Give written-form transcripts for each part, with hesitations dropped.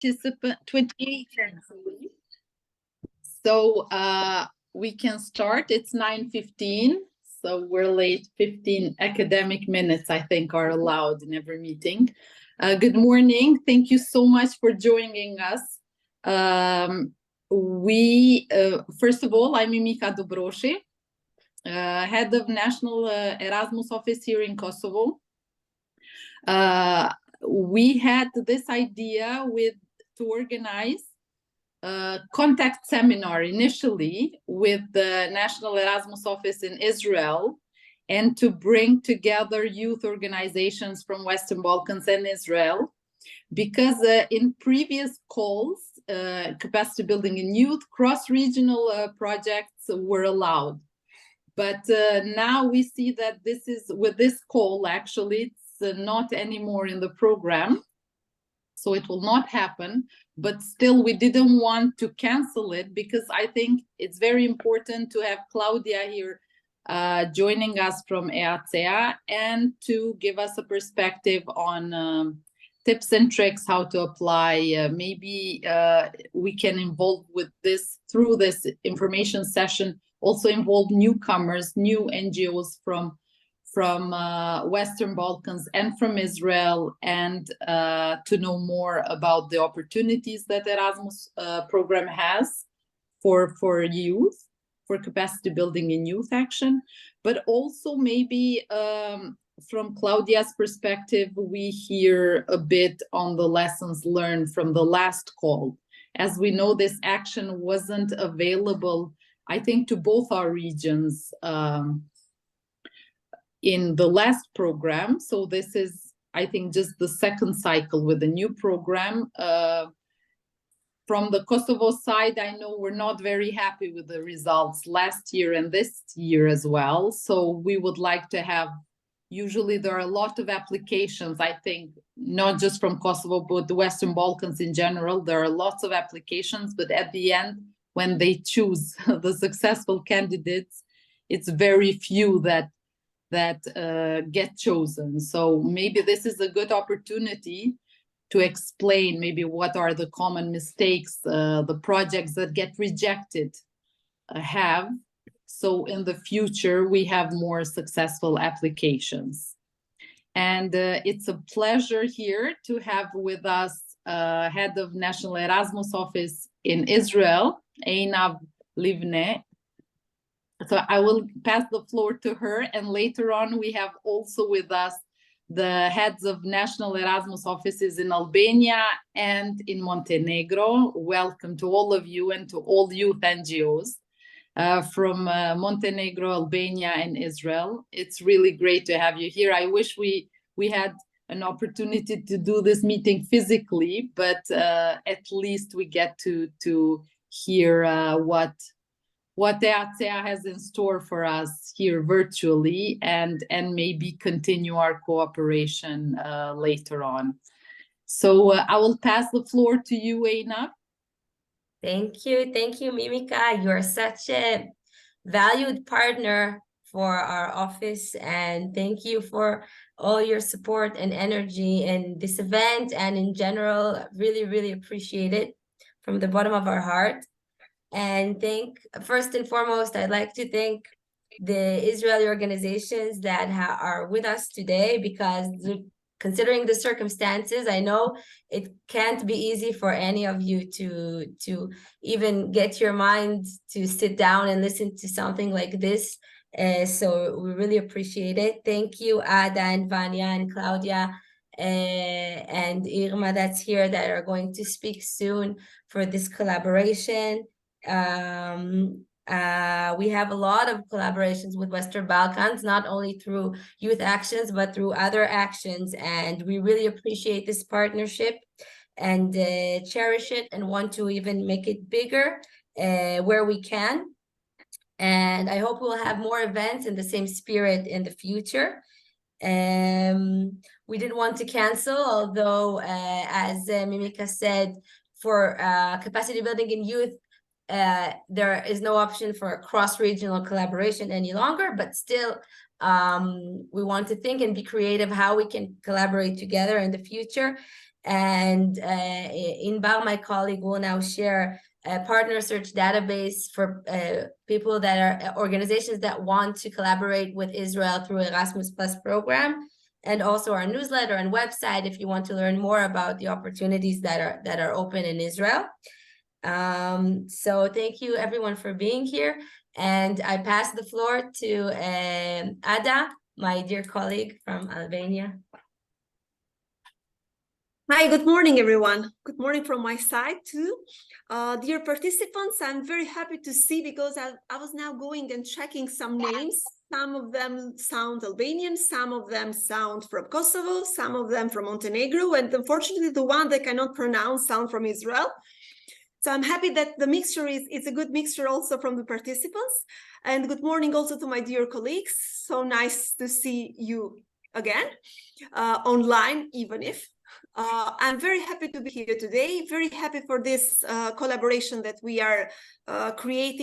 participant, 28. So we can start. It's 9:15, so we're late. 15 academic minutes, I think, are allowed in every meeting. Good morning. Thank you so much for joining us. First of all, I'm Mimika Dobroshi, head of National Erasmus Office here in Kosovo. We had this idea to organize a contact seminar initially with the National Erasmus Office in Israel, and to bring together youth organizations from Western Balkans and Israel, because in previous calls, capacity building in youth, cross-regional projects were allowed. But now we see that with this call, actually, it's not anymore in the program. So it will not happen, but still we didn't want to cancel it, because I think it's very important to have Claudia here joining us from EACEA, and to give us a perspective on tips and tricks how to apply. Maybe we can involve with this, through this information session, also involve newcomers, new NGOs from Western Balkans and from Israel, and to know more about the opportunities that Erasmus program has for youth, for capacity building in youth action. But also maybe from Claudia's perspective, we hear a bit on the lessons learned from the last call. As we know, this action wasn't available, I think, to both our regions in the last program. So this is, I think, just the second cycle with the new program. From the Kosovo side, I know we're not very happy with the results last year and this year as well. So we would like to have, usually there are a lot of applications, I think, not just from Kosovo, but the Western Balkans in general. There are lots of applications, but at the end, when they choose the successful candidates, it's very few that get chosen. So maybe this is a good opportunity to explain maybe what are the common mistakes the projects that get rejected have, so in the future we have more successful applications. And it's a pleasure here to have with us head of National Erasmus Office in Israel, Einav Livne. So I will pass the floor to her, and later on we have also with us the heads of National Erasmus Offices in Albania and in Montenegro. Welcome to all of you, and to all youth NGOs from Montenegro, Albania, and Israel. It's really great to have you here. I wish we had an opportunity to do this meeting physically, but at least we get to hear what EACEA has in store for us here virtually, and maybe continue our cooperation later on. So I will pass the floor to you, Einav. Thank you, Mimika. You're such a valued partner for our office, and thank you for all your support and energy in this event and in general. Really appreciate it from the bottom of our heart. And first and foremost, I'd like to thank the Israeli organizations that are with us today, because considering the circumstances, I know it can't be easy for any of you to even get your mind to sit down and listen to something like this. So we really appreciate it. Thank you, Ada and Vanya and Claudia and Irma that's here, that are going to speak soon for this collaboration. We have a lot of collaborations with Western Balkans, not only through youth actions, but through other actions. And we really appreciate this partnership and cherish it, and want to even make it bigger where we can. And I hope we'll have more events in the same spirit in the future. We didn't want to cancel, although as Mimika said, for capacity building in youth, there is no option for a cross-regional collaboration any longer, but still we want to think and be creative how we can collaborate together in the future. And Inbar, my colleague, will now share a partner search database for people that are organizations that want to collaborate with Israel through Erasmus Plus program, and also our newsletter and website if you want to learn more about the opportunities that are open in Israel. So thank you everyone for being here, and I pass the floor to Ada, my dear colleague from Albania. Hi, good morning, everyone. Good morning from my side too. Dear participants, I'm very happy to see, because I was now going and checking some names. Some of them sound Albanian, some of them sound from Kosovo, some of them from Montenegro, and unfortunately the one that I cannot pronounce sound from Israel. So I'm happy that the mixture it's a good mixture also from the participants. And good morning also to my dear colleagues. So nice to see you again, online, even if. I'm very happy to be here today, very happy for this collaboration that we are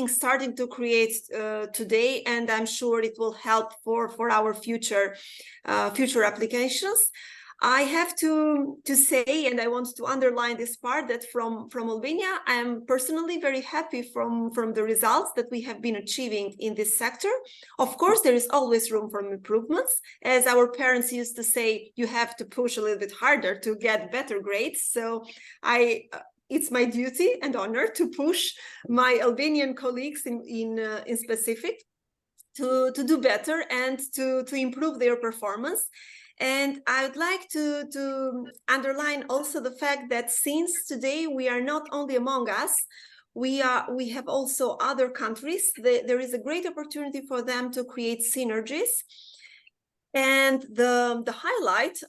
starting to create today, and I'm sure it will help for our future applications. I have to say, and I want to underline this part, that from Albania, I am personally very happy from the results that we have been achieving in this sector. Of course, there is always room for improvements. As our parents used to say, you have to push a little bit harder to get better grades. So it's my duty and honor to push my Albanian colleagues in specific to do better and to improve their performance. And I would like to underline also the fact that since today we are not only among us, we have also other countries. There is a great opportunity for them to create synergies. And the highlight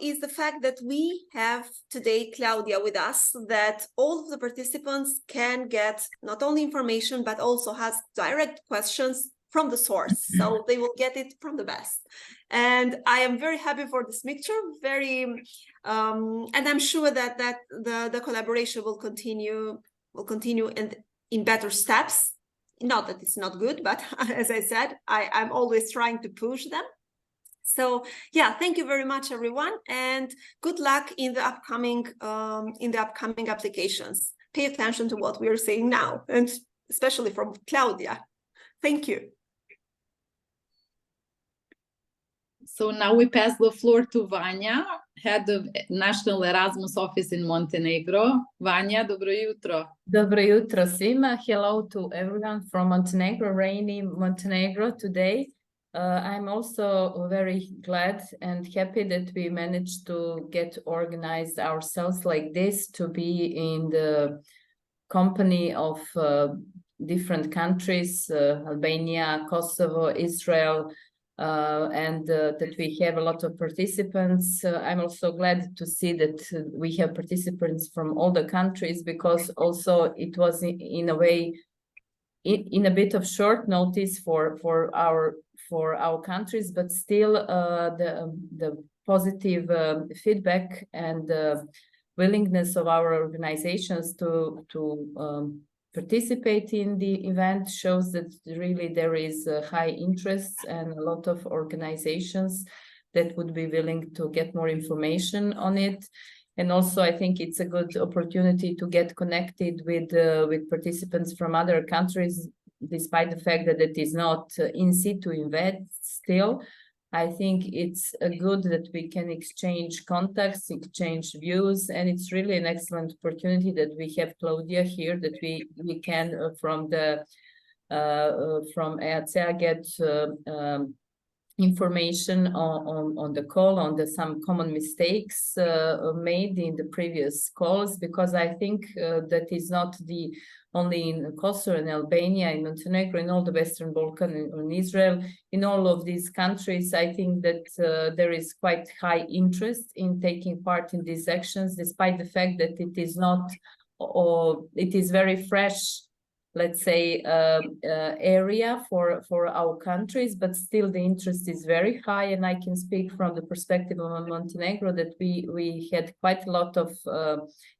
is the fact that we have today Claudia with us, that all of the participants can get not only information, but also has direct questions from the source. So they will get it from the best. And I am very happy for this mixture, and I'm sure that the collaboration will continue and in better steps. Not that it's not good, but as I said, I'm always trying to push them. So yeah, thank you very much, everyone, and good luck in the upcoming applications. Pay attention to what we are saying now, and especially from Claudia. Thank you. So now we pass the floor to Vanja, head of National Erasmus Office in Montenegro. Vanja, dobro jutro. Dobro jutro svima. Hello to everyone from Montenegro, rainy Montenegro today. I'm also very glad and happy that we managed to get organized ourselves like this, to be in the company of different countries, Albania, Kosovo, Israel, and that we have a lot of participants. I'm also glad to see that we have participants from all the countries, because also it was in a way in a bit of short notice for our countries, but still the positive feedback and willingness of our organizations to participate in the event shows that really there is a high interest, and a lot of organizations that would be willing to get more information on it. And also, I think it's a good opportunity to get connected with participants from other countries, despite the fact that it is not in situ event still. I think it's good that we can exchange contacts, exchange views, and it's really an excellent opportunity that we have Claudia here, that we can from EACEA get information on the call, on some common mistakes made in the previous calls, because I think that is not only in Kosovo and Albania, in Montenegro, in all the Western Balkans, in Israel, in all of these countries. I think that there is quite high interest in taking part in these actions, despite the fact that it is not, or it is very fresh, let's say, area for our countries, but still the interest is very high. And I can speak from the perspective of Montenegro that we had quite a lot of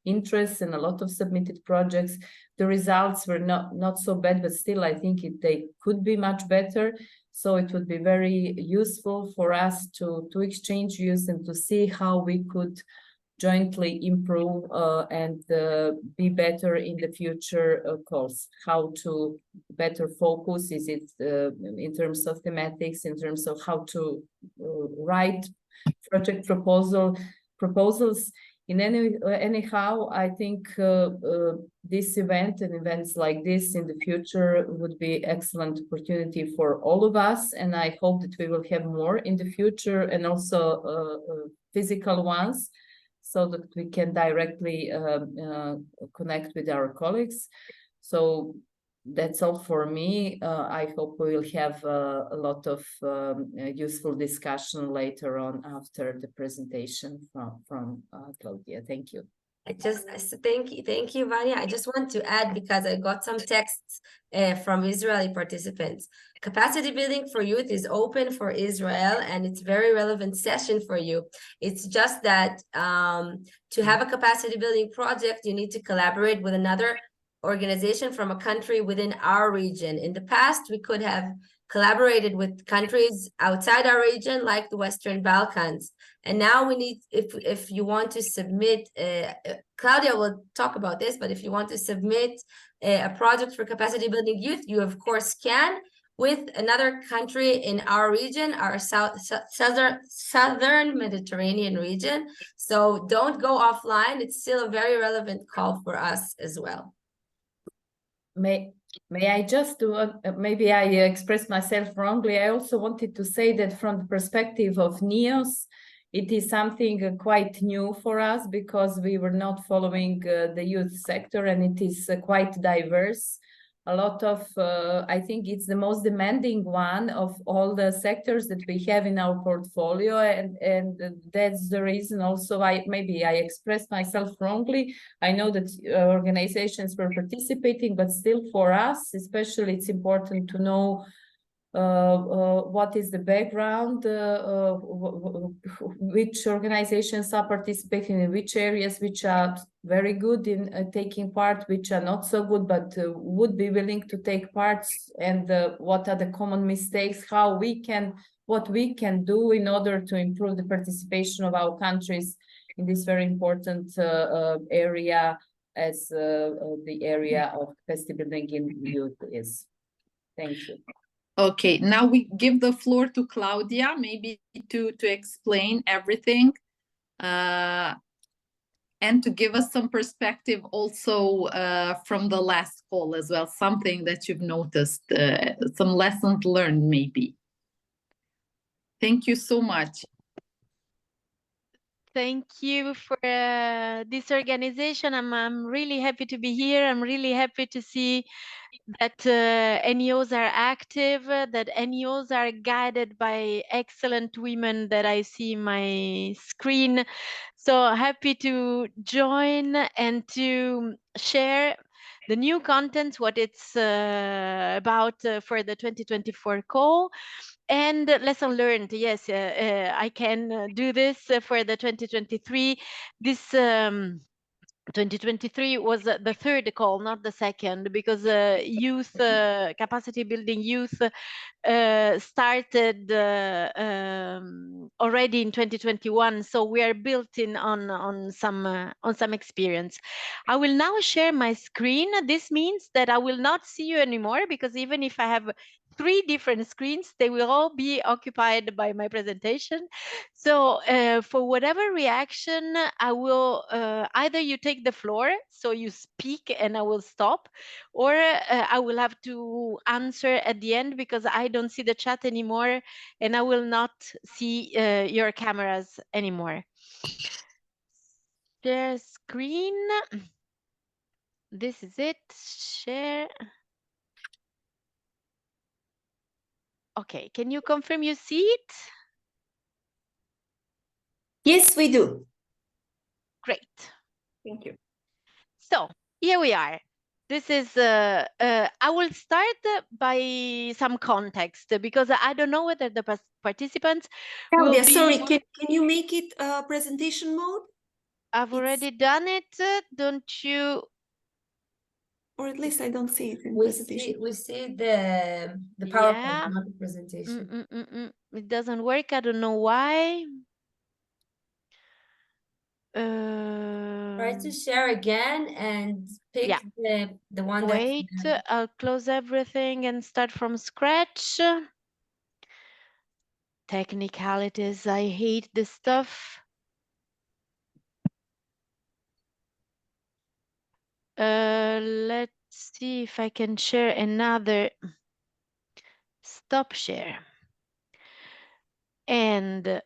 interest and a lot of submitted projects. The results were not so bad, but still I think they could be much better. So it would be very useful for us to exchange views and to see how we could jointly improve and be better in the future calls. How to better focus? Is it in terms of thematics, in terms of how to write project proposals? Anyhow, I think this event and events like this in the future would be excellent opportunity for all of us, and I hope that we will have more in the future, and also physical ones, so that we can directly connect with our colleagues. So that's all for me. I hope we will have a lot of useful discussion later on after the presentation from Claudia. Thank you. Thank you, Vanya. I just want to add, because I got some texts from Israeli participants. Capacity building for youth is open for Israel, and it's very relevant session for you. It's just that to have a capacity building project, you need to collaborate with another organization from a country within our region. In the past, we could have collaborated with countries outside our region, like the Western Balkans. And now we need, if you want to submit, Claudia will talk about this, but if you want to submit a project for capacity building youth, you of course can, with another country in our region, our southern Mediterranean region. So don't go offline. It's still a very relevant call for us as well. May I just do, maybe I expressed myself wrongly. I also wanted to say that from the perspective of NEOS, it is something quite new for us, because we were not following the youth sector, and it is quite diverse. A lot of, I think it's the most demanding one of all the sectors that we have in our portfolio, and that's the reason also maybe I expressed myself wrongly. I know that organizations were participating, but still for us, especially, it's important to know what is the background, which organizations are participating in which areas, which are very good in taking part, which are not so good, but would be willing to take part, and what are the common mistakes, what we can do in order to improve the participation of our countries in this very important area, as the area of capacity building in youth is. Thank you. Okay, now we give the floor to Claudia, maybe to explain everything, and to give us some perspective also from the last call as well, something that you've noticed, some lessons learned maybe. Thank you so much. Thank you for this organization. I'm really happy to be here. I'm really happy to see that NEOs are active, that NEOs are guided by excellent women that I see in my screen. So happy to join and to share the new content, what it's about for the 2024 call. And lesson learned, yes, I can do this for the 2023. This 2023 was the third call, not the second, because youth capacity building youth started already in 2021, so we are built in on some experience. I will now share my screen. This means that I will not see you anymore, because even if I have 3 different screens, they will all be occupied by my presentation. So for whatever reaction, I will either you take the floor, so you speak and I will stop, or I will have to answer at the end, because I don't see the chat anymore and I will not see your cameras anymore. Share screen. This is it. Share. Okay, can you confirm you see it? Yes, we do. Great. Thank you. So here we are. This is, I will start by some context, because I don't know whether the participants will be... Sorry, can you make it presentation mode? I've already done it, don't you? Or at least I don't see it in We presentation. see the PowerPoint, Yeah. not the presentation. It doesn't work. I don't know why. Try to share again and pick Yeah. the one Wait, that I'll close everything and start from scratch. Technicalities, I hate this stuff. Let's see if I can share another. Stop share. And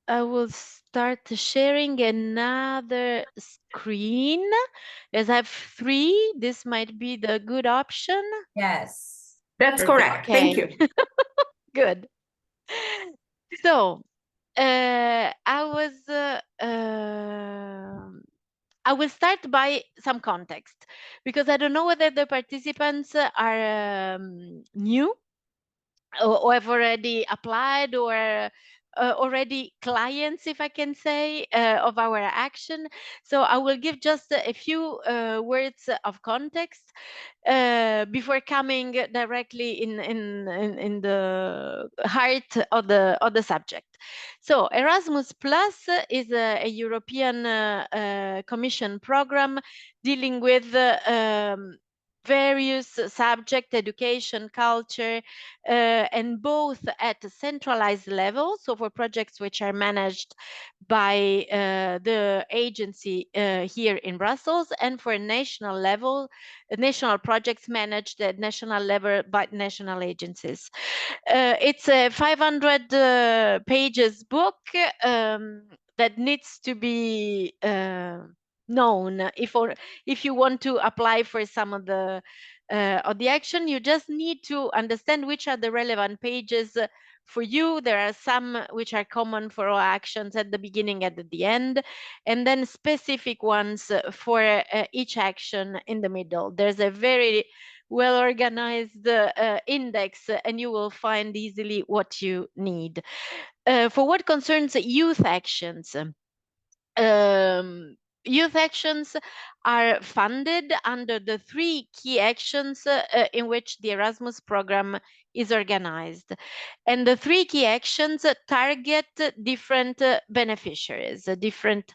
I will start sharing another screen. As I have 3, this might be the good option. Yes. That's correct. Okay. Thank you. Good. So, I will start by some context, because I don't know whether the participants are new or have already applied, or already clients, if I can say, of our action. So I will give just a few words of context before coming directly in the heart of the subject. So Erasmus Plus is a European Commission program dealing with various subject, education, culture, and both at a centralized level. So for projects which are managed by the agency here in Brussels, and for national level, national projects managed at national level by national agencies. It's a 500 pages book that needs to be known if you want to apply for some of the action. You just need to understand which are the relevant pages for you. There are some which are common for all actions at the beginning and at the end, and then specific ones for each action in the middle. There's a very well organized index, and you will find easily what you need. For what concerns youth actions, youth actions are funded under the 3 key actions in which the Erasmus program is organized. And the 3 key actions target different beneficiaries, different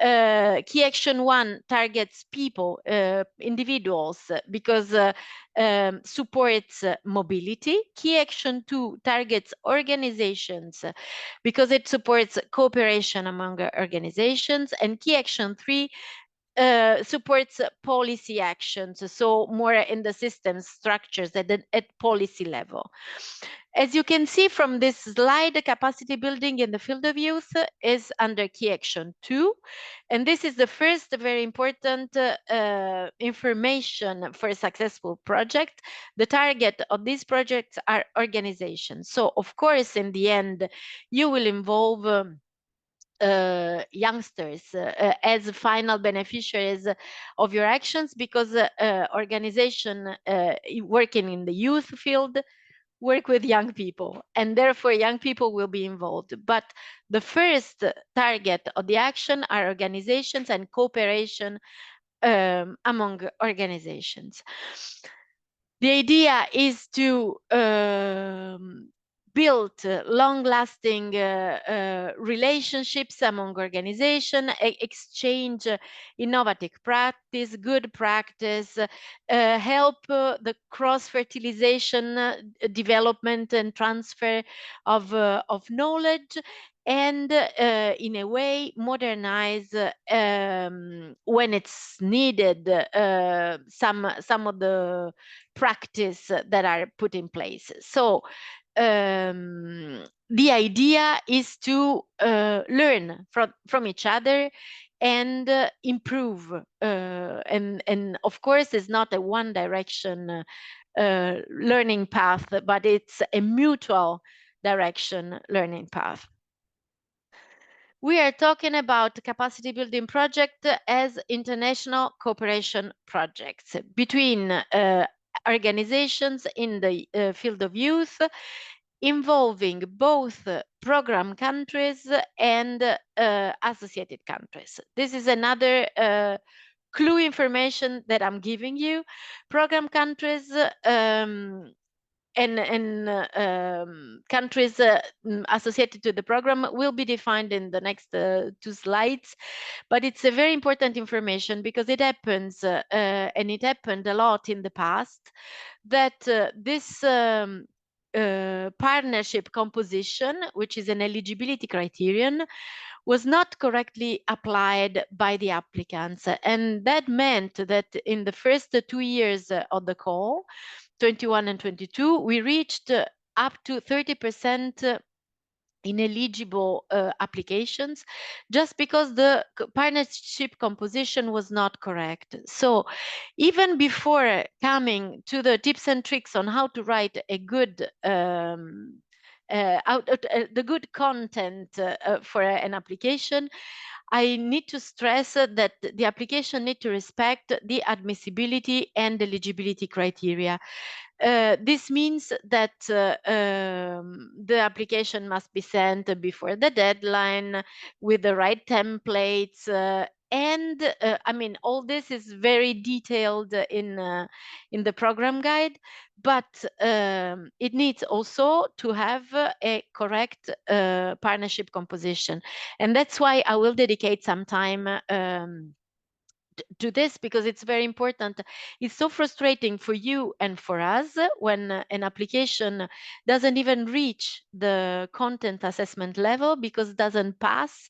key action 1 targets people, individuals, because supports mobility. Key action 2 targets organizations, because it supports cooperation among organizations. And key action 3 supports policy actions, so more in the system structures at policy level. As you can see from this slide, the capacity building in the field of youth is under key action 2. And this is the first very important information for a successful project. The target of these projects are organizations. So of course, in the end, you will involve youngsters as final beneficiaries of your actions, because organization working in the youth field work with young people, and therefore young people will be involved. But the first target of the action are organizations and cooperation among organizations. The idea is to build long-lasting relationships among organizations, exchange innovative practice, good practice, help the cross-fertilization development and transfer of knowledge, and in a way modernize when it's needed some of the practice that are put in place. So the idea is to learn from each other and improve, and of course it's not a one direction learning path, but it's a mutual direction learning path. We are talking about capacity building project as international cooperation projects between organizations in the field of youth, involving both program countries and associated countries. This is another clue information that I'm giving you. Program countries countries associated to the program will be defined in the next 2 slides. But it's a very important information because it happens, and it happened a lot in the past, that this partnership composition, which is an eligibility criterion, was not correctly applied by the applicants. And that meant that in the first 2 years of the call, 21 and 22, we reached up to 30% ineligible applications just because the partnership composition was not correct. So even before coming to the tips and tricks on how to write a good the good content for an application, I need to stress that the application need to respect the admissibility and eligibility criteria. This means that the application must be sent before the deadline with the right templates, and I mean, all this is very detailed in the program guide, but it needs also to have a correct partnership composition. And that's why I will dedicate some time to this, because it's very important. It's so frustrating for you and for us when an application doesn't even reach the content assessment level because it doesn't pass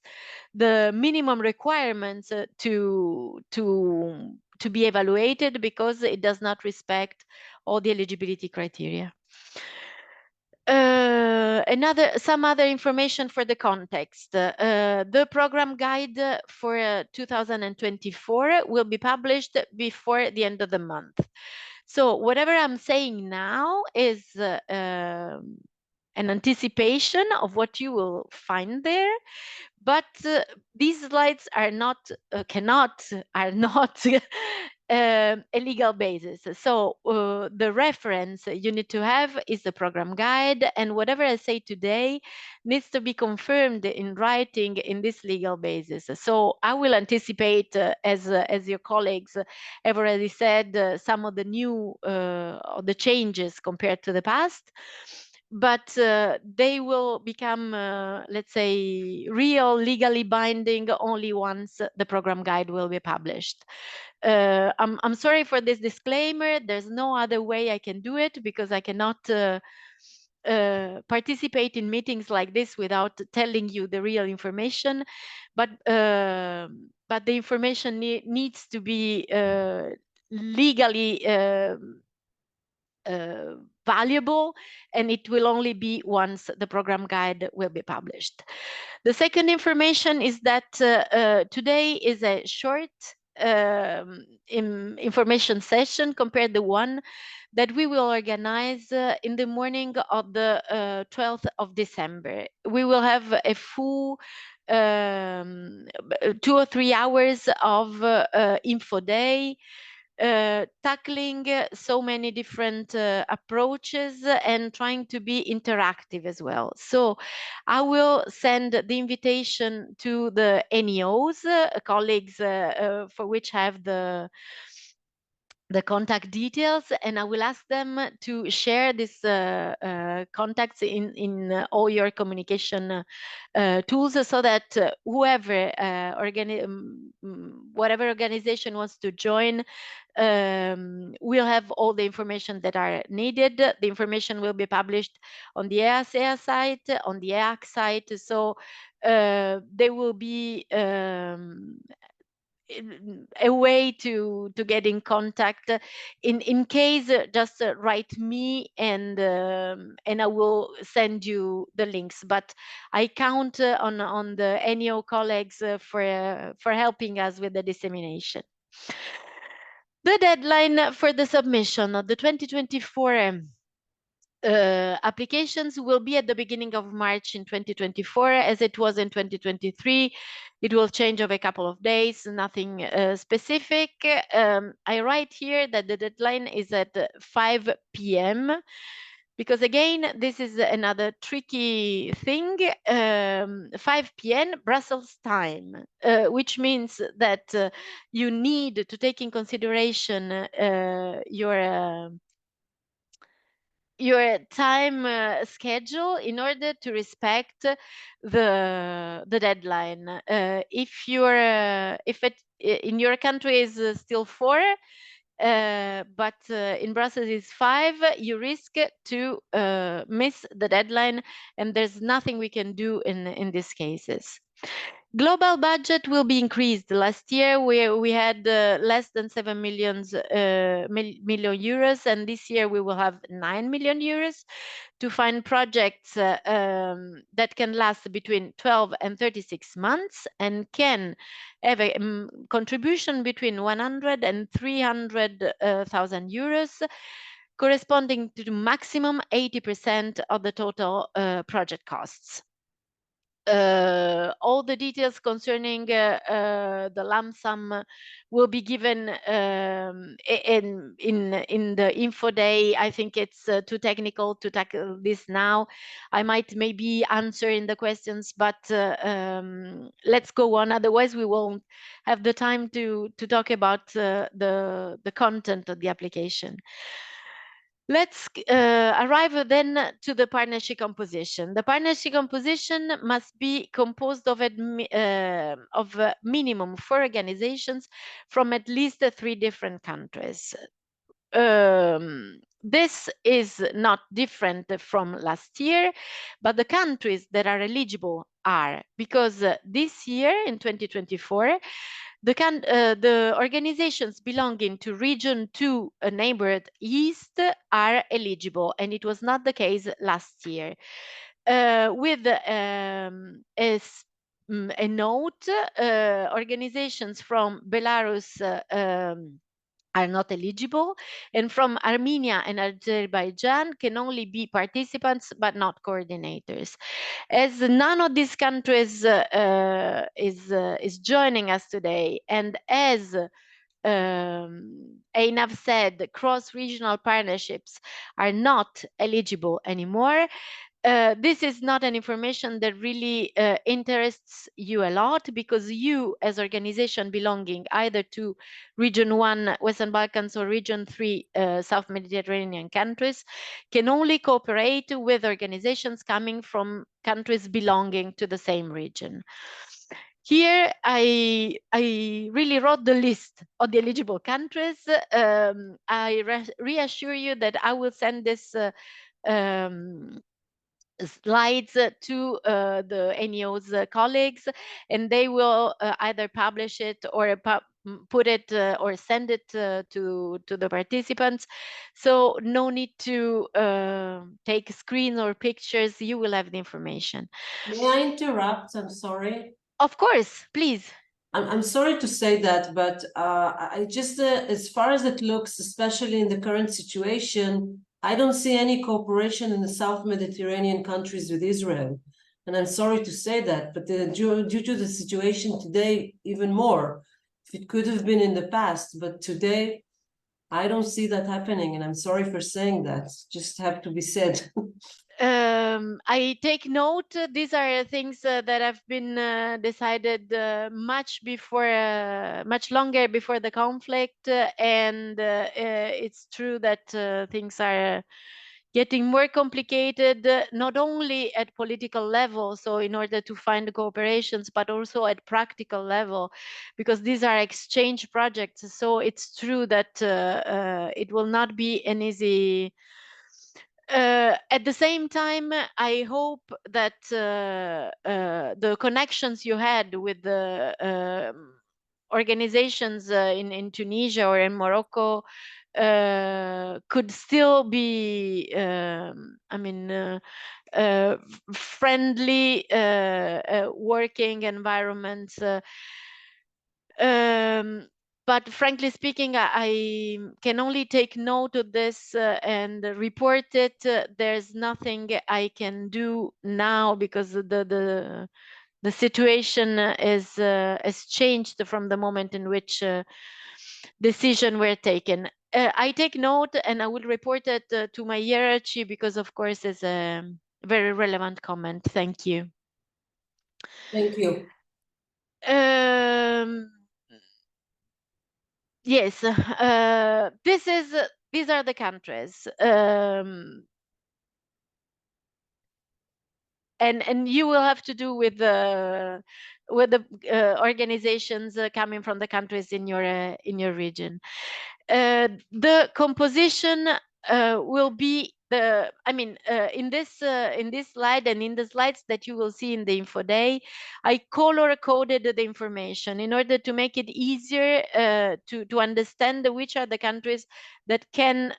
the minimum requirements to be evaluated, because it does not respect all the eligibility criteria. Some other information for the context. The program guide for 2024 will be published before the end of the month. So whatever I'm saying now is an anticipation of what you will find there. But these slides are not, are not a legal basis. So the reference you need to have is the program guide, and whatever I say today needs to be confirmed in writing in this legal basis. So I will anticipate, as your colleagues have already said, some of the new the changes compared to the past. But they will become, let's say, real legally binding only once the program guide will be published. I'm sorry for this disclaimer. There's no other way I can do it, because I cannot participate in meetings like this without telling you the real information. But the information needs to be legally valuable, and it will only be once the program guide will be published. The second information is that today is a short information session compared to one that we will organize in the morning of the 12th of December. We will have a full 2 or 3 hours of info day, tackling so many different approaches and trying to be interactive as well. So I will send the invitation to the NEOs, colleagues for which have the contact details, and I will ask them to share these contacts in all your communication tools, so that whoever whatever organization wants to join will have all the information that are needed. The information will be published on the EACEA site, on the EAC site, so there will be a way to get in contact. In case, just write me, and I will send you the links. But I count on the NEO colleagues for helping us with the dissemination. The deadline for the submission of the 2024 applications will be at the beginning of March in 2024, as it was in 2023. It will change over a couple of days, nothing specific. I write here that the deadline is at 5 p.m. because, again, this is another tricky thing. 5 p.m. Brussels time, which means that you need to take in consideration your your time schedule in order to respect the deadline. If in your country is still 4, but in Brussels is 5, you risk to miss the deadline, and there's nothing we can do in these cases. Global budget will be increased. Last year we had less than 7 million euros, and this year we will have 9 million euros to find projects that can last between 12 and 36 months and can have a contribution between 100 and 300,000 euros, corresponding to the maximum 80% of the total project costs. All the details concerning the lump sum will be given in the info day. I think it's too technical to tackle this now. I might maybe answer in the questions, but let's go on. Otherwise, we won't have the time to talk about the content of the application. Let's arrive then to the partnership composition. The partnership composition must be composed of minimum 4 organizations from at least 3 different countries. This is not different from last year, but the countries that are eligible are, because this year in 2024, the organizations belonging to Region 2 Neighborhood East are eligible, and it was not the case last year. With a note, organizations from Belarus are not eligible, and from Armenia and Azerbaijan can only be participants but not coordinators. As none of these countries is joining us today, and as Einav said, cross-regional partnerships are not eligible anymore, this is not an information that really interests you a lot, because you as organization belonging either to Region 1 Western Balkans or Region 3 South Mediterranean countries can only cooperate with organizations coming from countries belonging to the same region. Here, I really wrote the list of the eligible countries. I reassure you that I will send this slides to the NEO's colleagues, and they will either publish it or put it or send it to the participants. So no need to take screens or pictures. You will have the information. May I interrupt? I'm sorry. Of course, please. I'm sorry to say that, but I just, as far as it looks, especially in the current situation, I don't see any cooperation in the South Mediterranean countries with Israel. And I'm sorry to say that, but due to the situation today, even more. It could have been in the past, but today, I don't see that happening. And I'm sorry for saying that. Just have to be said. I take note. These are things that have been decided much longer before the conflict, and it's true that things are getting more complicated, not only at political level, so in order to find cooperations, but also at practical level, because these are exchange projects. So it's true that it will not be an easy. At the same time, I hope that the connections you had with the organizations in Tunisia or in Morocco could still be, friendly working environments. But frankly speaking, I can only take note of this and report it. There's nothing I can do now because the situation has changed from the moment in which decisions were taken. I take note and I will report it to my hierarchy because, of course, it's a very relevant comment. Thank you. Thank you. Yes, these are the countries. and you will have to do with the organizations coming from the countries in your region. The composition will be in this slide and in the slides that you will see in the info day, I color coded the information in order to make it easier to understand which are the countries that can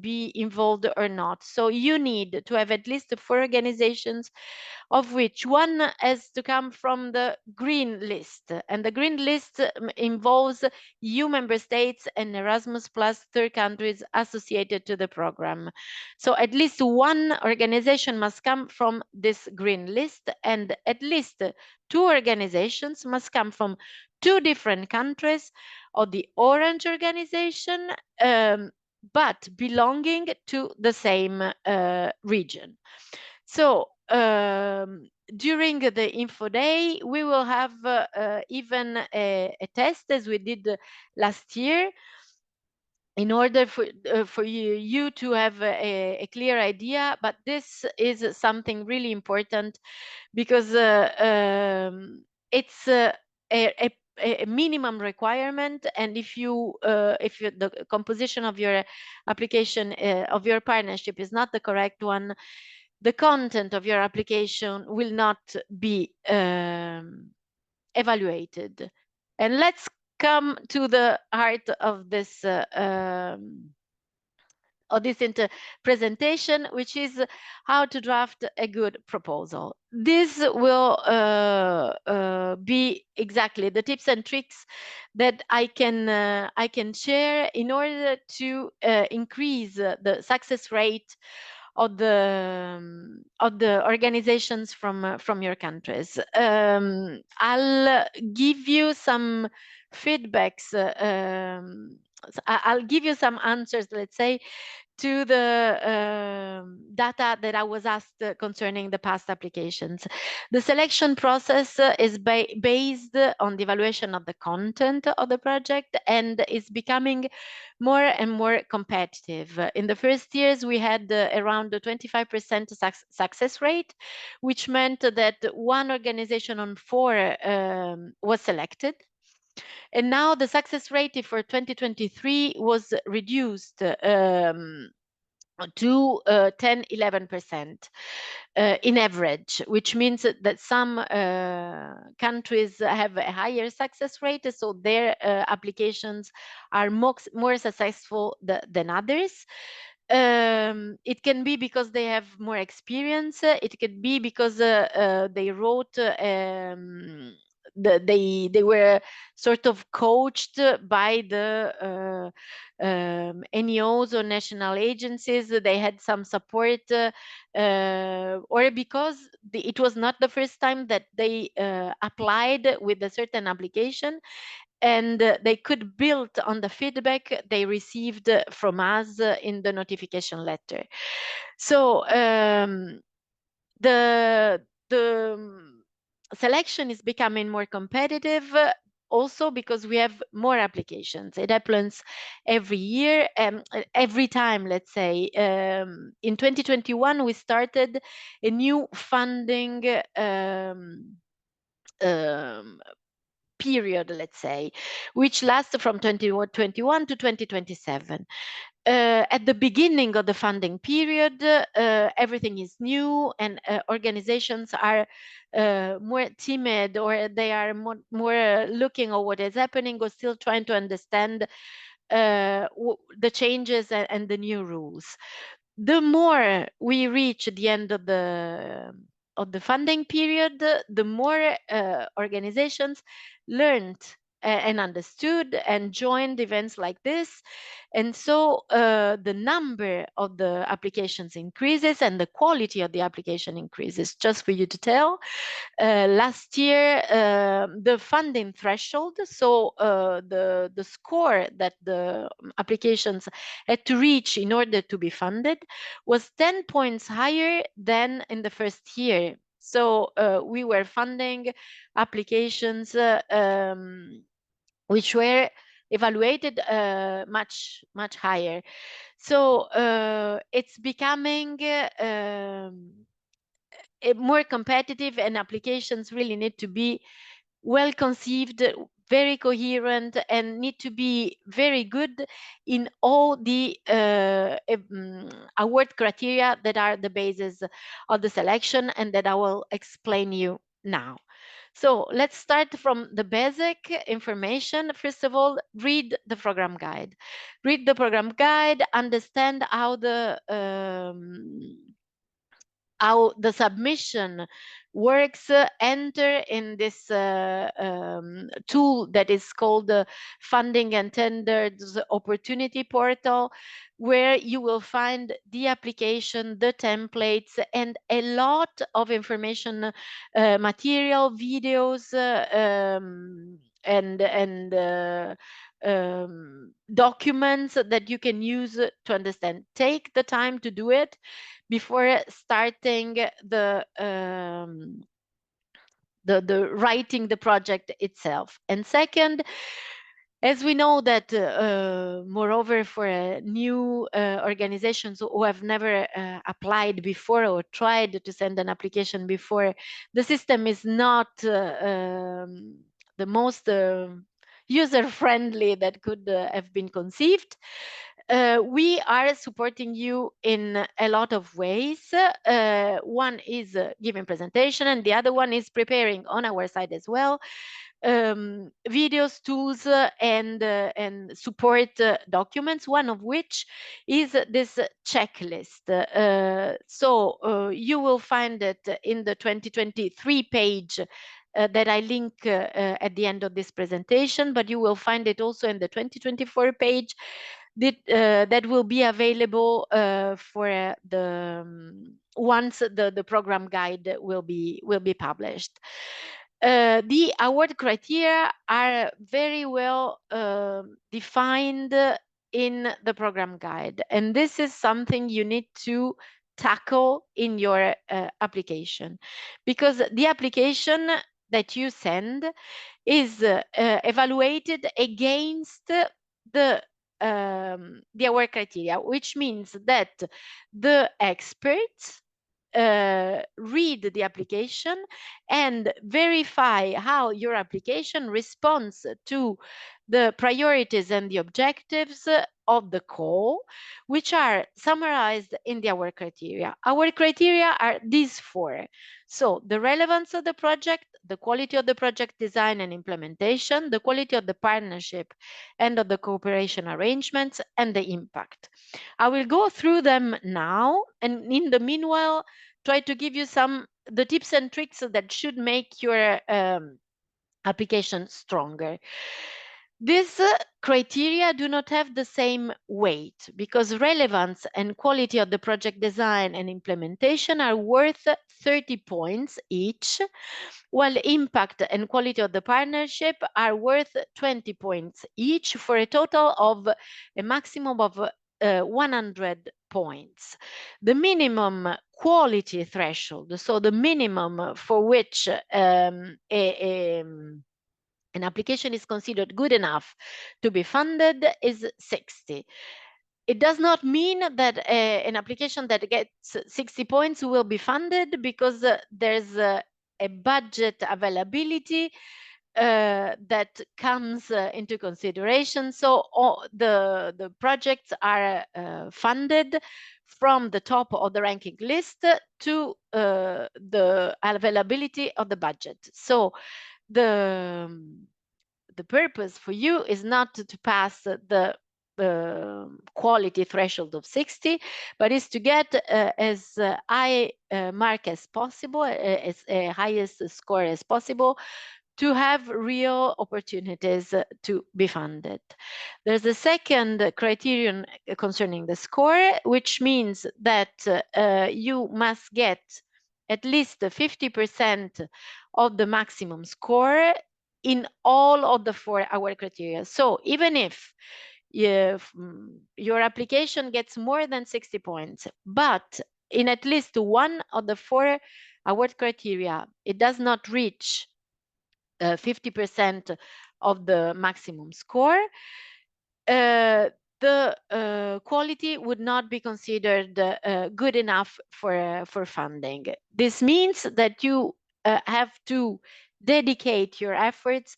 be involved or not. So you need to have at least 4 organizations, of which one has to come from the green list, and the green list involves EU member states and Erasmus plus third countries associated to the program. So at least one organization must come from this green list, and at least 2 organizations must come from 2 different countries of the orange organization, but belonging to the same region. So during the info day, we will have even a test as we did last year, in order for you to have a clear idea. But this is something really important, because it's a minimum requirement, and if the composition of your application of your partnership is not the correct one, the content of your application will not be evaluated. And let's come to the heart of this presentation, which is how to draft a good proposal. This will be exactly the tips and tricks that I can share in order to increase the success rate of the organizations from your countries. I'll give you some feedbacks. I'll give you some answers, let's say, to the data that I was asked concerning the past applications. The selection process is based on the evaluation of the content of the project, and is becoming more and more competitive. In the first years, we had around 25% success rate, which meant that 1 organization on 4 was selected. And now the success rate for 2023 was reduced to 10-11% in average, which means that some countries have a higher success rate, so their applications are more successful than others. It can be because they have more experience. It could be because they wrote they were sort of coached by the NEOs or national agencies. They had some support, or because it was not the first time that they applied with a certain application, and they could build on the feedback they received from us in the notification letter. So the selection is becoming more competitive, also because we have more applications. It happens every year, every time, let's say. In 2021, we started a new funding period, let's say, which lasts from 2021 to 2027. At the beginning of the funding period, everything is new, and organizations are more timid, or they are more looking at what is happening, or still trying to understand the changes and the new rules. The more we reach the end of the funding period, the more organizations learned and understood and joined events like this. And so the number of the applications increases, and the quality of the application increases. Just for you to tell, last year, the funding threshold, so the score that the applications had to reach in order to be funded, was 10 points higher than in the first year. So we were funding applications which were evaluated much higher. So it's becoming more competitive, and applications really need to be well conceived, very coherent, and need to be very good in all the award criteria that are the basis of the selection and that I will explain you now. So let's start from the basic information. First of all, read the program guide. Read the program guide, understand how the submission works, enter in this tool that is called the Funding and Tenders Opportunity Portal, where you will find the application, the templates, and a lot of information, material, videos, and documents that you can use to understand. Take the time to do it before starting the writing the project itself. And second, as we know that, moreover, for new organizations who have never applied before or tried to send an application before, the system is not the most user-friendly that could have been conceived. We are supporting you in a lot of ways. One is giving presentation, and the other one is preparing on our side as well videos, tools, and support documents, one of which is this checklist. So you will find it in the 2023 page that I link at the end of this presentation, but you will find it also in the 2024 page that will be available for the once the program guide will be published. The award criteria are very well defined in the program guide, and this is something you need to tackle in your application, because the application that you send is evaluated against the award criteria, which means that the experts read the application and verify how your application responds to the priorities and the objectives of the call, which are summarized in the award criteria. Our criteria are these four. So the relevance of the project, the quality of the project design and implementation, the quality of the partnership and of the cooperation arrangements, and the impact. I will go through them now, and in the meanwhile, try to give you the tips and tricks that should make your application stronger. These criteria do not have the same weight because relevance and quality of the project design and implementation are worth 30 points each, while impact and quality of the partnership are worth 20 points each, for a total of a maximum of 100 points. The minimum quality threshold, so the minimum for which an application is considered good enough to be funded, is 60. It does not mean that an application that gets 60 points will be funded, because there's a budget availability that comes into consideration. So the projects are funded from the top of the ranking list to the availability of the budget. So the purpose for you is not to pass the quality threshold of 60, but is to get as high mark as possible, as highest score as possible, to have real opportunities to be funded. There's a second criterion concerning the score, which means that you must get at least 50% of the maximum score in all of the 4 award criteria. So even if your application gets more than 60 points, but in at least one of the 4 award criteria, it does not reach 50% of the maximum score, the quality would not be considered good enough for funding. This means that you have to dedicate your efforts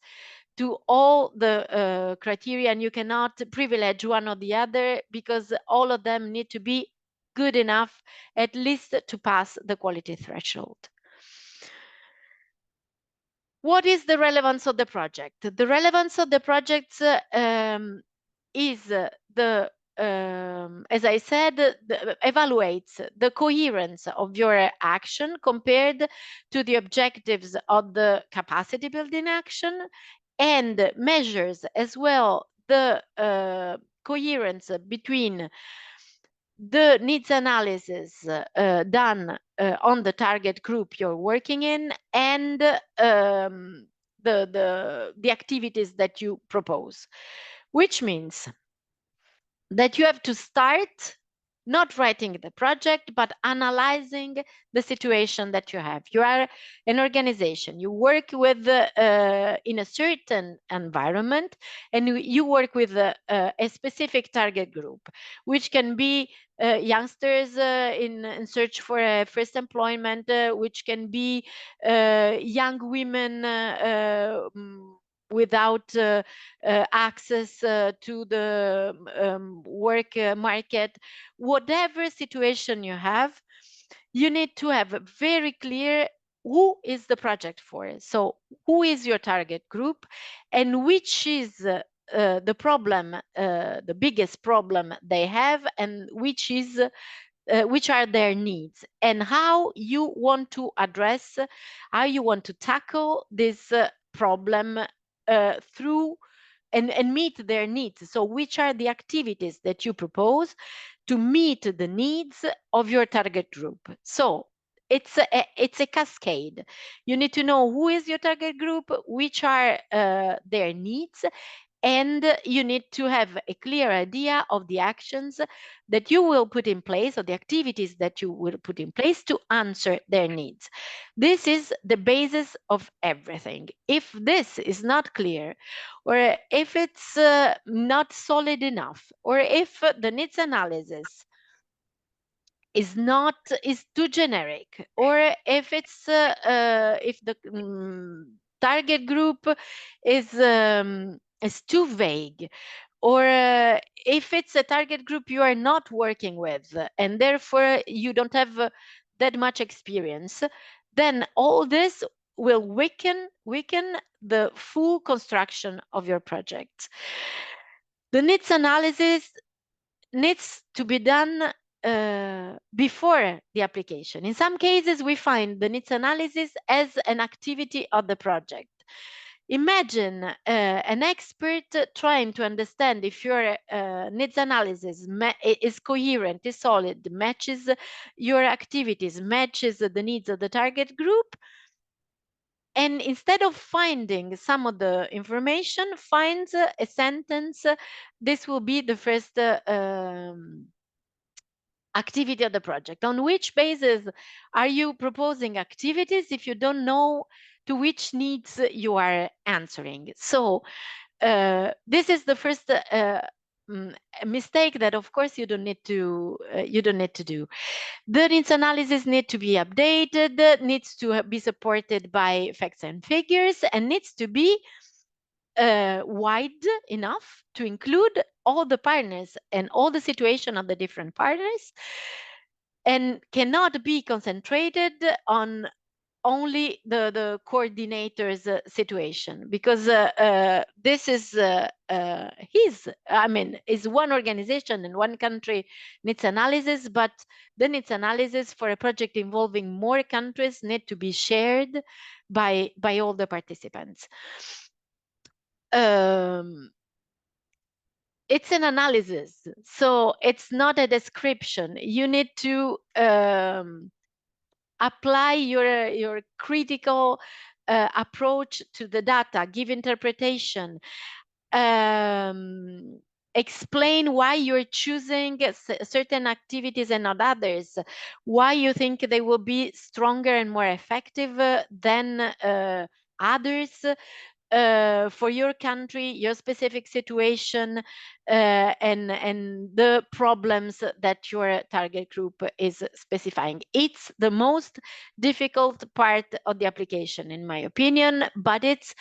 to all the criteria, and you cannot privilege one or the other, because all of them need to be good enough at least to pass the quality threshold. What is the relevance of the project? The relevance of the project is as I said, evaluates the coherence of your action compared to the objectives of the capacity building action, and measures as well the coherence between the needs analysis done on the target group you're working in, and the activities that you propose, which means that you have to start not writing the project, but analyzing the situation that you have. You are an organization, you work with in a certain environment, and you work with a specific target group, which can be youngsters in search for first employment, which can be young women without access to the work market. Whatever situation you have, you need to have very clear who is the project for. So who is your target group, and which is the problem, the biggest problem they have, and which are their needs, and how you want to address, how you want to tackle this problem through and meet their needs. So which are the activities that you propose to meet the needs of your target group? So it's a cascade. You need to know who is your target group, which are their needs, and you need to have a clear idea of the actions that you will put in place, or the activities that you will put in place to answer their needs. This is the basis of everything. If this is not clear, or if it's not solid enough, or if the needs analysis is too generic, or if it's if the target group is too vague, or if it's a target group you are not working with, and therefore you don't have that much experience, then all this will weaken the full construction of your project. The needs analysis needs to be done before the application. In some cases, we find the needs analysis as an activity of the project. Imagine an expert trying to understand if your needs analysis is coherent, is solid, matches your activities, matches the needs of the target group. And instead of finding some of the information, finds a sentence. This will be the first activity of the project. On which basis are you proposing activities if you don't know to which needs you are answering? So this is the first mistake that, of course, you don't need to do. The needs analysis need to be updated, needs to be supported by facts and figures, and needs to be wide enough to include all the partners and all the situation of the different partners, and cannot be concentrated on only the coordinator's situation, because this is is one organization and one country needs analysis, but the needs analysis for a project involving more countries need to be shared by all the participants. It's an analysis, so it's not a description. You need to apply your critical approach to the data, give interpretation, explain why you're choosing certain activities and not others, why you think they will be stronger and more effective than others. for your country, your specific situation, and the problems that your target group is specifying. It's the most difficult part of the application, in my opinion, but it's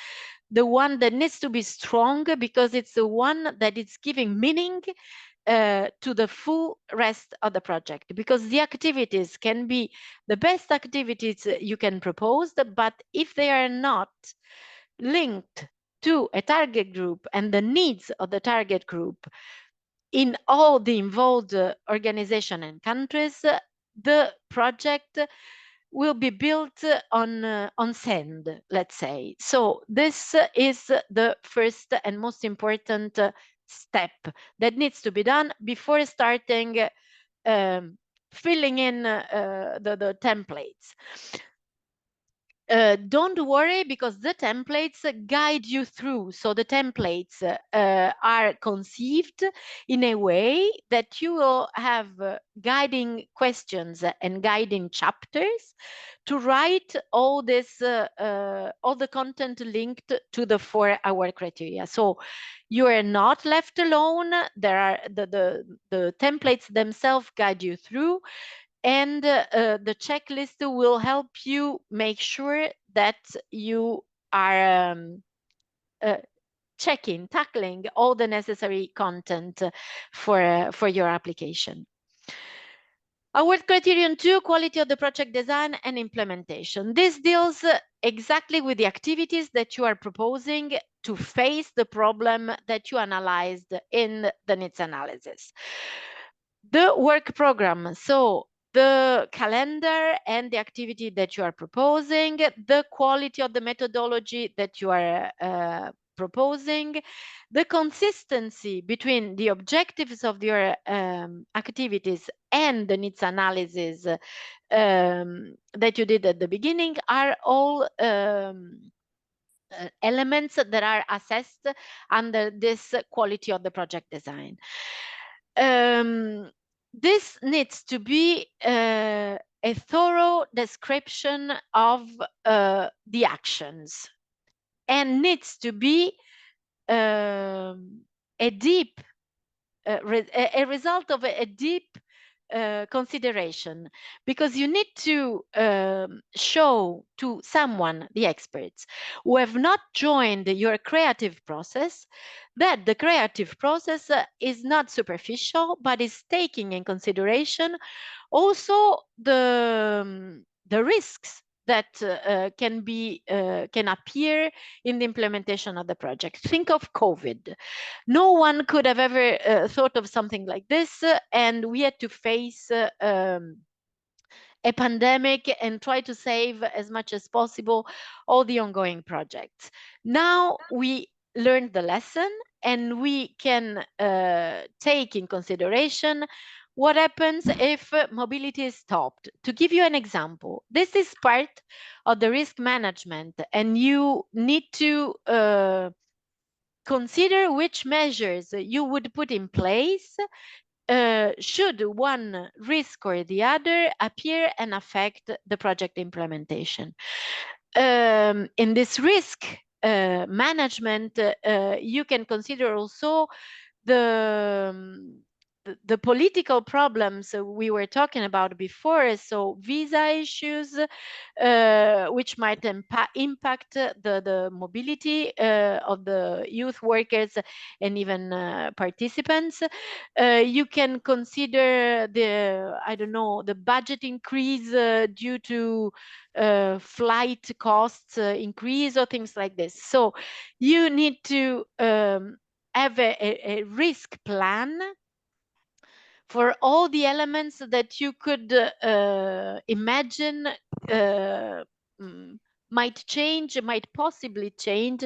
the one that needs to be strong because it's the one that is giving meaning to the full rest of the project, because the activities can be the best activities you can propose, but if they are not linked to a target group and the needs of the target group in all the involved organization and countries, the project will be built on sand, let's say. So this is the first and most important step that needs to be done before starting filling in the templates. Don't worry, because the templates guide you through. So the templates are conceived in a way that you will have guiding questions and guiding chapters to write all this, all the content linked to the 4-hour criteria. So you are not left alone. There are the templates themselves guide you through. And the checklist will help you make sure that you are tackling all the necessary content for your application. Our criterion 2, quality of the project design and implementation. This deals exactly with the activities that you are proposing to face the problem that you analyzed in the needs analysis. The work program, so the calendar and the activity that you are proposing, the quality of the methodology that you are proposing, the consistency between the objectives of your activities and the needs analysis that you did at the beginning are all elements that are assessed under this quality of the project design. This needs to be a thorough description of the actions, and needs to be a deep a result of a deep consideration, because you need to show to someone, the experts, who have not joined your creative process, that the creative process is not superficial, but is taking in consideration also the risks that can appear in the implementation of the project. Think of COVID. No one could have ever thought of something like this, and we had to face a pandemic and try to save as much as possible all the ongoing projects. Now we learned the lesson, and we can take in consideration what happens if mobility is stopped. To give you an example, this is part of the risk management, and you need to consider which measures you would put in place should one risk or the other appear and affect the project implementation. In this risk management, you can consider also the political problems we were talking about before, so visa issues, which might impact the mobility of the youth workers and even participants. You can consider the budget increase due to flight costs increase or things like this. So you need to have a risk plan for all the elements that you could imagine might change, might possibly change,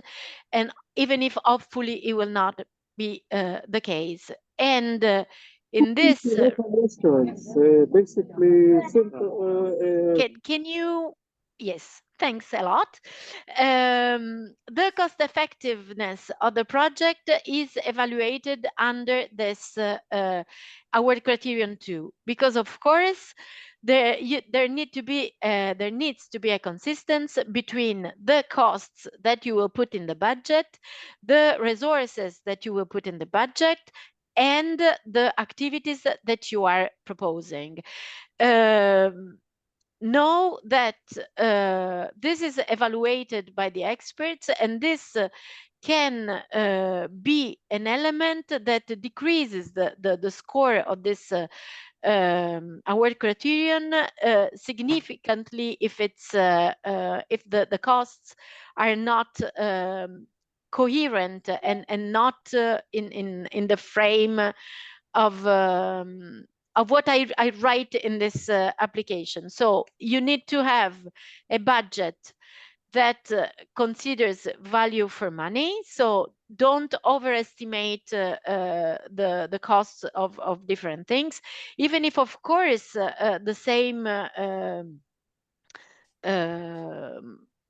and even if hopefully it will not be the case. And in this restaurants, basically, can you, yes, Thanks a lot. The cost effectiveness of the project is evaluated under this award criterion 2, because of course there needs to be a consistency between the costs that you will put in the budget, the resources that you will put in the budget, and the activities that you are proposing. Know that this is evaluated by the experts, and this can be an element that decreases the score of this award criterion significantly if it's if the costs are not coherent and not in the frame of what I write in this application. So you need to have a budget that considers value for money. So don't overestimate the costs of different things, even if, of course, the same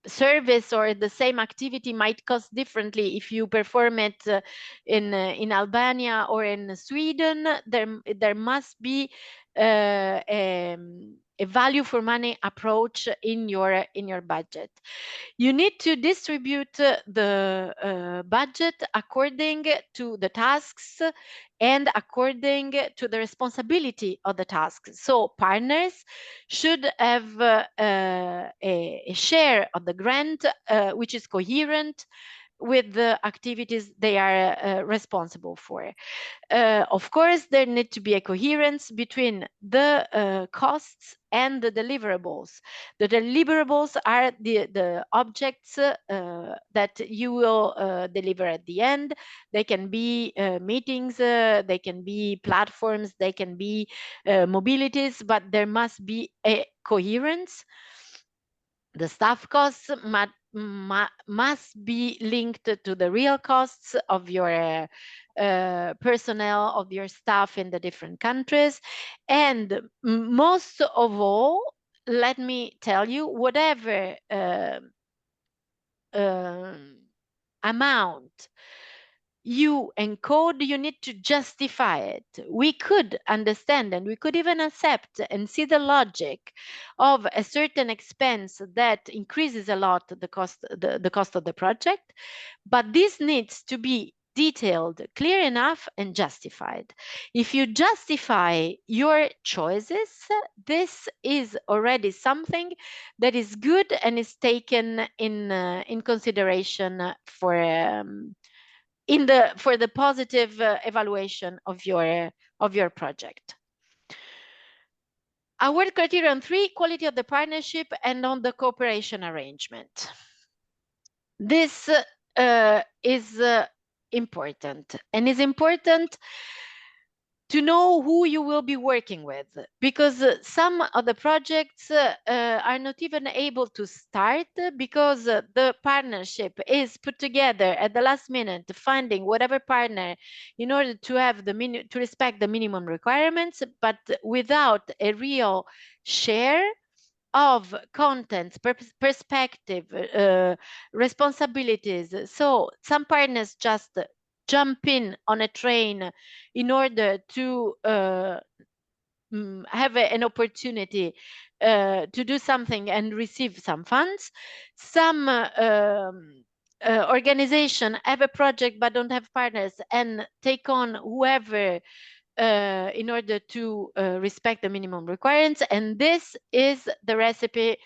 service or the same activity might cost differently if you perform it in Albania or in Sweden. There must be a value for money approach in your budget. You need to distribute the budget according to the tasks and according to the responsibility of the tasks. So partners should have a share of the grant which is coherent with the activities they are responsible for. Of course, there needs to be a coherence between the costs and the deliverables. The deliverables are the objects that you will deliver at the end. They can be meetings, they can be platforms, they can be mobilities, but there must be a coherence. The staff costs must be linked to the real costs of your personnel, of your staff in the different countries. And most of all, let me tell you, whatever amount you encode, you need to justify it. We could understand and we could even accept and see the logic of a certain expense that increases a lot the cost of the project, but this needs to be detailed, clear enough, and justified. If you justify your choices, this is already something that is good and is taken in consideration for the positive evaluation of your project. Award criterion 3, quality of the partnership and on the cooperation arrangement. This is important, and is important to know who you will be working with, because some of the projects are not even able to start because the partnership is put together at the last minute, finding whatever partner in order to have to respect the minimum requirements, but without a real share of content, perspective, responsibilities. So some partners just jump in on a train in order to have an opportunity to do something and receive some funds. Some organization have a project but don't have partners and take on whoever in order to respect the minimum requirements, and this is the recipe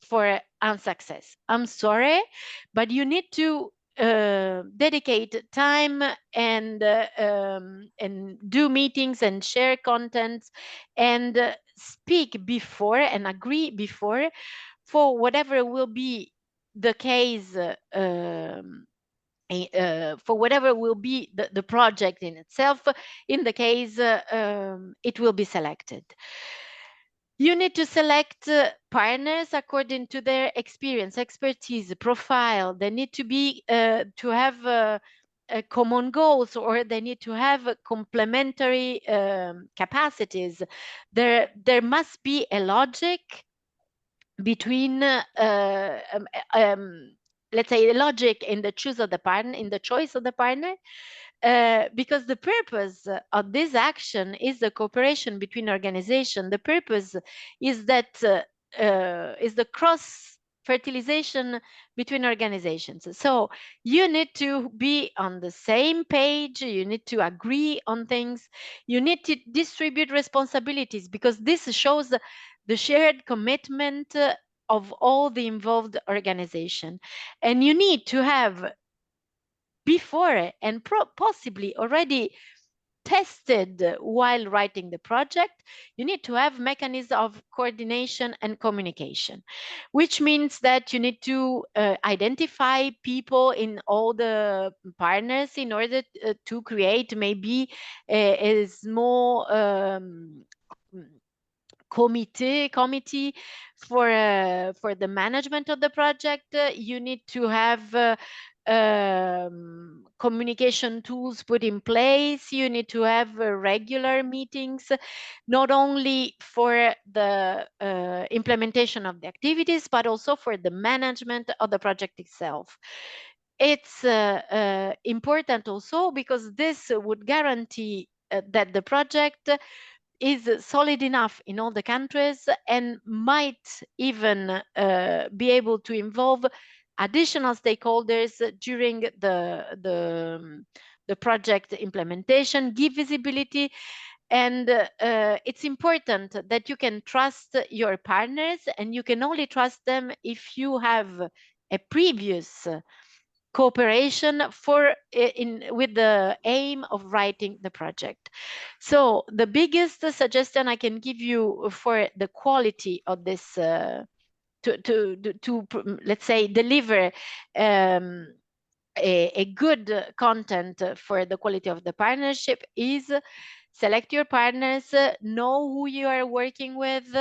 for unsuccess. I'm sorry, but you need to dedicate time and do meetings and share contents and speak before and agree before for whatever will be the case for whatever will be the project in itself, in the case it will be selected. You need to select partners according to their experience, expertise, profile. They need to be to have common goals, or they need to have complementary capacities. There must be a logic between let's say, logic in the choice of the partner, because the purpose of this action is the cooperation between organizations. The purpose is that is the cross fertilization between organizations. So you need to be on the same page, you need to agree on things, you need to distribute responsibilities, because this shows the shared commitment of all the involved organization. And you need to have before and possibly already tested while writing the project, you need to have mechanisms of coordination and communication, which means that you need to identify people in all the partners in order to create maybe a small committee for the management of the project. You need to have communication tools put in place. You need to have regular meetings, not only for the implementation of the activities, but also for the management of the project itself. It's important also because this would guarantee that the project is solid enough in all the countries and might even be able to involve additional stakeholders during the project implementation, give visibility. And it's important that you can trust your partners, and you can only trust them if you have a previous cooperation with the aim of writing the project. So the biggest suggestion I can give you for the quality of this to let's say deliver a good content for the quality of the partnership is select your partners, know who you are working with,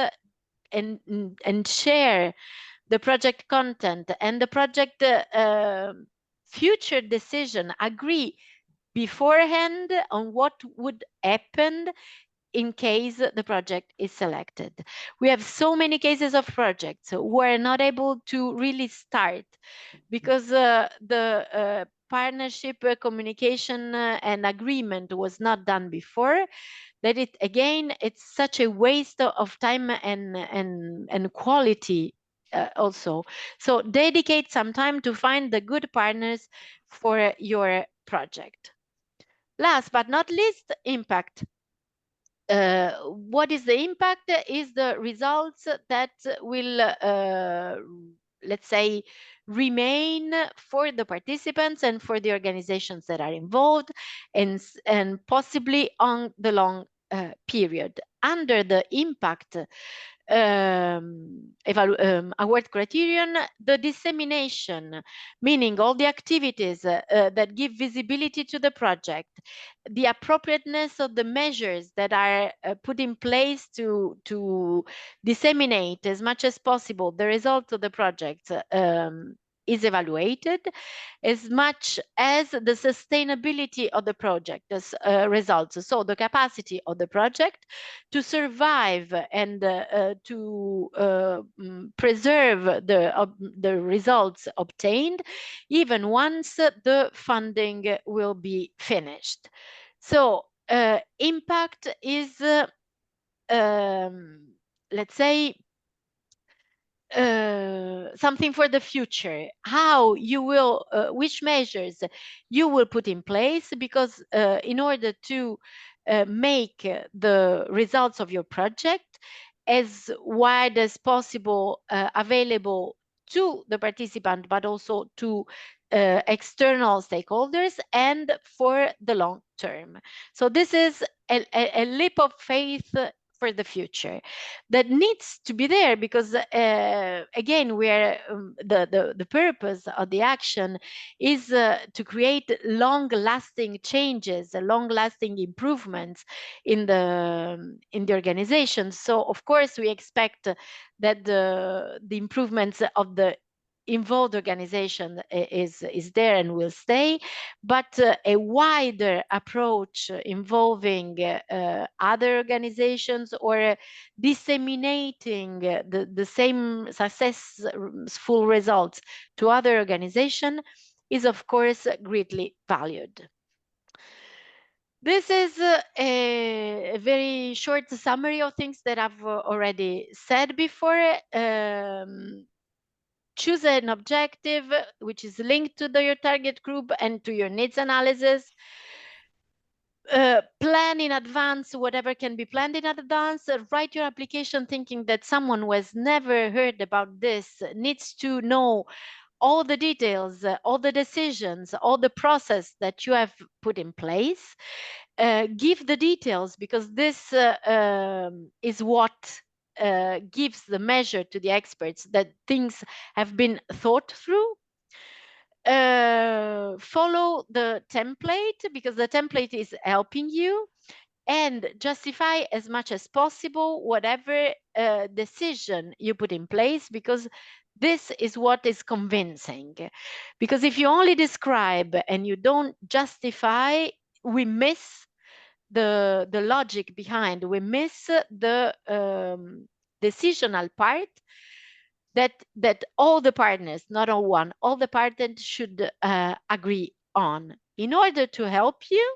and share the project content and the project future decision. Agree beforehand on what would happen in case the project is selected. We have so many cases of projects who are not able to really start because the partnership communication and agreement was not done before, that it's such a waste of time and quality also. So dedicate some time to find the good partners for your project. Last but not least, impact. What is the impact? Is the results that will, let's say, remain for the participants and for the organizations that are involved, and possibly on the long period. Under the impact award criterion, the dissemination, meaning all the activities that give visibility to the project, the appropriateness of the measures that are put in place to disseminate as much as possible the results of the project is evaluated, as much as the sustainability of the project results. So the capacity of the project to survive and to preserve the results obtained, even once the funding will be finished. So impact is, let's say, something for the future, how you will, which measures you will put in place, because in order to make the results of your project as wide as possible available to the participant, but also to external stakeholders and for the long term. So this is a leap of faith for the future that needs to be there, because again, we are the purpose of the action is to create long-lasting changes, long-lasting improvements in the organization. So of course we expect that the improvements of the involved organization is there and will stay, but a wider approach involving other organizations, or disseminating the same successful results to other organizations is of course greatly valued. This is a very short summary of things that I've already said before. Choose an objective which is linked to your target group and to your needs analysis. Plan in advance whatever can be planned in advance. Write your application thinking that someone who has never heard about this needs to know all the details, all the decisions, all the process that you have put in place. Give the details, because this is what gives the measure to the experts that things have been thought through. Follow the template, because the template is helping you, and justify as much as possible whatever decision you put in place, because this is what is convincing. Because if you only describe and you don't justify, we miss the logic behind, we miss the decisional part that all the partners, not on one, all the partners should agree on. In order to help you,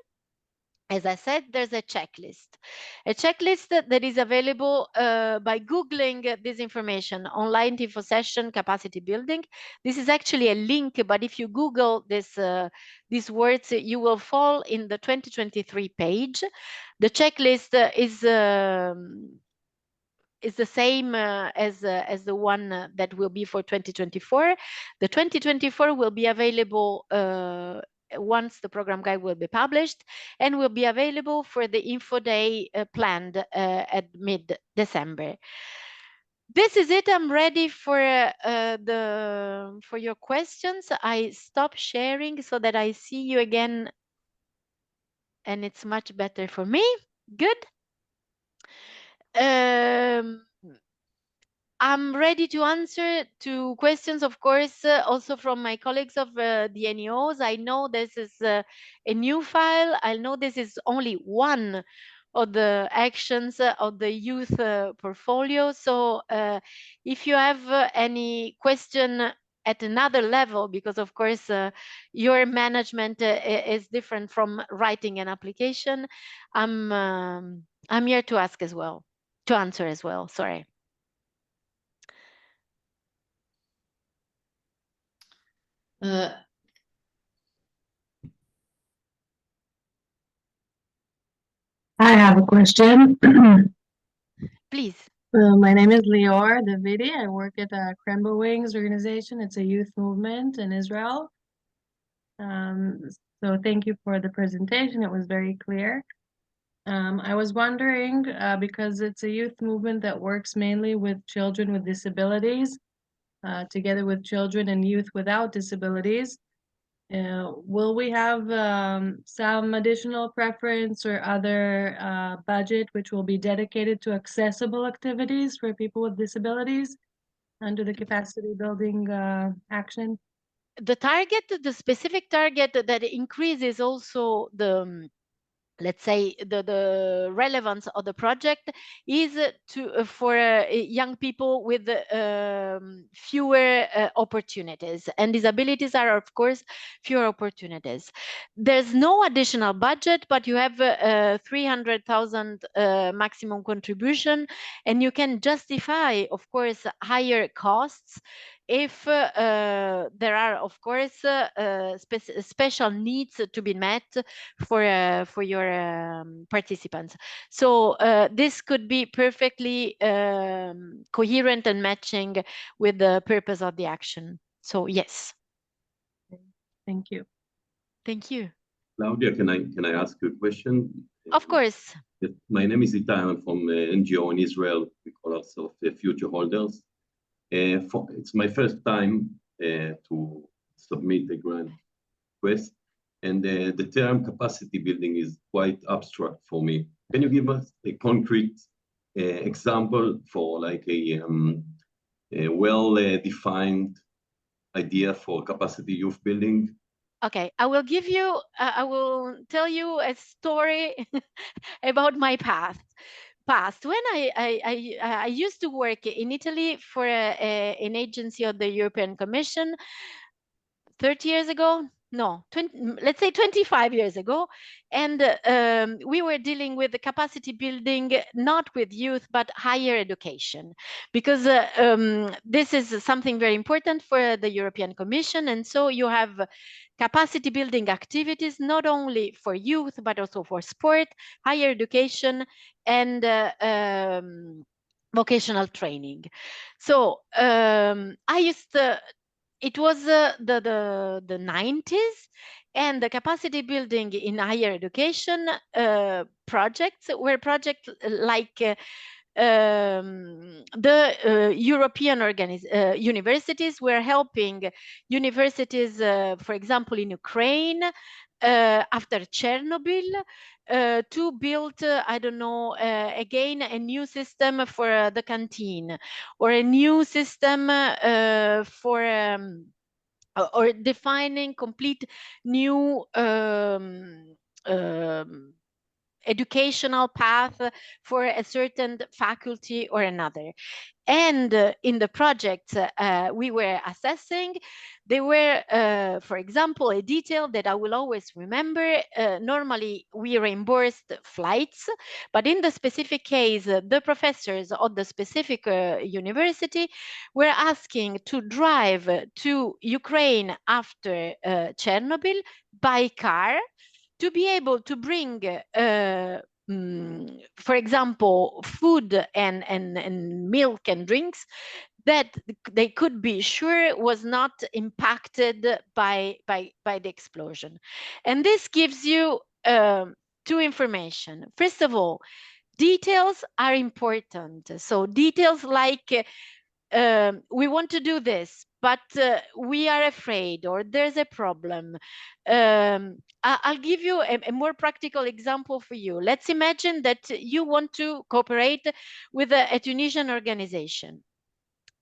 as I said, there's a checklist that is available by Googling this information, online info session capacity building. This is actually a link, but if you Google these words, you will fall in the 2023 page. The checklist is the same as the one that will be for 2024. The 2024 will be available once the program guide will be published, and will be available for the info day planned at mid-December. This is it. I'm ready for your questions. I stop sharing so that I see you again, and it's much better for me. Good. I'm ready to answer to questions, of course, also from my colleagues of the NEOs. I know this is a new file. I know this is only one of the actions of the youth portfolio. So if you have any question at another level, because of course your management is different from writing an application, I'm here to ask as well, to answer as well. Sorry. I have a question. Please. My name is Lior Davidi. I work at the Krembo Wings organization. It's a youth movement in Israel. So thank you for the presentation. It was very clear. I was wondering, because it's a youth movement that works mainly with children with disabilities, together with children and youth without disabilities. Will we have some additional preference or other budget which will be dedicated to accessible activities for people with disabilities under the capacity building action? The target, the specific target that increases also the let's say the relevance of the project is for young people with fewer opportunities, and disabilities are of course fewer opportunities. There's no additional budget, but you have 300,000 maximum contribution, and you can justify of course higher costs if there are of course special needs to be met for your participants. So this could be perfectly coherent and matching with the purpose of the action. So yes. Thank you. Thank you. Claudia, can I ask you a question? Of course. My name is Itai. I'm from NGO in Israel. We call ourselves Future Holders. It's my first time to submit a grant request, and the term capacity building is quite abstract for me. Can you give us a concrete example for like a well-defined idea for capacity youth building? Okay, I will give you, I will tell you a story about my past. When I used to work in Italy for an agency of the European Commission 30 years ago. No, 20, let's say 25 years ago. And we were dealing with the capacity building, not with youth, but higher education, because this is something very important for the European Commission. And so you have capacity building activities, not only for youth, but also for sport, higher education, and vocational training. So I used to, it was the 90s, and the capacity building in higher education projects were projects like the European universities were helping universities, for example, in Ukraine, after Chernobyl, to build, I don't know, again, a new system for the canteen, or a new system for or defining complete new educational path for a certain faculty or another. And in the projects we were assessing, they were, for example, a detail that I will always remember. Normally, we reimbursed flights, but in the specific case, the professors of the specific university were asking to drive to Ukraine after Chernobyl by car, to be able to bring for example, food and milk and drinks that they could be sure was not impacted by the explosion. And this gives you two information. First of all, details are important. So details like we want to do this, but we are afraid, or there's a problem. I'll give you a more practical example for you. Let's imagine that you want to cooperate with a Tunisian organization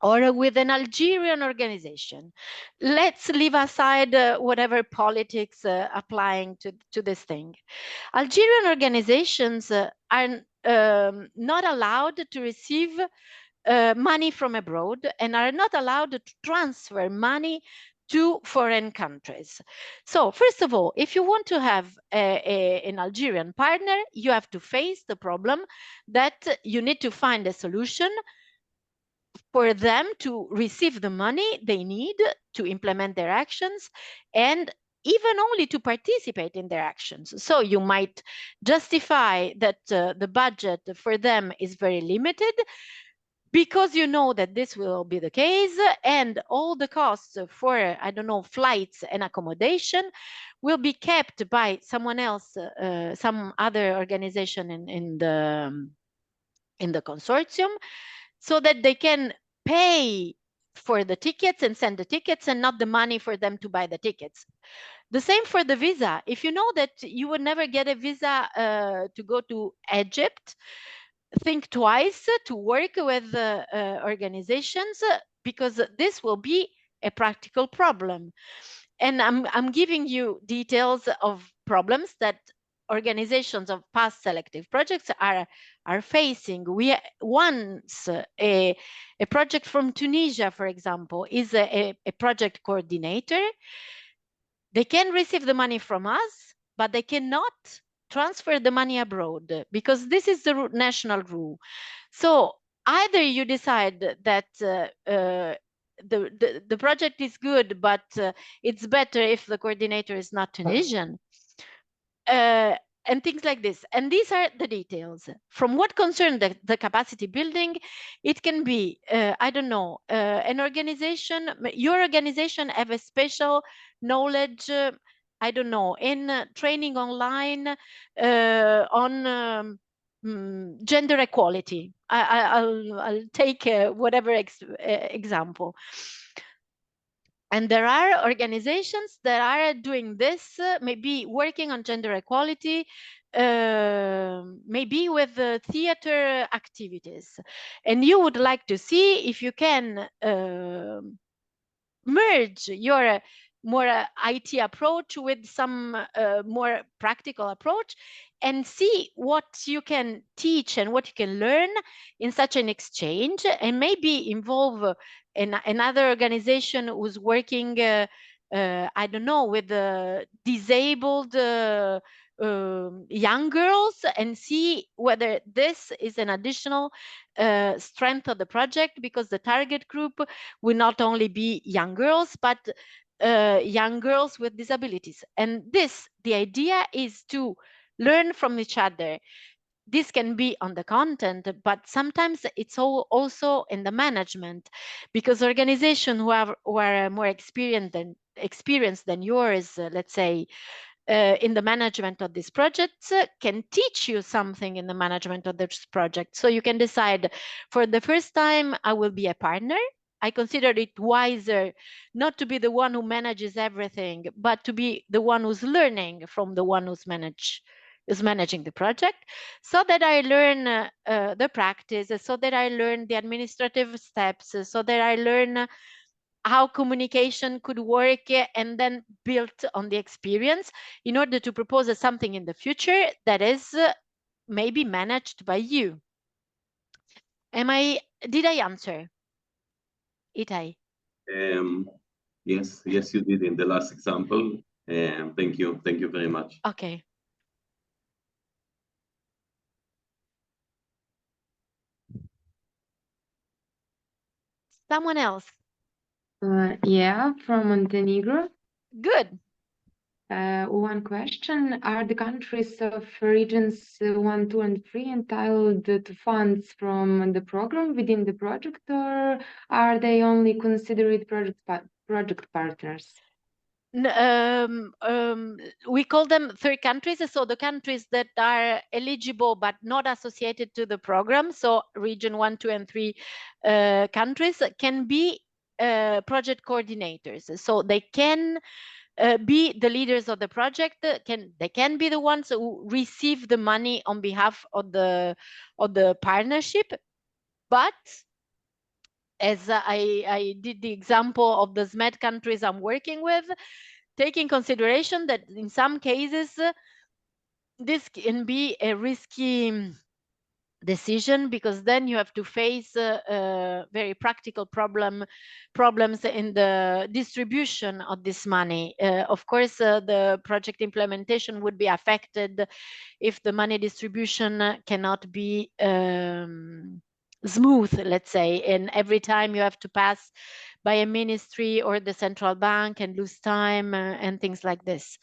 or with an Algerian organization. Let's leave aside whatever politics applying to this thing. Algerian organizations are not allowed to receive money from abroad, and are not allowed to transfer money to foreign countries. So first of all, if you want to have an Algerian partner, you have to face the problem that you need to find a solution for them to receive the money they need to implement their actions, and even only to participate in their actions. So you might justify that the budget for them is very limited, because you know that this will be the case, and all the costs for, I don't know, flights and accommodation will be kept by someone else, some other organization in the consortium, so that they can pay for the tickets and send the tickets, and not the money for them to buy the tickets. The same for the visa. If you know that you would never get a visa to go to Egypt, think twice to work with organizations, because this will be a practical problem. And I'm giving you details of problems that organizations of past selective projects are facing. Once a project from Tunisia, for example, is a project coordinator, they can receive the money from us, but they cannot transfer the money abroad, because this is the national rule. So either you decide that the project is good, but it's better if the coordinator is not Tunisian, and things like this. And these are the details. From what concern the capacity building, it can be, I don't know, an organization, your organization have a special knowledge, I don't know, in training online on gender equality. I'll take whatever example. And there are organizations that are doing this, maybe working on gender equality, maybe with theater activities. And you would like to see if you can merge your more IT approach with some more practical approach, and see what you can teach and what you can learn in such an exchange, and maybe involve another organization who's working, I don't know, with disabled young girls, and see whether this is an additional strength of the project, because the target group will not only be young girls, but young girls with disabilities. And the idea is to learn from each other. This can be on the content, but sometimes it's also in the management, because organizations who are more experienced than yours, let's say, in the management of this project, can teach you something in the management of this project. So you can decide, for the first time, I will be a partner. I consider it wiser not to be the one who manages everything, but to be the one who's learning from the one who's managing the project, so that I learn the practice, so that I learn the administrative steps, so that I learn how communication could work, and then built on the experience in order to propose something in the future that is maybe managed by you. Did I answer? Itai? Yes, you did in the last example. Thank you very much. Okay. Someone else? Yeah, from Montenegro. Good. One question: are the countries of regions 1, 2, and 3 entitled to funds from the program within the project, or are they only considered project partners? We call them third countries, so the countries that are eligible but not associated to the program, so region 1, 2, and 3 countries can be project coordinators. So they can be the leaders of the project. They can be the ones who receive the money on behalf of the partnership. But as I did the example of the SMED countries I'm working with, take in consideration that in some cases this can be a risky decision, because then you have to face very practical problems in the distribution of this money. Of course, the project implementation would be affected if the money distribution cannot be smooth, let's say, and every time you have to pass by a ministry or the central bank and lose time and things like this.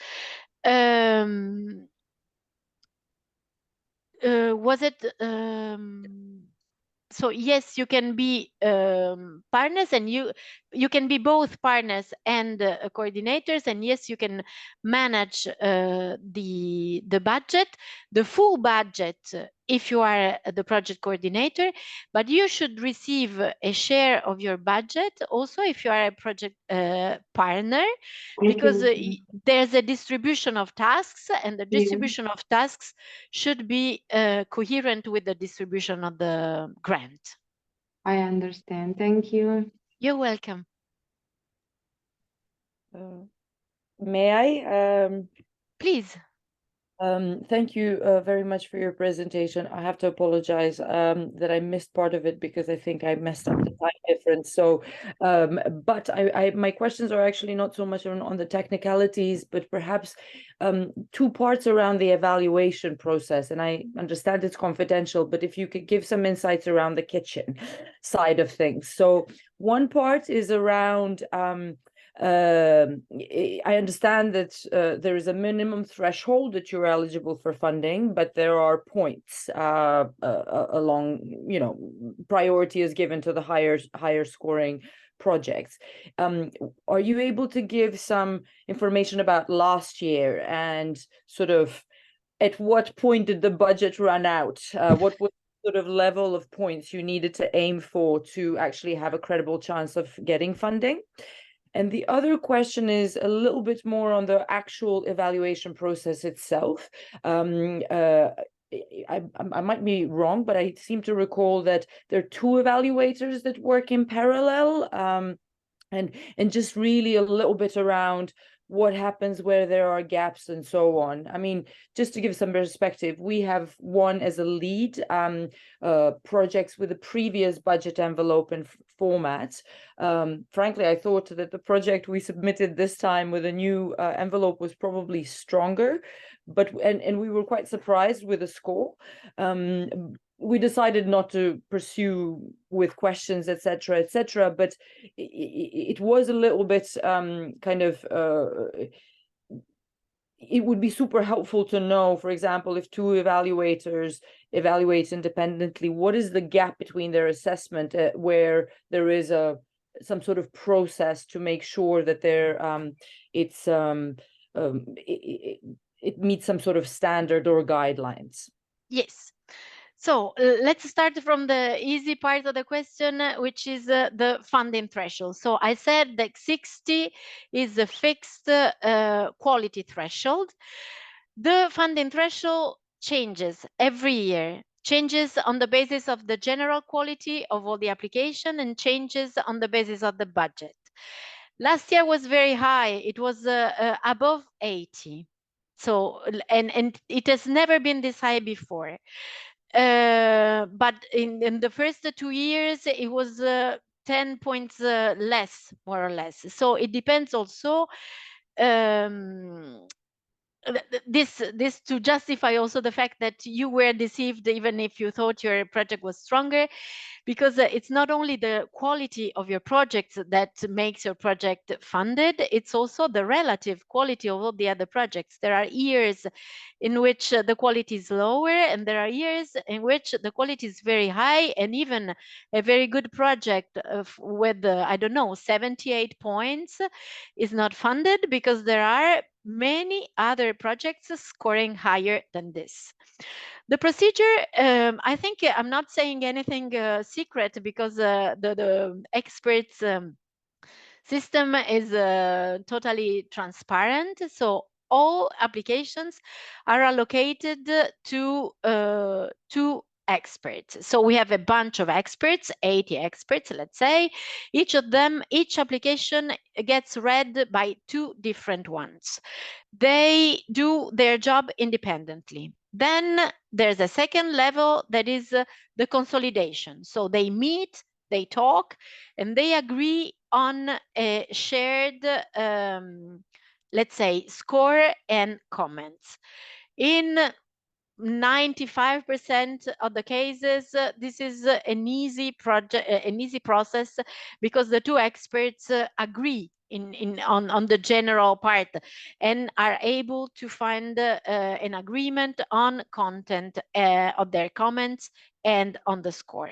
Was it so? Yes, you can be partners, and you can be both partners and coordinators, and yes, you can manage the budget, the full budget, if you are the project coordinator, but you should receive a share of your budget also if you are a project partner, because there's a distribution of tasks, and the distribution of tasks should be coherent with the distribution of the grant. I understand. Thank you. You're welcome. May I? Please. Thank you very much for your presentation. I have to apologize that I missed part of it because I think I messed up the time difference. So, but my questions are actually not so much on the technicalities, but perhaps two parts around the evaluation process. And I understand it's confidential, but if you could give some insights around the kitchen side of things. So one part is around I understand that there is a minimum threshold that you're eligible for funding, but there are points along, priority is given to the higher scoring projects. Are you able to give some information about last year and sort of at what point did the budget run out? What was sort of level of points you needed to aim for to actually have a credible chance of getting funding? And the other question is a little bit more on the actual evaluation process itself. I might be wrong, but I seem to recall that there are two evaluators that work in parallel. and just really a little bit around what happens where there are gaps and so on. I mean, just to give some perspective, we have won as a lead projects with a previous budget envelope and format. Frankly, I thought that the project we submitted this time with a new envelope was probably stronger, but and we were quite surprised with the score. We decided not to pursue with questions, etc., but it was a little bit kind of it would be super helpful to know, for example, if two evaluators evaluate independently, what is the gap between their assessment where there is some sort of process to make sure that it meets some sort of standard or guidelines. Yes. So let's start from the easy part of the question, which is the funding threshold. So I said that 60 is a fixed quality threshold. The funding threshold changes every year, changes on the basis of the general quality of all the application and changes on the basis of the budget. Last year was very high. It was above 80. So, and it has never been this high before. But in the first 2 years, it was 10 points less, more or less. So it depends also. This to justify also the fact that you were deceived, even if you thought your project was stronger, because it's not only the quality of your project that makes your project funded, it's also the relative quality of all the other projects. There are years in which the quality is lower, and there are years in which the quality is very high, and even a very good project with, I don't know, 78 points is not funded because there are many other projects scoring higher than this. The procedure, I think I'm not saying anything secret, because the experts system is totally transparent. So all applications are allocated to two experts. So we have a bunch of experts, 80 experts, let's say. Each application gets read by two different ones. They do their job independently. Then there's a second level that is the consolidation. So they meet, they talk, and they agree on a shared, let's say, score and comments. In 95% of the cases, this is an easy project, an easy process, because the two experts agree on the general part and are able to find an agreement on content of their comments and on the score.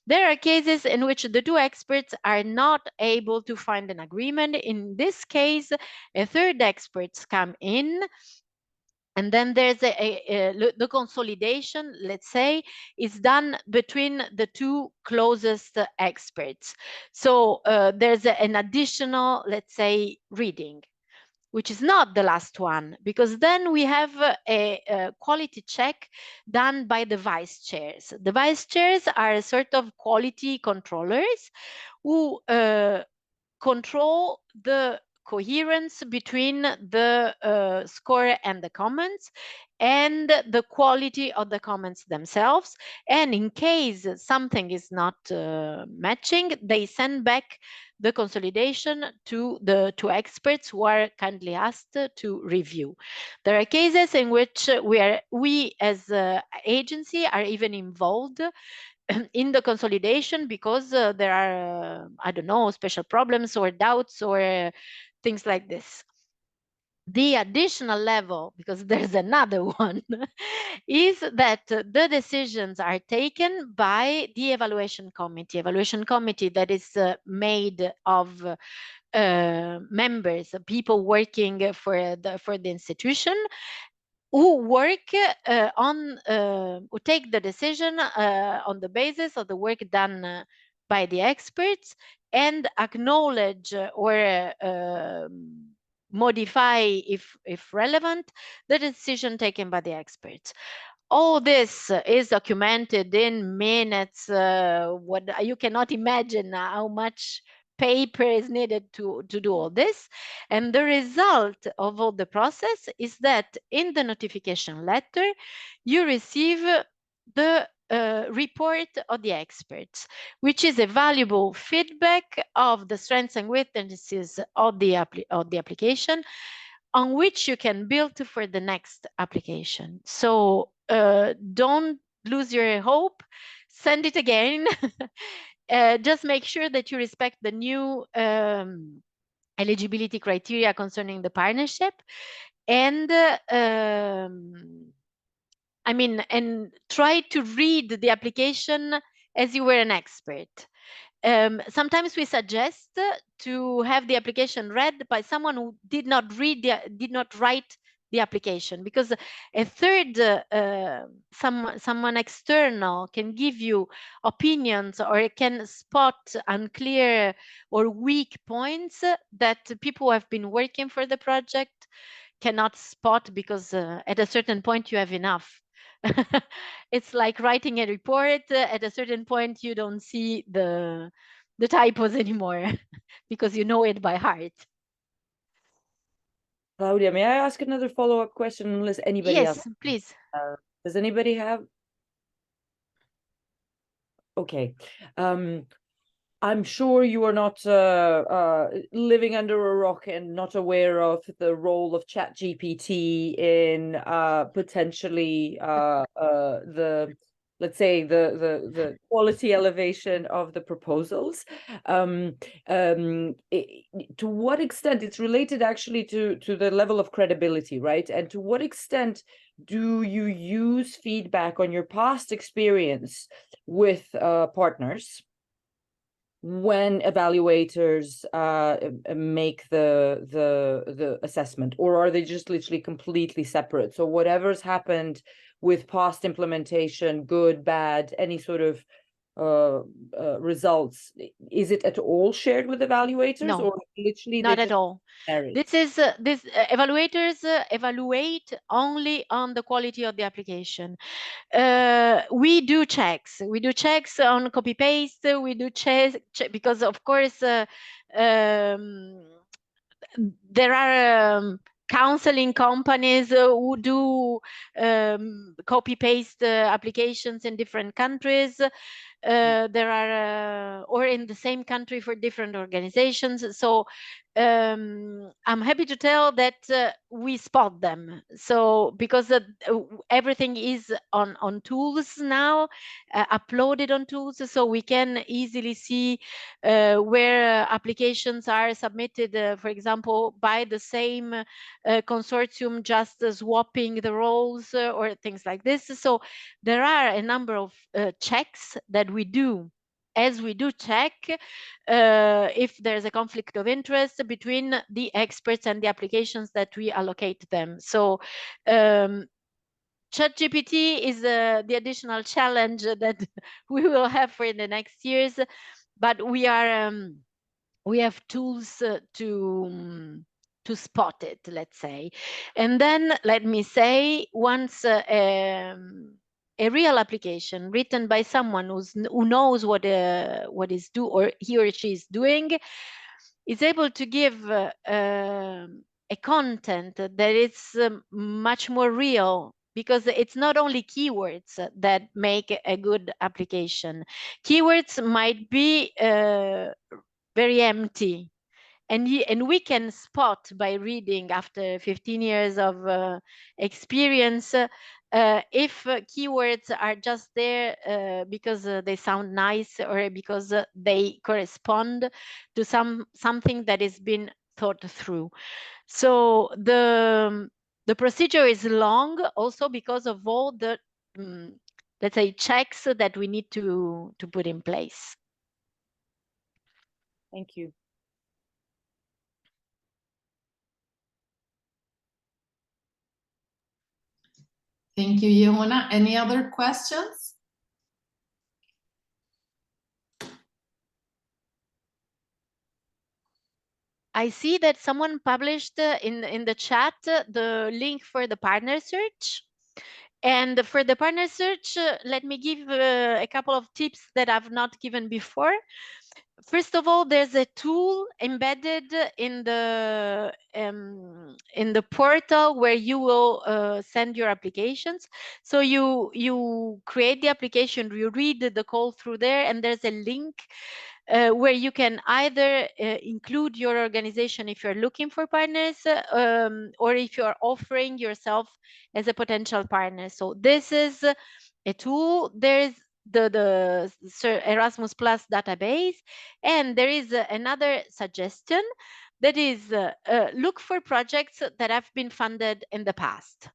There are cases in which the two experts are not able to find an agreement. In this case, a third expert come in, and then there's the consolidation, let's say, is done between the two closest experts. So there's an additional, let's say, reading, which is not the last one, because then we have a quality check done by the vice chairs. The vice chairs are a sort of quality controllers who control the coherence between the score and the comments, and the quality of the comments themselves. And in case something is not matching, they send back the consolidation to the two experts who are kindly asked to review. There are cases in which we as an agency are even involved in the consolidation, because there are, I don't know, special problems or doubts or things like this. The additional level, because there's another one, is that the decisions are taken by the evaluation committee that is made of members, people working for the institution, who work who take the decision on the basis of the work done by the experts, and acknowledge or modify, if relevant, the decision taken by the experts. All this is documented in minutes. What you cannot imagine how much paper is needed to do all this. And the result of all the process is that in the notification letter, you receive the report of the experts, which is a valuable feedback of the strengths and weaknesses of the application, on which you can build for the next application. So don't lose your hope, send it again. Just make sure that you respect the new eligibility criteria concerning the partnership, and I mean, and try to read the application as you were an expert. Sometimes we suggest to have the application read by someone who did not write the application, because a third, someone external can give you opinions or can spot unclear or weak points that people who have been working for the project cannot spot, because at a certain point you have enough. It's like writing a report. At a certain point, you don't see the typos anymore because you know it by heart. Claudia, may I ask another follow-up question, unless anybody else? Yes, please. Does anybody have? Okay. I'm sure you are not living under a rock and not aware of the role of ChatGPT in potentially let's say the quality elevation of the proposals. To what extent it's related actually to the level of credibility, right? And to what extent do you use feedback on your past experience with partners when evaluators make the assessment, or are they just literally completely separate? So whatever's happened with past implementation, good, bad, any sort of results, is it at all shared with evaluators? No, or literally not at all. This is evaluators evaluate only on the quality of the application. We do checks. We do checks on copy paste. We do checks because, of course, there are counseling companies who do copy paste applications in different countries. There are or in the same country for different organizations. So I'm happy to tell that we spot them. So because everything is on tools now, uploaded on tools, so we can easily see where applications are submitted, for example, by the same consortium, just swapping the roles or things like this. So there are a number of checks that we do, as we do check if there's a conflict of interest between the experts and the applications that we allocate them. So ChatGPT is the additional challenge that we will have for the next years, but we have tools to spot it, let's say. And then let me say, once a real application written by someone who knows what is or he or she is doing is able to give a content that is much more real, because it's not only keywords that make a good application. Keywords might be very empty, and we can spot by reading after 15 years of experience if keywords are just there because they sound nice, or because they correspond to something that has been thought through. So the procedure is long, also because of all the let's say checks that we need to put in place. Thank you. Thank you, Yehona. Any other questions? I see that someone published in the chat the link for the partner search. And for the partner search, let me give a couple of tips that I've not given before. First of all, there's a tool embedded in the portal where you will send your applications. So you create the application, you read the call through there, and there's a link where you can either include your organization if you're looking for partners, or if you're offering yourself as a potential partner. So this is a tool. There's the Erasmus Plus database, and there is another suggestion that is look for projects that have been funded in the past.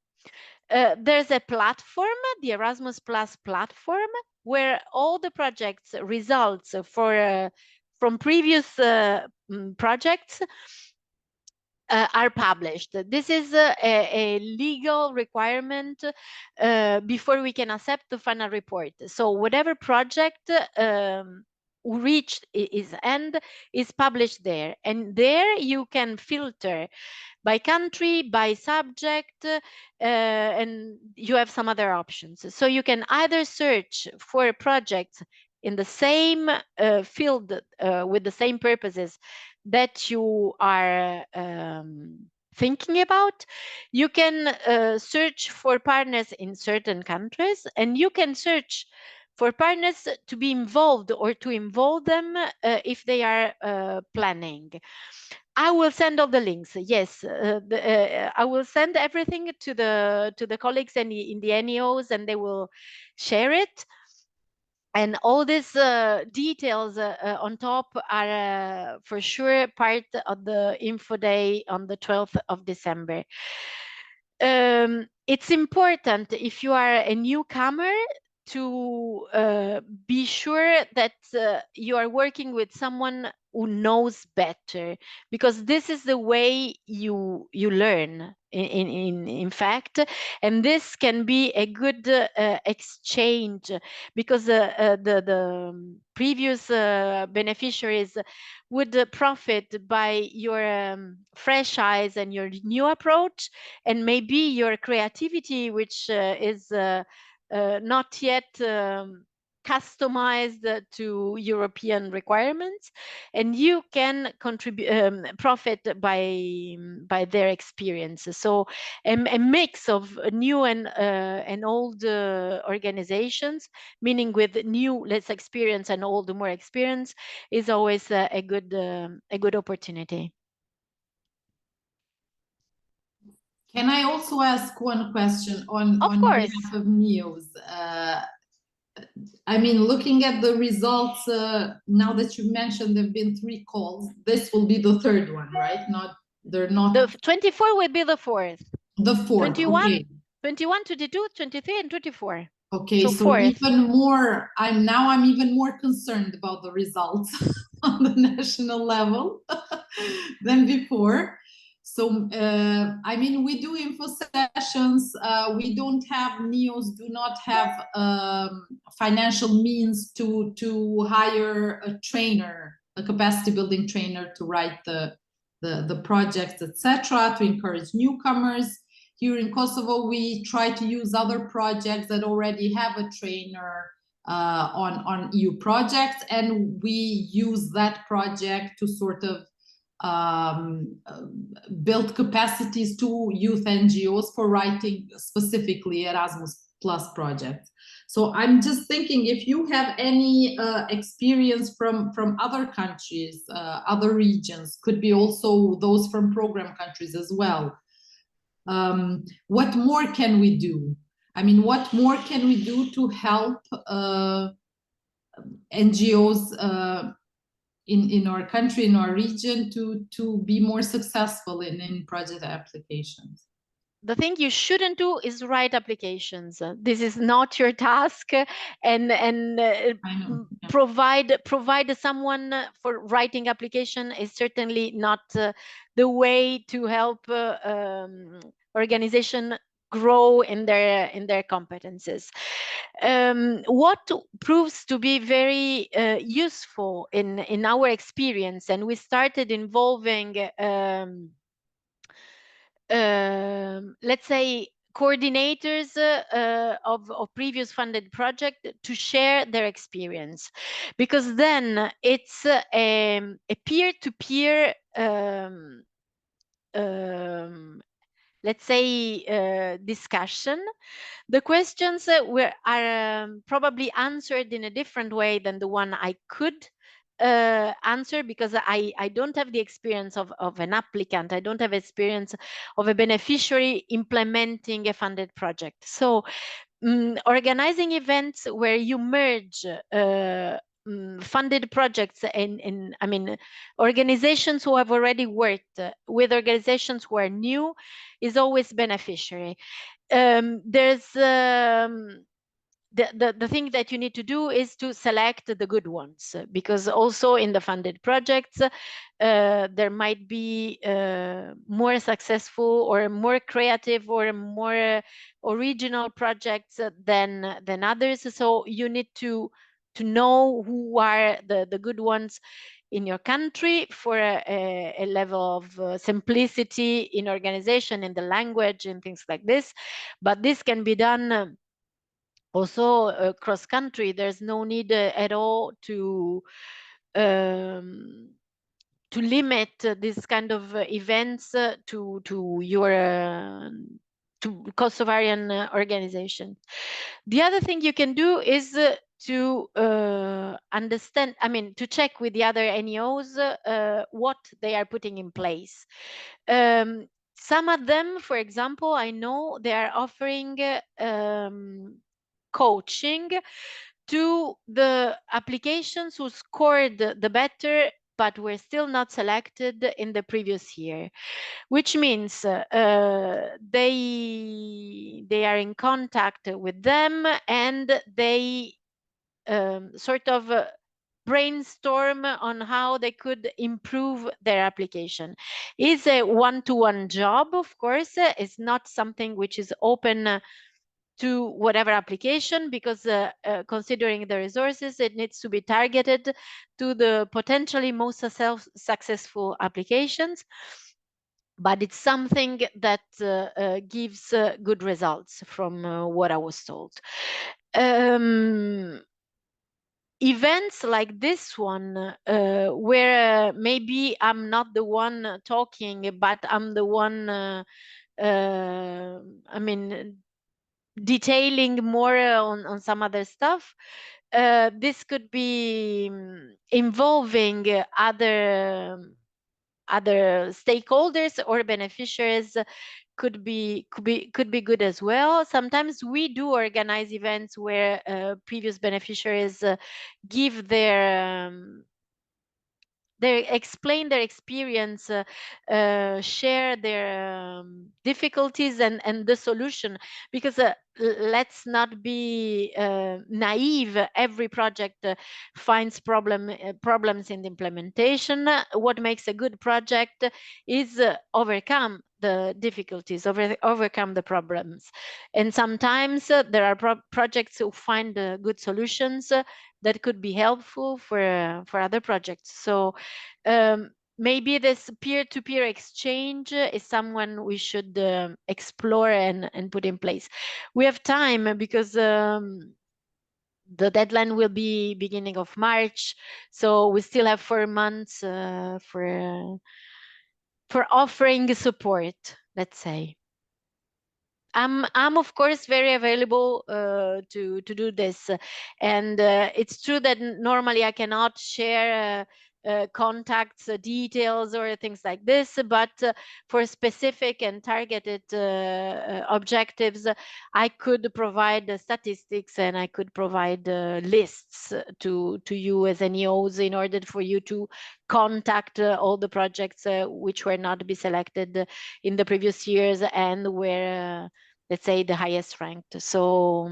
There's a platform, the Erasmus Plus platform, where all the projects results from previous projects are published. This is a legal requirement before we can accept the final report. So whatever project reached its end is published there, and there you can filter by country, by subject, and you have some other options. So you can either search for projects in the same field with the same purposes that you are thinking about. You can search for partners in certain countries, and you can search for partners to be involved or to involve them if they are planning. I will send all the links. Yes, I will send everything to the colleagues and in the NEOs, and they will share it. And all these details on top are for sure part of the info day on the 12th of December. It's important, if you are a newcomer, to be sure that you are working with someone who knows better, because this is the way you learn in fact, and this can be a good exchange, because the previous beneficiaries would profit by your fresh eyes and your new approach, and maybe your creativity, which is not yet customized to European requirements, and you can contribute, profit by their experiences. So a mix of new and old organizations, meaning with new less experience and old more experience, is always a good opportunity. Can I also ask one question on behalf of NEOs? I mean, looking at the results, now that you mentioned there have been 3 calls, this will be the 3rd one, right? They're not. The 24 will be the 4th. The 4th, 21, okay. 21, 22, 23, and 24. Okay, so even more, I'm even more concerned about the results on the national level than before. So, I mean, we do info sessions. We don't have, NEOs do not have financial means to hire a trainer, a capacity building trainer to write the projects, etc., to encourage newcomers. Here in Kosovo, we try to use other projects that already have a trainer on EU projects, and we use that project to sort of build capacities to youth NGOs for writing specifically Erasmus Plus projects. So I'm just thinking, if you have any experience from other countries, other regions, could be also those from program countries as well. What more can we do? I mean, what more can we do to help NGOs in our country, in our region, to be more successful in project applications? The thing you shouldn't do is write applications. This is not your task, and provide someone for writing application is certainly not the way to help organization grow in their competences. What proves to be very useful in our experience, and we started involving let's say coordinators of previous funded project to share their experience, because then it's a peer-to-peer let's say discussion. The questions are probably answered in a different way than the one I could answer, because I don't have the experience of an applicant. I don't have experience of a beneficiary implementing a funded project. So organizing events where you merge funded projects and I mean organizations who have already worked with organizations who are new is always beneficiary. There's the thing that you need to do is to select the good ones, because also in the funded projects there might be more successful or more creative or more original projects than others. So you need to know who are the good ones in your country for a level of simplicity in organization, in the language and things like this. But this can be done also cross country. There's no need at all to limit this kind of events to your to Kosovarian organization. The other thing you can do is to understand, I mean, to check with the other NEOs what they are putting in place. Some of them, for example, I know they are offering coaching to the applications who scored the better but were still not selected in the previous year, which means they are in contact with them and they sort of brainstorm on how they could improve their application. It's a one-to-one job, of course. It's not something which is open to whatever application, because considering the resources, it needs to be targeted to the potentially most successful applications. But it's something that gives good results from what I was told. Events like this one, where maybe I'm not the one talking, but I'm the one, I mean, detailing more on some other stuff. This could be involving other stakeholders or beneficiaries. Could be good as well. Sometimes we do organize events where previous beneficiaries give their they explain their experience, share their difficulties and the solution, because let's not be naive. Every project finds problems in the implementation. What makes a good project is overcome the difficulties, overcome the problems. And sometimes there are projects who find good solutions that could be helpful for other projects. So maybe this peer-to-peer exchange is someone we should explore and put in place. We have time, because the deadline will be beginning of March, so we still have 4 months for offering support, let's say. I'm of course very available to do this, and it's true that normally I cannot share contacts, details or things like this, but for specific and targeted objectives, I could provide statistics and I could provide lists to you as NEOs in order for you to contact all the projects which were not to be selected in the previous years and were let's say the highest ranked. So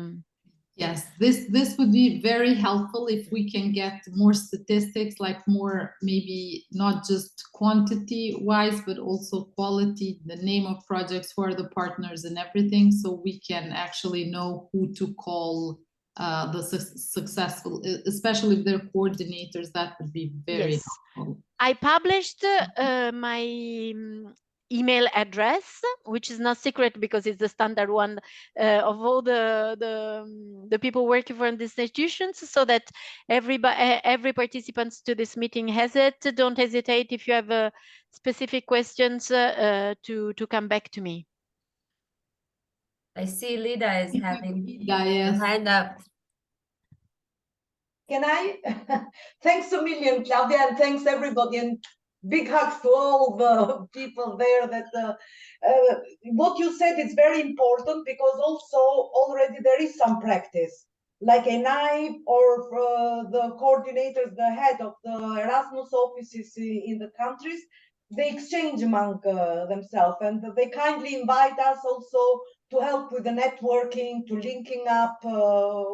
yes, this would be very helpful if we can get more statistics, like more, maybe not just quantity wise, but also quality, the name of projects, who are the partners and everything, so we can actually know who to call the successful, especially if they're coordinators. That would be very helpful. I published my email address, which is not secret because it's the standard one of all the people working for the institutions, so that every participant to this meeting has it. Don't hesitate if you have specific questions to come back to me. I see Lida is having Lida, her yes. hand up. Can I? Thanks a million, Claudia, and thanks everybody, and big hugs to all the people there. That what you said is very important, because also already there is some practice, like ENAI or the coordinators, the head of the Erasmus offices in the countries, they exchange among themselves, and they kindly invite us also to help with the networking, to linking up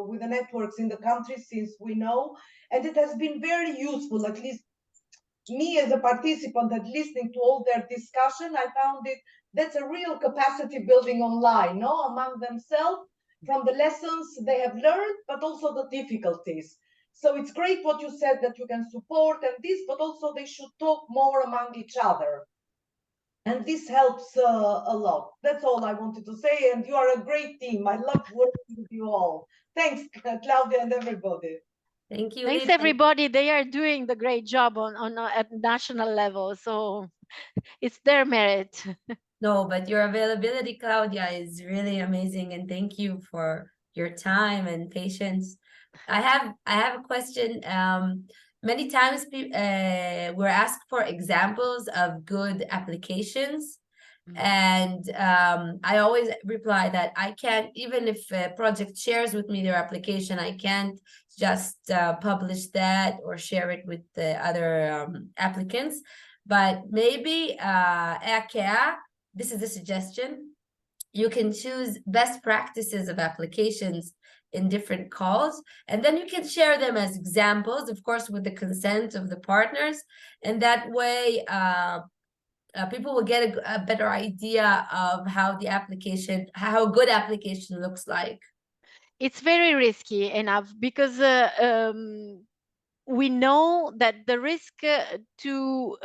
with the networks in the countries, since we know. And it has been very useful, at least me as a participant, and listening to all their discussion, I found it, that's a real capacity building online, no, among themselves, from the lessons they have learned, but also the difficulties. So it's great what you said, that you can support and this, but also they should talk more among each other. And this helps a lot. That's all I wanted to say. And you are a great team. I love working with you all. Thanks, Claudia and everybody. Thank you, Thanks, Lida. everybody. They are doing the great job at national level, so it's their merit. No, but your availability, Claudia, is really amazing, and thank you for your time and patience. I have a question. Many times we're asked for examples of good applications, and I always reply that I can't, even if a project shares with me their application, I can't just publish that or share it with the other applicants. But maybe EACEA, this is a suggestion, you can choose best practices of applications in different calls, and then you can share them as examples, of course, with the consent of the partners, and that way people will get a better idea of how a good application looks like. It's very risky enough, because we know that the risk to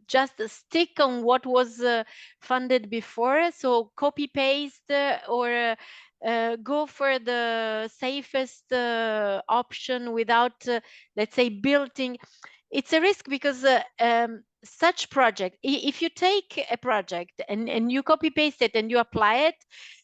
just stick on what was funded before, so copy paste or go for the safest option without, let's say, building. It's a risk, because such project, if you take a project and you copy paste it and you apply it,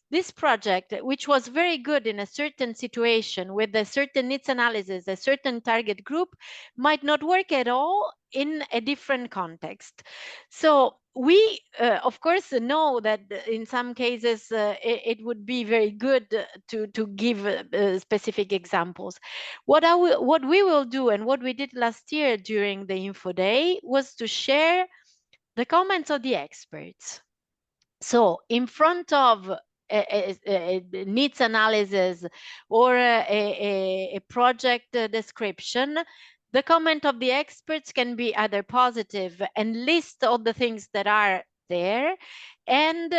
this project, which was very good in a certain situation with a certain needs analysis, a certain target group, might not work at all in a different context. So we, of course, know that in some cases it would be very good to give specific examples. What we will do, and what we did last year during the Info Day, was to share the comments of the experts. So in front of a needs analysis or a project description, the comment of the experts can be either positive and list all the things that are there, and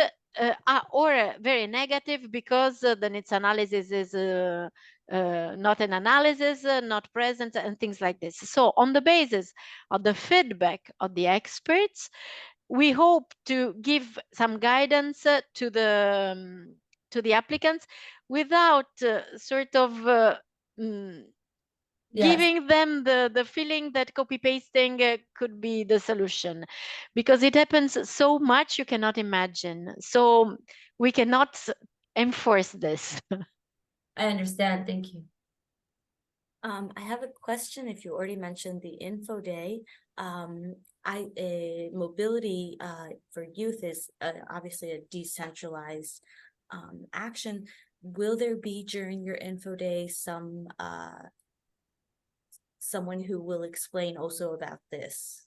or very negative, because the needs analysis is not an analysis, not present, and things like this. So on the basis of the feedback of the experts, we hope to give some guidance to the applicants, without sort of giving them the feeling that copy pasting could be the solution, because it happens so much you cannot imagine. So we cannot enforce this. I understand. Thank you. I have a question. If you already mentioned the Info Day, mobility for youth is obviously a decentralized action. Will there be during your Info Day someone who will explain also about this?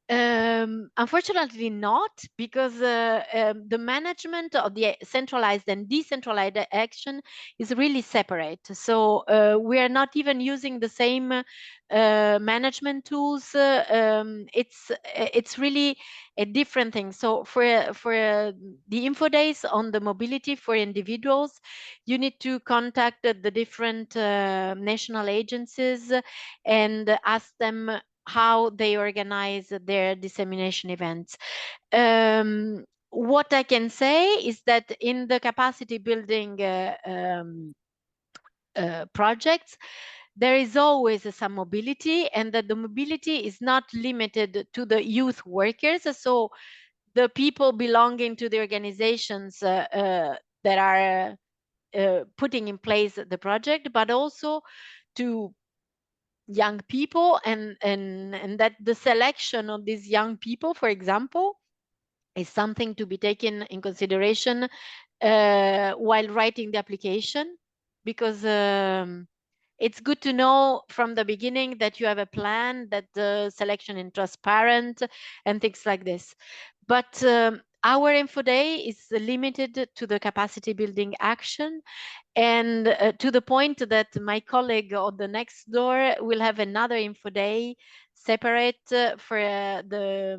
Unfortunately not, because the management of the centralized and decentralized action is really separate. So we are not even using the same management tools. It's really a different thing. So for the Info Days on the mobility for individuals, you need to contact the different national agencies and ask them how they organize their dissemination events. What I can say is that in the capacity building projects, there is always some mobility, and that the mobility is not limited to the youth workers. So the people belonging to the organizations that are putting in place the project, but also to young people, and that the selection of these young people, for example, is something to be taken in consideration while writing the application, because it's good to know from the beginning that you have a plan, that the selection is transparent and things like this. But our info day is limited to the capacity building action, and to the point that my colleague on the next door will have another info day separate for the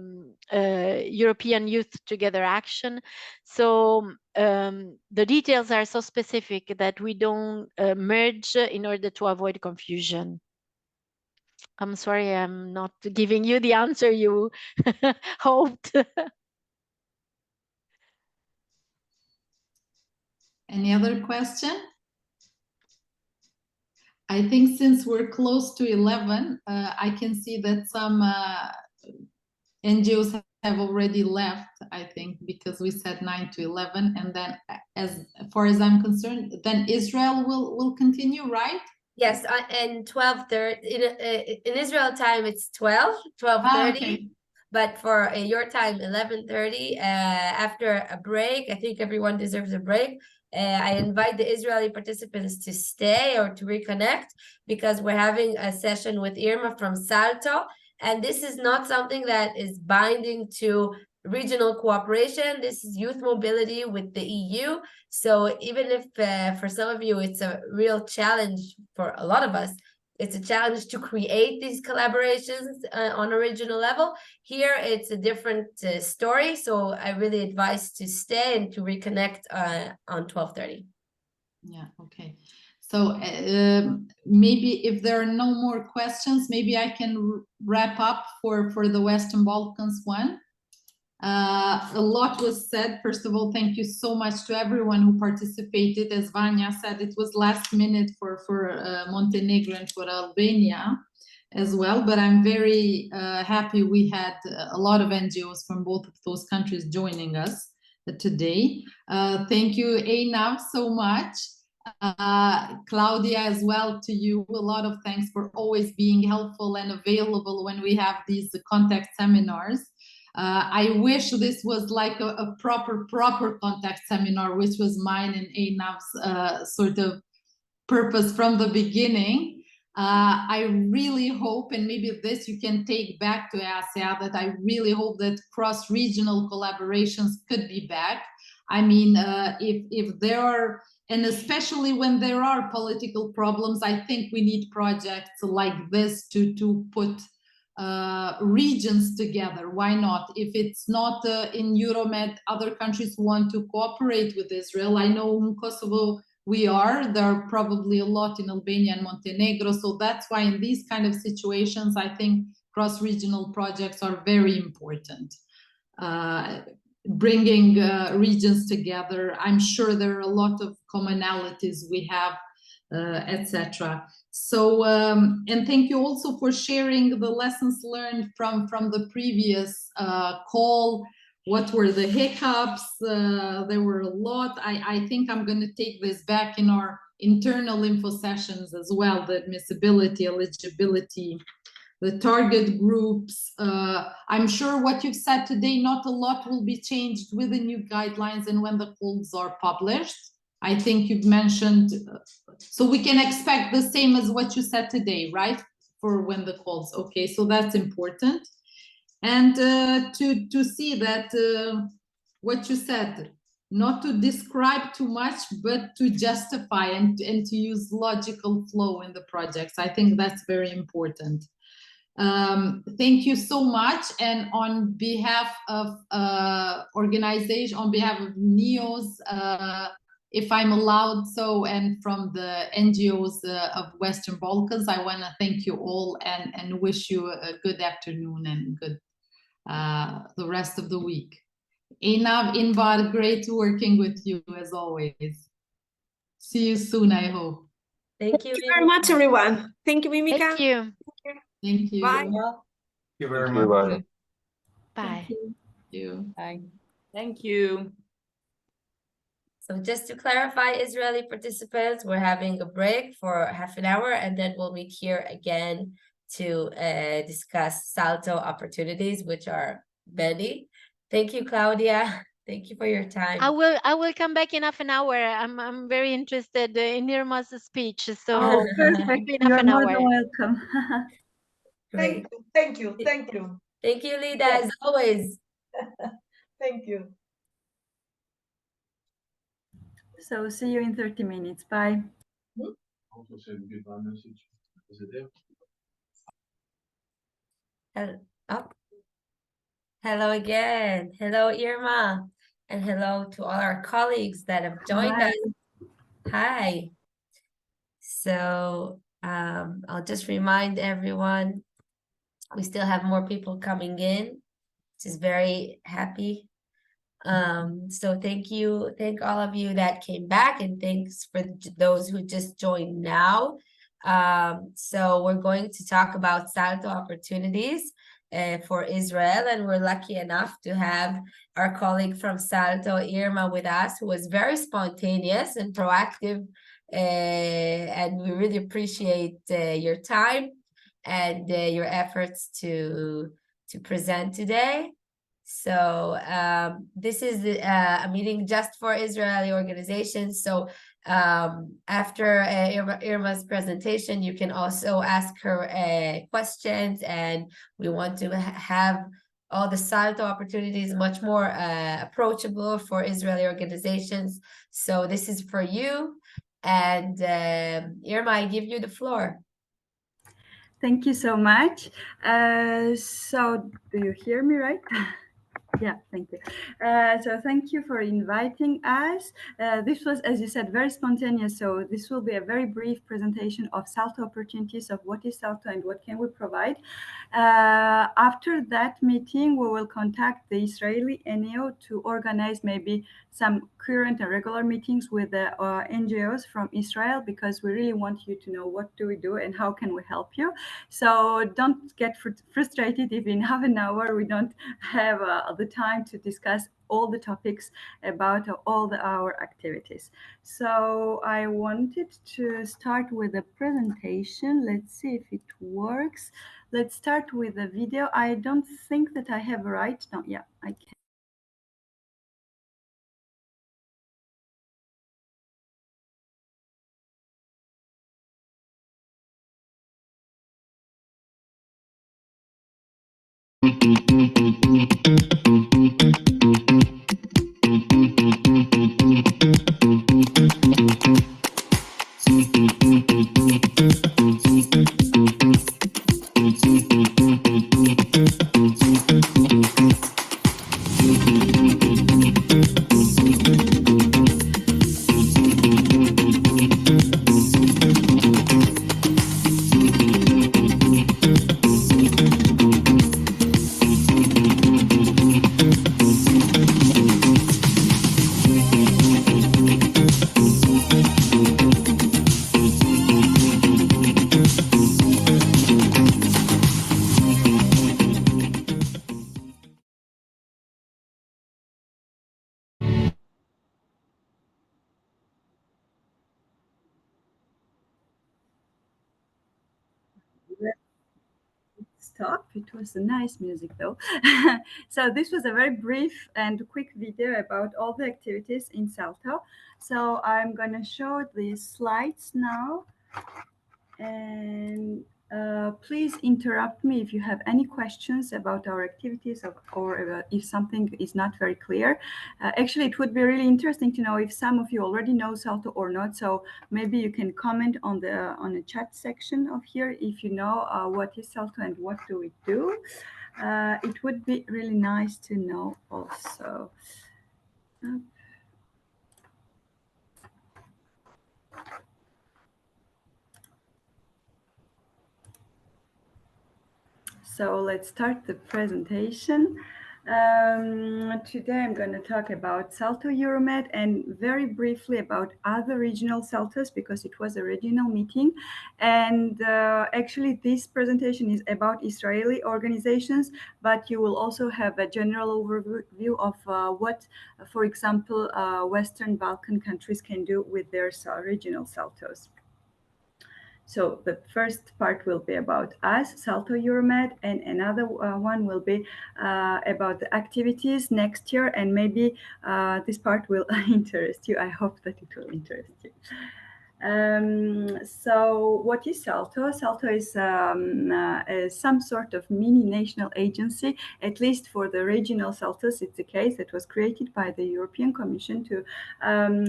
European Youth Together action. So the details are so specific that we don't merge in order to avoid confusion. I'm sorry, I'm not giving you the answer you hoped. Any other question? I think since we're close to 11, I can see that some NGOs have already left, I think, because we said 9 to 11. And then as far as I'm concerned, then Israel will continue, right? Yes, and 12:30 in Israel time it's 12:30. Okay. But for your time 11:30 after a break, I think everyone deserves a break. I invite the Israeli participants to stay or to reconnect, because we're having a session with Irma from Salto, and this is not something that is binding to regional cooperation. This is youth mobility with the EU. So even if for some of you it's a real challenge, for a lot of us it's a challenge to create these collaborations on a regional level, here it's a different story. So I really advise to stay and to reconnect on 12:30. Yeah, okay. So maybe if there are no more questions, maybe I can wrap up for the Western Balkans one. A lot was said. First of all, thank you so much to everyone who participated. As Vanya said, it was last minute for Montenegro and for Albania as well, but I'm very happy we had a lot of NGOs from both of those countries joining us today. Thank you, Einav, so much. Claudia, as well to you, a lot of thanks for always being helpful and available when we have these contact seminars. I wish this was like a proper contact seminar, which was mine and Einav's sort of purpose from the beginning. I really hope, and maybe this you can take back to EACEA, that I really hope that cross-regional collaborations could be back. I mean, if there are, and especially when there are political problems, I think we need projects like this to put regions together. Why not? If it's not in EuroMed, other countries want to cooperate with Israel. I know in Kosovo there are probably a lot in Albania and Montenegro. So that's why in these kind of situations, I think cross-regional projects are very important. Bringing regions together. I'm sure there are a lot of commonalities we have, etc. So, and thank you also for sharing the lessons learned from the previous call. What were the hiccups? There were a lot. I think I'm going to take this back in our internal info sessions as well, the admissibility, eligibility, the target groups. I'm sure what you've said today, not a lot will be changed with the new guidelines and when the calls are published. I think you've mentioned, so we can expect the same as what you said today, right? For when the calls, okay, so that's important. And to see that what you said, not to describe too much, but to justify and to use logical flow in the projects. I think that's very important. Thank you so much. And on behalf of organization, on behalf of NEOS, if I'm allowed so, and from the NGOs of Western Balkans, I want to thank you all and wish you a good afternoon and good the rest of the week. Einav, Invar, great working with you as always. See you soon, I hope. Thank you, Thank you very much, everyone. Thank you, Mimika. Thank you. Thank you. Bye. Thank you very Thank you, much. bye. Bye. Thank you. Bye. Thank you. So just to clarify, Israeli participants, we're having a break for half an hour, and then we'll meet here again to discuss Salto opportunities, which are many. Thank you, Claudia. Thank you for your time. I will come back in half an hour. I'm very interested in Irma's speech. So Oh, perfect. in half You're an more hour. than welcome. Great. Thank you, thank you. Thank you, Lida, Yes. as always. Thank you. So see you in 30 minutes. Bye. Also send goodbye message. Is it there? Hello again. Hello, Irma. And hello to all our colleagues that have joined Hi. us. Hi. So I'll just remind everyone, we still have more people coming in, which is very happy. So thank all of you that came back, and thanks for those who just joined now. So we're going to talk about Salto opportunities for Israel, and we're lucky enough to have our colleague from Salto, Irma, with us, who was very spontaneous and proactive, and we really appreciate your time and your efforts to present today. So this is a meeting just for Israeli organizations. So after Irma's presentation, you can also ask her questions, and we want to have all the Salto opportunities much more approachable for Israeli organizations. So this is for you. And Irma, I give you the floor. Thank you so much. So do you hear me right? Yeah, thank you. So thank you for inviting us. This was, as you said, very spontaneous. So this will be a very brief presentation of Salto opportunities, of what is Salto and what can we provide. After that meeting, we will contact the Israeli NEO to organize maybe some current and regular meetings with the NGOs from Israel, because we really want you to know what do we do and how can we help you. So don't get frustrated if in half an hour we don't have the time to discuss all the topics about all our activities. So I wanted to start with a presentation. Let's see if it works. Let's start with the video. I don't think that I have right now. Yeah, I can. Stop. It was a nice music though. So this was a very brief and quick video about all the activities in Salto. So I'm going to show the slides now, and please interrupt me if you have any questions about our activities or if something is not very clear. Actually, it would be really interesting to know if some of you already know Salto or not. So maybe you can comment on the chat section of here if you know what is Salto and what do we do. It would be really nice to know also. So let's start the presentation. Today I'm going to talk about Salto EuroMed and very briefly about other regional Saltos because it was a regional meeting. And actually this presentation is about Israeli organizations, but you will also have a general overview of what, for example, Western Balkan countries can do with their regional Saltos. So the first part will be about us, Salto EuroMed, and another one will be about the activities next year, and maybe this part will interest you. I hope that it will interest you. So what is Salto? Salto is some sort of mini national agency, at least for the regional Saltos. It's a case that was created by the European Commission to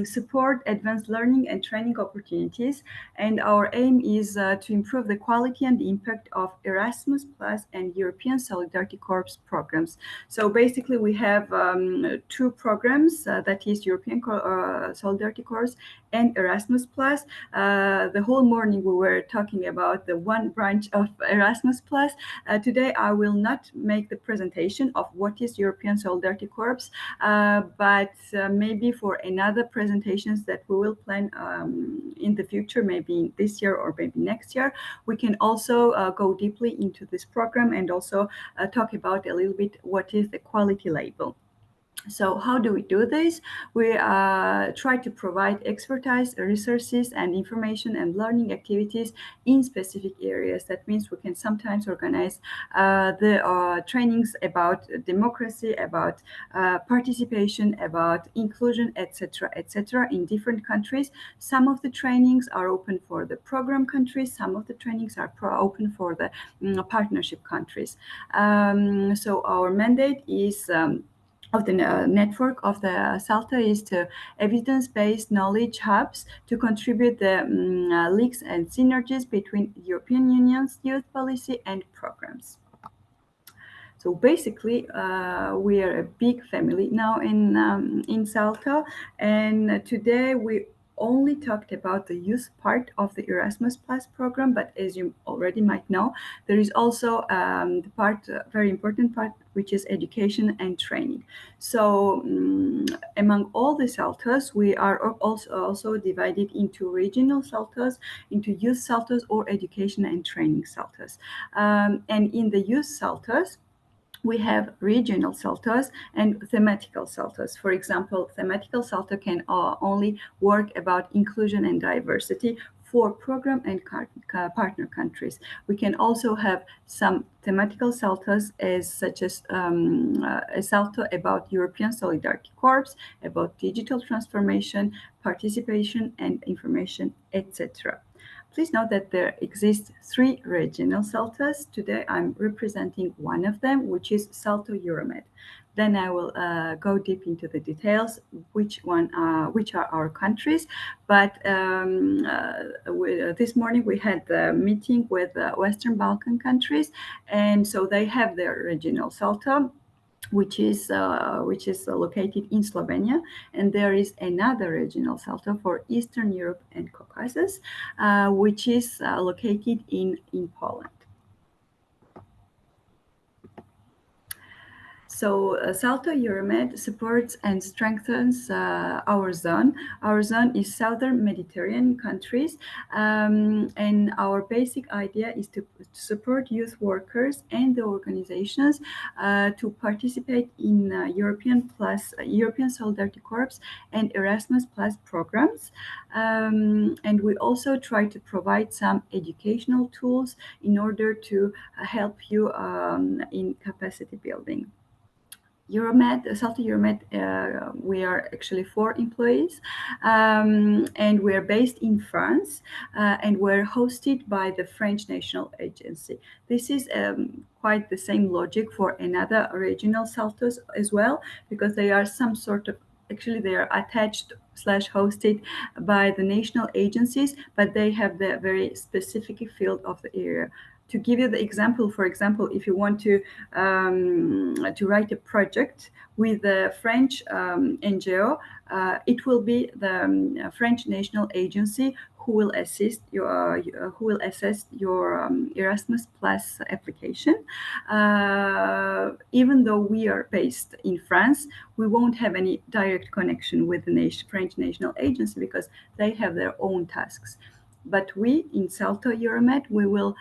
support advanced learning and training opportunities. And our aim is to improve the quality and the impact of Erasmus Plus and European Solidarity Corps programs. So basically we have two programs, that is European Solidarity Corps and Erasmus Plus. The whole morning we were talking about the one branch of Erasmus Plus. Today I will not make the presentation of what is European Solidarity Corps, but maybe for another presentations that we will plan in the future, maybe this year or maybe next year, we can also go deeply into this program and also talk about a little bit what is the quality label. So how do we do this? We try to provide expertise, resources, and information and learning activities in specific areas. That means we can sometimes organize the trainings about democracy, about participation, about inclusion, etc., etc. in different countries. Some of the trainings are open for the program countries. Some of the trainings are open for the partnership countries. So our mandate is of the network of the Salto is to evidence-based knowledge hubs to contribute the links and synergies between European Union's youth policy and programs. So basically, we are a big family now in Salto, and today we only talked about the youth part of the Erasmus Plus program, but as you already might know, there is also the part, very important part, which is education and training. So among all the Saltos, we are also divided into regional Saltos, into youth Saltos, or education and training Saltos. And in the youth Saltos, we have regional Saltos and thematical Saltos. For example, thematical Salto can only work about inclusion and diversity for program and partner countries. We can also have some thematical Saltos as such as a Salto about European Solidarity Corps, about digital transformation, participation and information, etc. Please note that there exist 3 regional Saltos. Today I'm representing one of them, which is Salto EuroMed. Then I will go deep into the details, which are our countries. But this morning we had the meeting with Western Balkan countries, and so they have their regional Salto, which is located in Slovenia, and there is another regional Salto for Eastern Europe and Caucasus, which is located in Poland. So Salto EuroMed supports and strengthens our zone. Our zone is Southern Mediterranean countries, and our basic idea is to support youth workers and the organizations to participate in European Solidarity Corps and Erasmus Plus programs. And we also try to provide some educational tools in order to help you in capacity building. Salto EuroMed, we are actually 4 employees, and we're based in France, and we're hosted by the French National Agency. This is quite the same logic for another regional Saltos as well, because they are some sort of, actually they are attached / hosted by the national agencies, but they have the very specific field of the area. To give you the example, for example, if you want to write a project with the French NGO, it will be the French National Agency who will assist who will assess your Erasmus Plus application. Even though we are based in France, we won't have any direct connection with the French National Agency because they have their own tasks. But we in Salto EuroMed, we will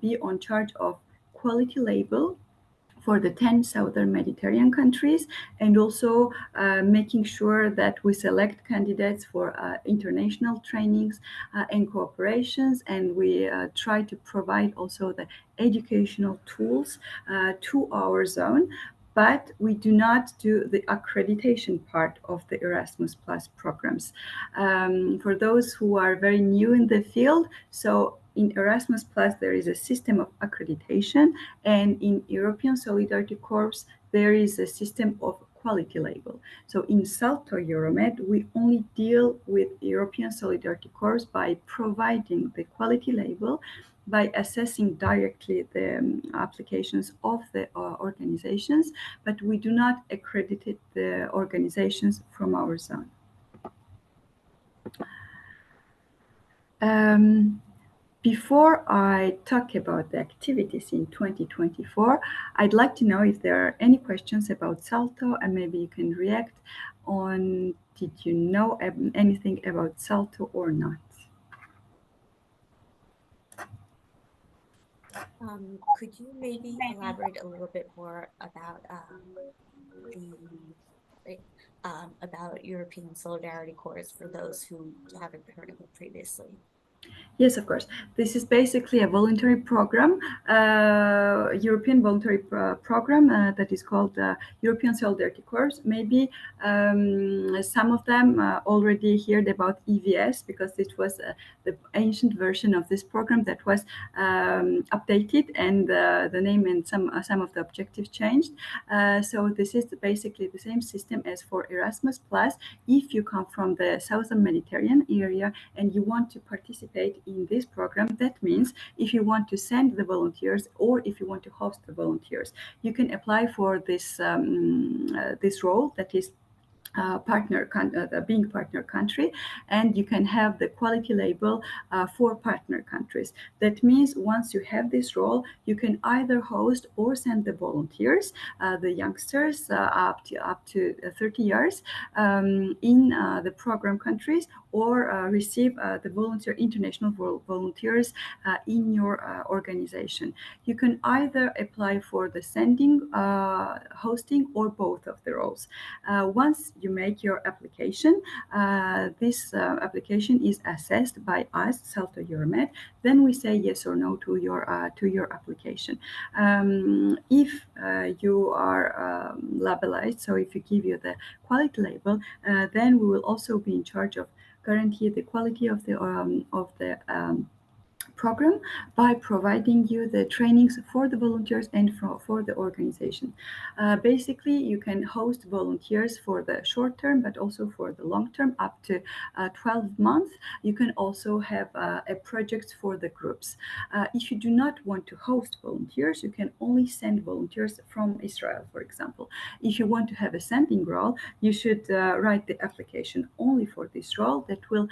be on charge of quality label for the 10 southern Mediterranean countries, and also making sure that we select candidates for international trainings and cooperations, and we try to provide also the educational tools to our zone. But we do not do the accreditation part of the Erasmus Plus programs. For those who are very new in the field, so in Erasmus Plus, there is a system of accreditation, and in European Solidarity Corps, there is a system of quality label. So in Salto EuroMed, we only deal with European Solidarity Corps by providing the quality label, by assessing directly the applications of the organizations, but we do not accredit the organizations from our zone. Before I talk about the activities in 2024, I'd like to know if there are any questions about Salto, and maybe you can react on, did you know anything about Salto or not? Could you maybe elaborate a little bit more about about European Solidarity Corps for those who haven't heard of it previously? Yes, of course. This is basically a voluntary program, European voluntary program that is called European Solidarity Corps. Maybe some of them already heard about EVS, because it was the ancient version of this program that was updated, and the name and some of the objectives changed. So this is basically the same system as for Erasmus Plus. If you come from the Southern Mediterranean area and you want to participate in this program, that means if you want to send the volunteers or if you want to host the volunteers, you can apply for this this role, that is being partner country, and you can have the quality label for partner countries. That means once you have this role, you can either host or send the volunteers, the youngsters up to 30 years in the program countries, or receive the international volunteers in your organization. You can either apply for the sending, hosting, or both of the roles. Once you make your application, this application is assessed by us, Salto EuroMed. Then we say yes or no to your application. If you are labelized, so if you give you the quality label, then we will also be in charge of guarantee the quality of the program by providing you the trainings for the volunteers and for the organization. Basically, you can host volunteers for the short term, but also for the long term, up to 12 months. You can also have a project for the groups. If you do not want to host volunteers, you can only send volunteers from Israel, for example. If you want to have a sending role, you should write the application only for this role. That will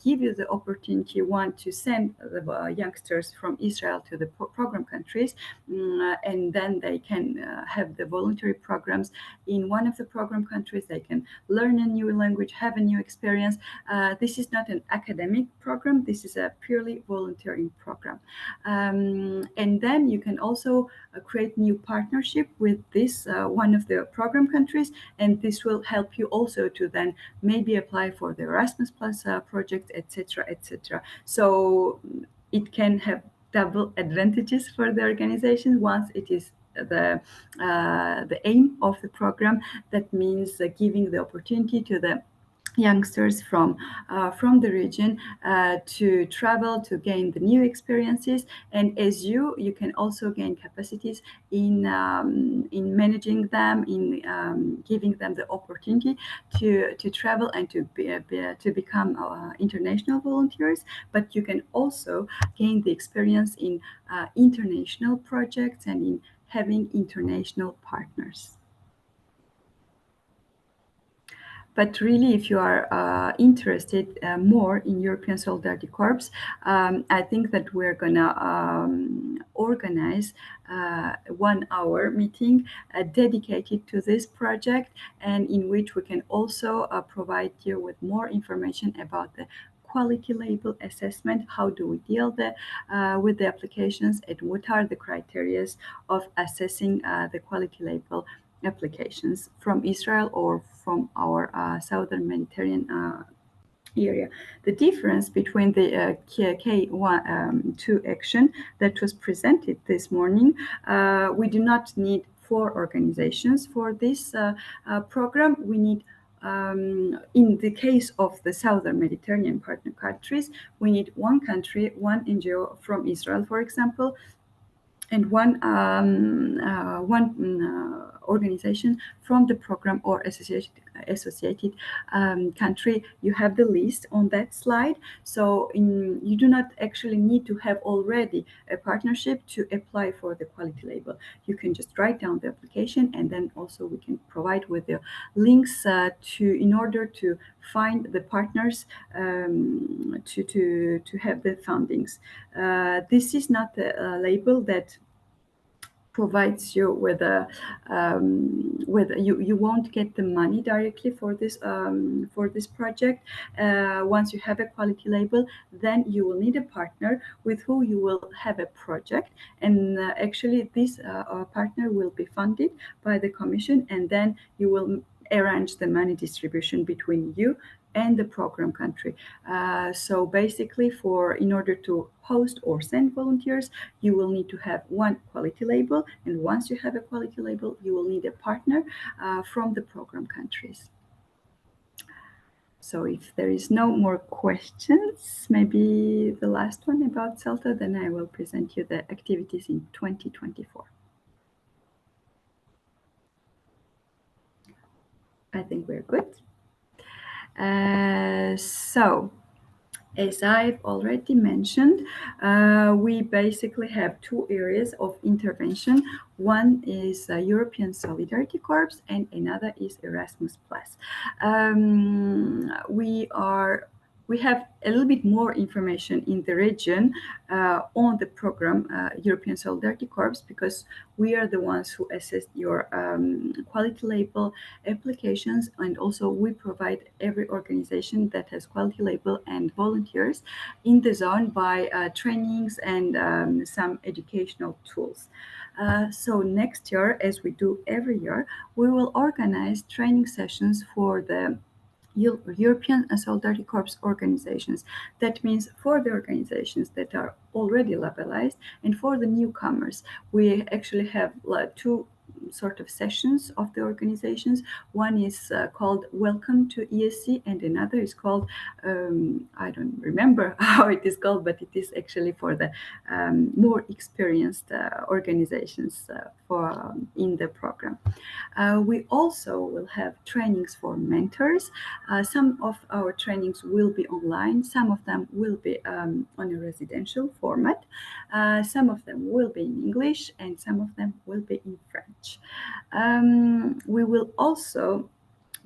give you the opportunity, one, to send the youngsters from Israel to the program countries, and then they can have the voluntary programs in one of the program countries. They can learn a new language, have a new experience. This is not an academic program. This is a purely volunteering program. And then you can also create new partnership with this one of the program countries, and this will help you also to then maybe apply for the Erasmus Plus project, etc., etc. So it can have double advantages for the organization. Once it is the aim of the program, that means giving the opportunity to the youngsters from the region to travel, to gain the new experiences, and as you can also gain capacities in managing them, in giving them the opportunity to travel and to become international volunteers. But you can also gain the experience in international projects and in having international partners. But really, if you are interested more in European Solidarity Corps, I think that we're gonna organize 1 hour meeting dedicated to this project, and in which we can also provide you with more information about the quality label assessment. How do we deal with the applications, and what are the criteria of assessing the quality label applications from Israel or from our southern Mediterranean area. The difference between the K2 action that was presented this morning, we do not need 4 organizations for this program. We need in the case of the southern Mediterranean partner countries, we need 1 country, 1 NGO from Israel, for example, and one organization from the program or associated country. You have the list on that slide. So you do not actually need to have already a partnership to apply for the quality label. You can just write down the application, and then also we can provide with the links in order to find the partners to have the fundings. This is not a label that provides you with you won't get the money directly for this project. Once you have a quality label, then you will need a partner with who you will have a project, and actually this partner will be funded by the Commission, and then you will arrange the money distribution between you and the program country. So basically, in order to host or send volunteers, you will need to have 1 quality label, and once you have a quality label, you will need a partner from the program countries. So if there is no more questions, maybe the last one about Salto, then I will present you the activities in 2024. I think we're good. So, as I've already mentioned, we basically have 2 areas of intervention. One is European Solidarity Corps, and another is Erasmus+. We have a little bit more information in the region on the program European Solidarity Corps, because we are the ones who assess your quality label applications, and also we provide every organization that has quality label and volunteers in the zone by trainings and some educational tools. So next year, as we do every year, we will organize training sessions for the European Solidarity Corps organizations. That means for the organizations that are already labelized, and for the newcomers, we actually have 2 sort of sessions of the organizations. One is called Welcome to EACEA, and another is called, I don't remember how it is called, but it is actually for the more experienced organizations in the program. We also will have trainings for mentors. Some of our trainings will be online, some of them will be on a residential format, some of them will be in English, and some of them will be in French. We will also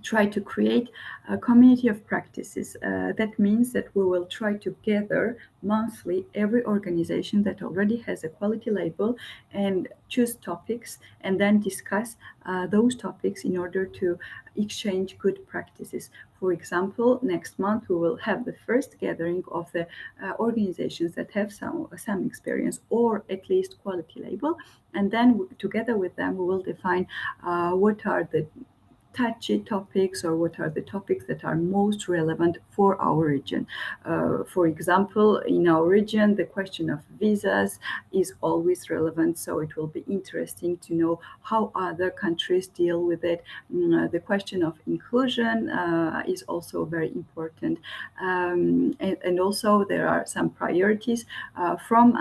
try to create a community of practices. That means that we will try to gather monthly every organization that already has a quality label and choose topics, and then discuss those topics in order to exchange good practices. For example, next month we will have the first gathering of the organizations that have some experience or at least quality label, and then together with them we will define what are the touchy topics, or what are the topics that are most relevant for our region. For example, in our region, the question of visas is always relevant, so it will be interesting to know how other countries deal with it. The question of inclusion is also very important. And also there are some priorities from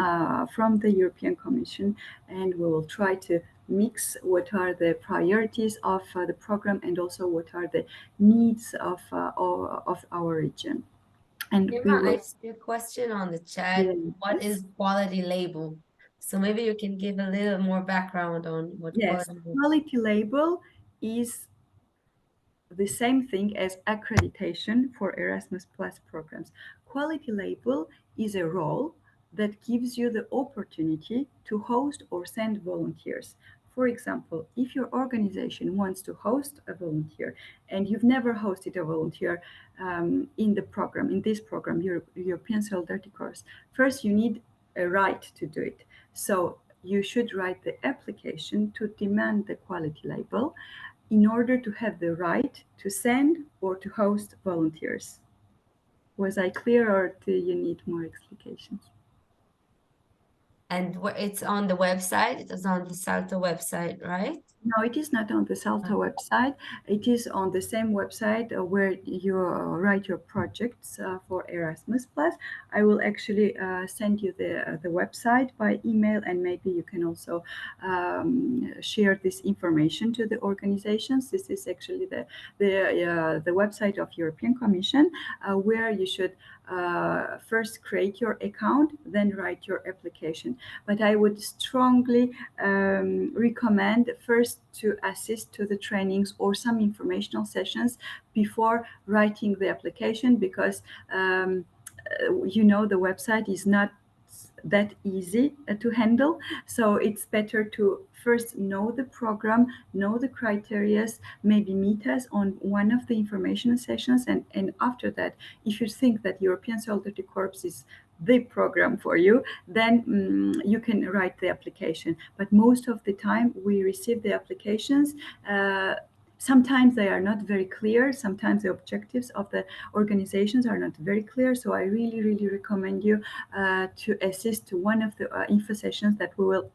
the European Commission, and we will try to mix what are the priorities of the program and also what are the needs of our region. And Irma, I see a question on the chat. Yes. What is quality label? So maybe you can give a little more background on what Yes, quality label. quality label is the same thing as accreditation for Erasmus Plus programs. Quality label is a role that gives you the opportunity to host or send volunteers. For example, if your organization wants to host a volunteer and you've never hosted a volunteer in this program, European Solidarity Corps, first you need a right to do it. So you should write the application to demand the quality label in order to have the right to send or to host volunteers. Was I clear, or do you need more explications? And it's on the website, it is on the Salto website, right? No, it is not on the Salto website. It is on the same website where you write your projects for Erasmus Plus. I will actually send you the website by email, and maybe you can also share this information to the organizations. This is actually the website of European Commission, where you should first create your account, then write your application. But I would strongly recommend first to assist to the trainings or some informational sessions before writing the application, because the website is not that easy to handle. So it's better to first know the program, know the criteria, maybe meet us on one of the information sessions, and after that, if you think that European Solidarity Corps is the program for you, then you can write the application. But most of the time we receive the applications. Sometimes they are not very clear. Sometimes the objectives of the organizations are not very clear. So I really, really recommend you to assist to one of the info sessions that we will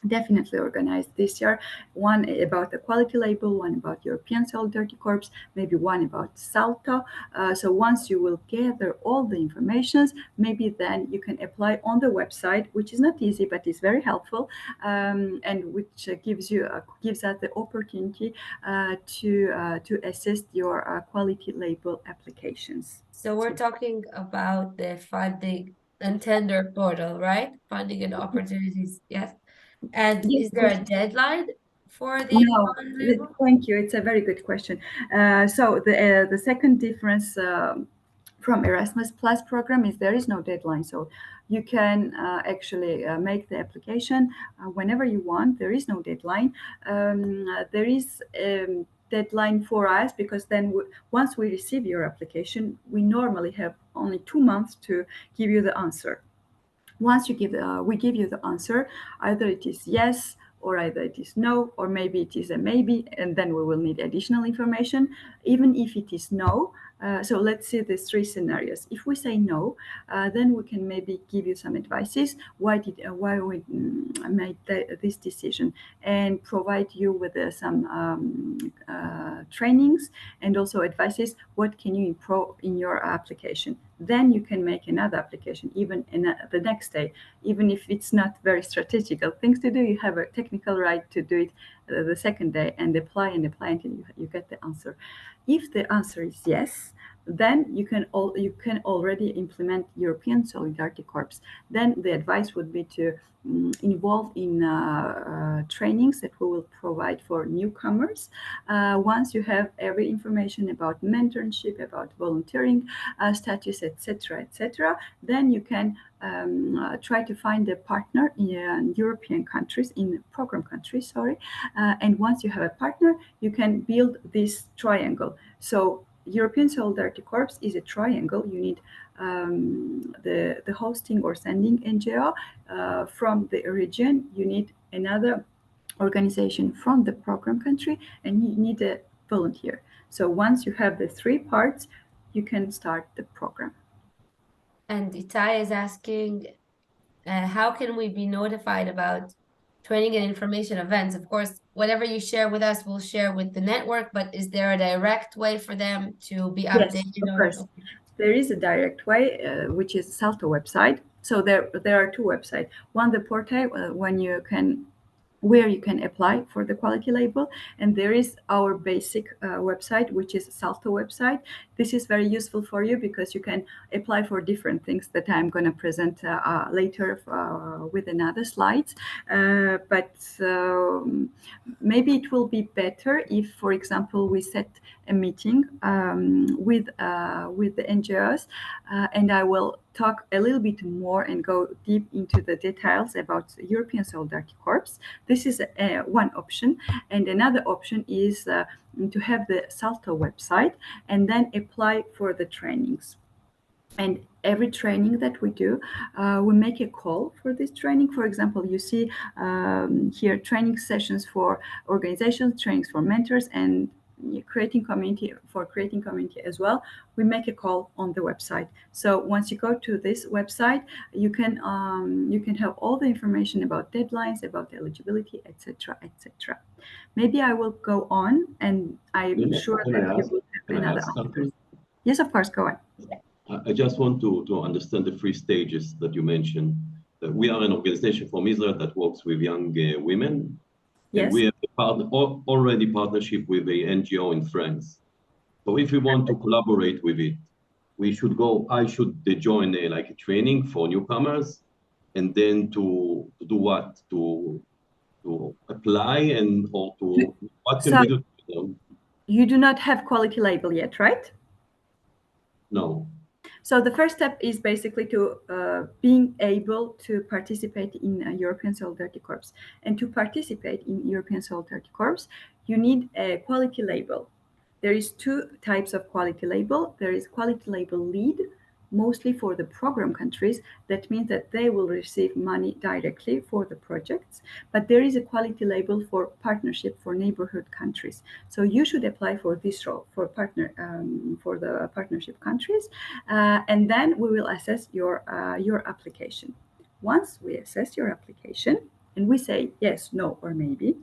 definitely organized this year. One about the quality label, one about European Solidarity Corps, maybe one about Salto. So once you will gather all the informations, maybe then you can apply on the website, which is not easy, but is very helpful, and which gives us the opportunity to assist your quality label applications. So we're talking about the funding and tender portal, right? Funding and opportunities, yes. And Yes, is there a deadline for the no, quality label? thank you. It's a very good question. So the second difference from Erasmus Plus program is there is no deadline. So you can actually make the application whenever you want. There is no deadline. There is deadline for us because then once we receive your application, we normally have only 2 months to give you the answer. Once we give you the answer, either it is yes, or either it is no, or maybe it is a maybe, and then we will need additional information. Even if it is no, so let's see the 3 scenarios. If we say no, then we can maybe give you some advices why we made this decision, and provide you with some trainings and also advices what can you improve in your application. Then you can make another application even in the next day, even if it's not very strategical things to do. You have a technical right to do it the second day and apply until you get the answer. If the answer is yes, then you can already implement European Solidarity Corps. Then the advice would be to involve in trainings that we will provide for newcomers. Once you have every information about mentorship, about volunteering status, etc., then you can try to find a partner in European countries, in program countries, and once you have a partner, you can build this triangle. So European Solidarity Corps is a triangle. You need the hosting or sending NGO from the region. You need another organization from the program country, and you need a volunteer. So once you have the 3 parts, you can start the program. And Itai is asking, how can we be notified about training and information events? Of course, whatever you share with us, we'll share with the network, but is there a direct way for them to be updated? Yes, of course. There is a direct way, which is Salto website. So there are 2 websites. One, the portal, where you can apply for the quality label, and there is our basic website, which is Salto website. This is very useful for you because you can apply for different things that I'm going to present later with another slides. But maybe it will be better if, for example, we set a meeting with the NGOs, and I will talk a little bit more and go deep into the details about European Solidarity Corps. This is one option, and another option is to have the Salto website and then apply for the trainings. And every training that we do, we make a call for this training. For example, you see here training sessions for organizations, trainings for mentors, and creating community as well. We make a call on the website. So once you go to this website, you can have all the information about deadlines, about eligibility, etc., etc. Maybe I will go on, and I'm sure that you will have another answer. Yes, of course, go on. I just want to understand the 3 stages that you mentioned. We are an organization from Israel that works with young women. Yes. And we have already partnership with a NGO in France. So if we want to collaborate with it, I should join like a training for newcomers, and then to do what? To apply or to what can we do? You do not have quality label yet, right? No. So the first step is basically to being able to participate in European Solidarity Corps. And to participate in European Solidarity Corps, you need a quality label. There is 2 types of quality label. There is quality label lead, mostly for the program countries. That means that they will receive money directly for the projects. But there is a quality label for partnership for neighborhood countries. So you should apply for this role for for the partnership countries, and then we will assess your application. Once we assess your application and we say yes, no, or maybe,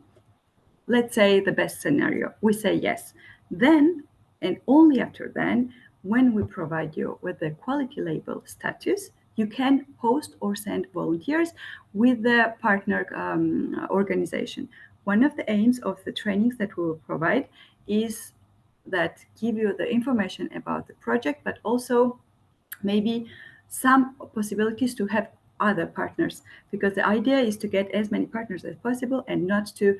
let's say the best scenario, we say yes. Then, and only after then, when we provide you with the quality label status, you can host or send volunteers with the partner organization. One of the aims of the trainings that we will provide is that give you the information about the project, but also maybe some possibilities to have other partners, because the idea is to get as many partners as possible and not to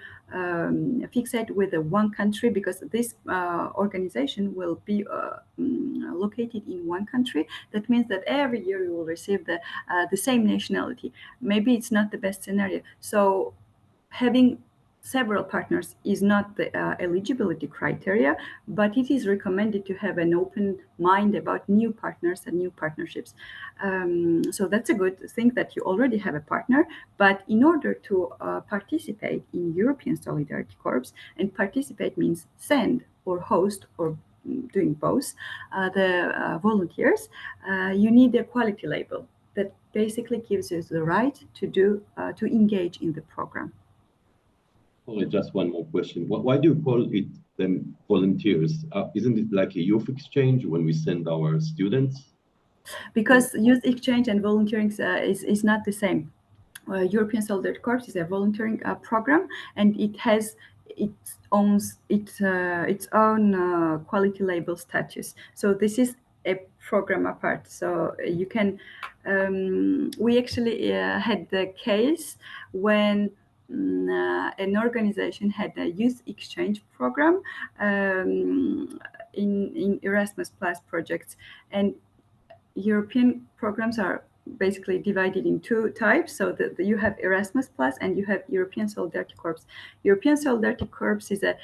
fixate with the one country, because this organization will be located in one country. That means that every year you will receive the same nationality. Maybe it's not the best scenario. So having several partners is not the eligibility criteria, but it is recommended to have an open mind about new partners and new partnerships. So that's a good thing that you already have a partner. But in order to participate in European Solidarity Corps, and participate means send or host or doing both the volunteers, you need a quality label that basically gives you the right to engage in the program. Just one more question. Why do you call it them volunteers? Isn't it like a youth exchange when we send our students? Because youth exchange and volunteering is not the same. European Solidarity Corps is a volunteering program, and it has its own quality label status. So this is a program apart. So you can. We actually had the case when an organization had a youth exchange program in Erasmus Plus projects, and European programs are basically divided in 2 types. So you have Erasmus Plus and you have European Solidarity Corps. European Solidarity Corps is a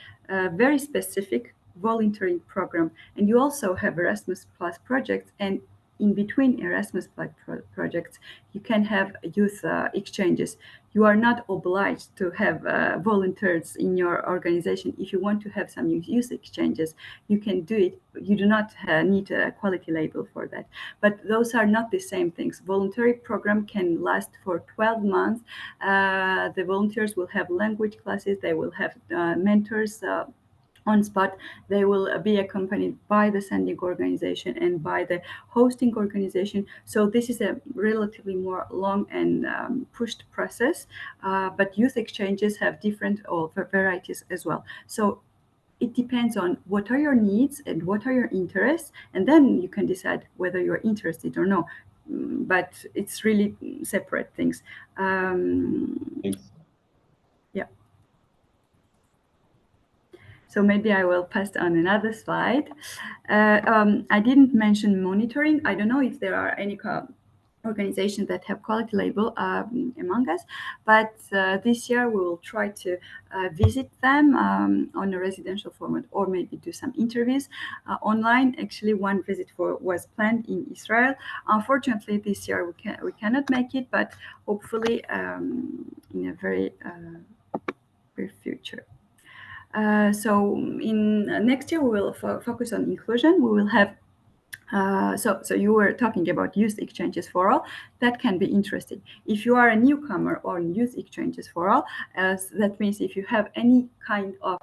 very specific volunteering program, and you also have Erasmus Plus projects, and in between Erasmus Plus projects, you can have youth exchanges. You are not obliged to have volunteers in your organization. If you want to have some youth exchanges, you can do it. You do not need a quality label for that. But those are not the same things. Voluntary program can last for 12 months. The volunteers will have language classes. They will have mentors on spot. They will be accompanied by the sending organization and by the hosting organization. So this is a relatively more long and pushed process, but youth exchanges have different varieties as well. So it depends on what are your needs and what are your interests, and then you can decide whether you're interested or no. But it's really separate things. Thanks. Yeah. So maybe I will pass on another slide. I didn't mention monitoring. I don't know if there are any organizations that have quality label among us, but this year we will try to visit them on a residential format, or maybe do some interviews online. Actually, one visit was planned in Israel. Unfortunately, this year we cannot make it, but hopefully in a very very future. So in next year we will focus on inclusion. We will have so you were talking about youth exchanges for all. That can be interesting. If you are a newcomer on youth exchanges for all, that means if you have any kind of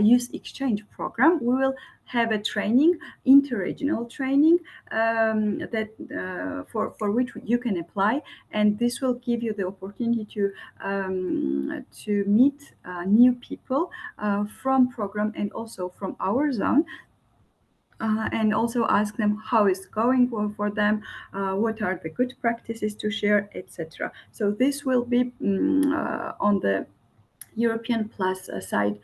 youth exchange program, we will have a training, interregional training that for which you can apply, and this will give you the opportunity to meet new people from program and also from our zone. And also ask them how it's going for them, what are the good practices to share, etc. So this will be on the European Plus side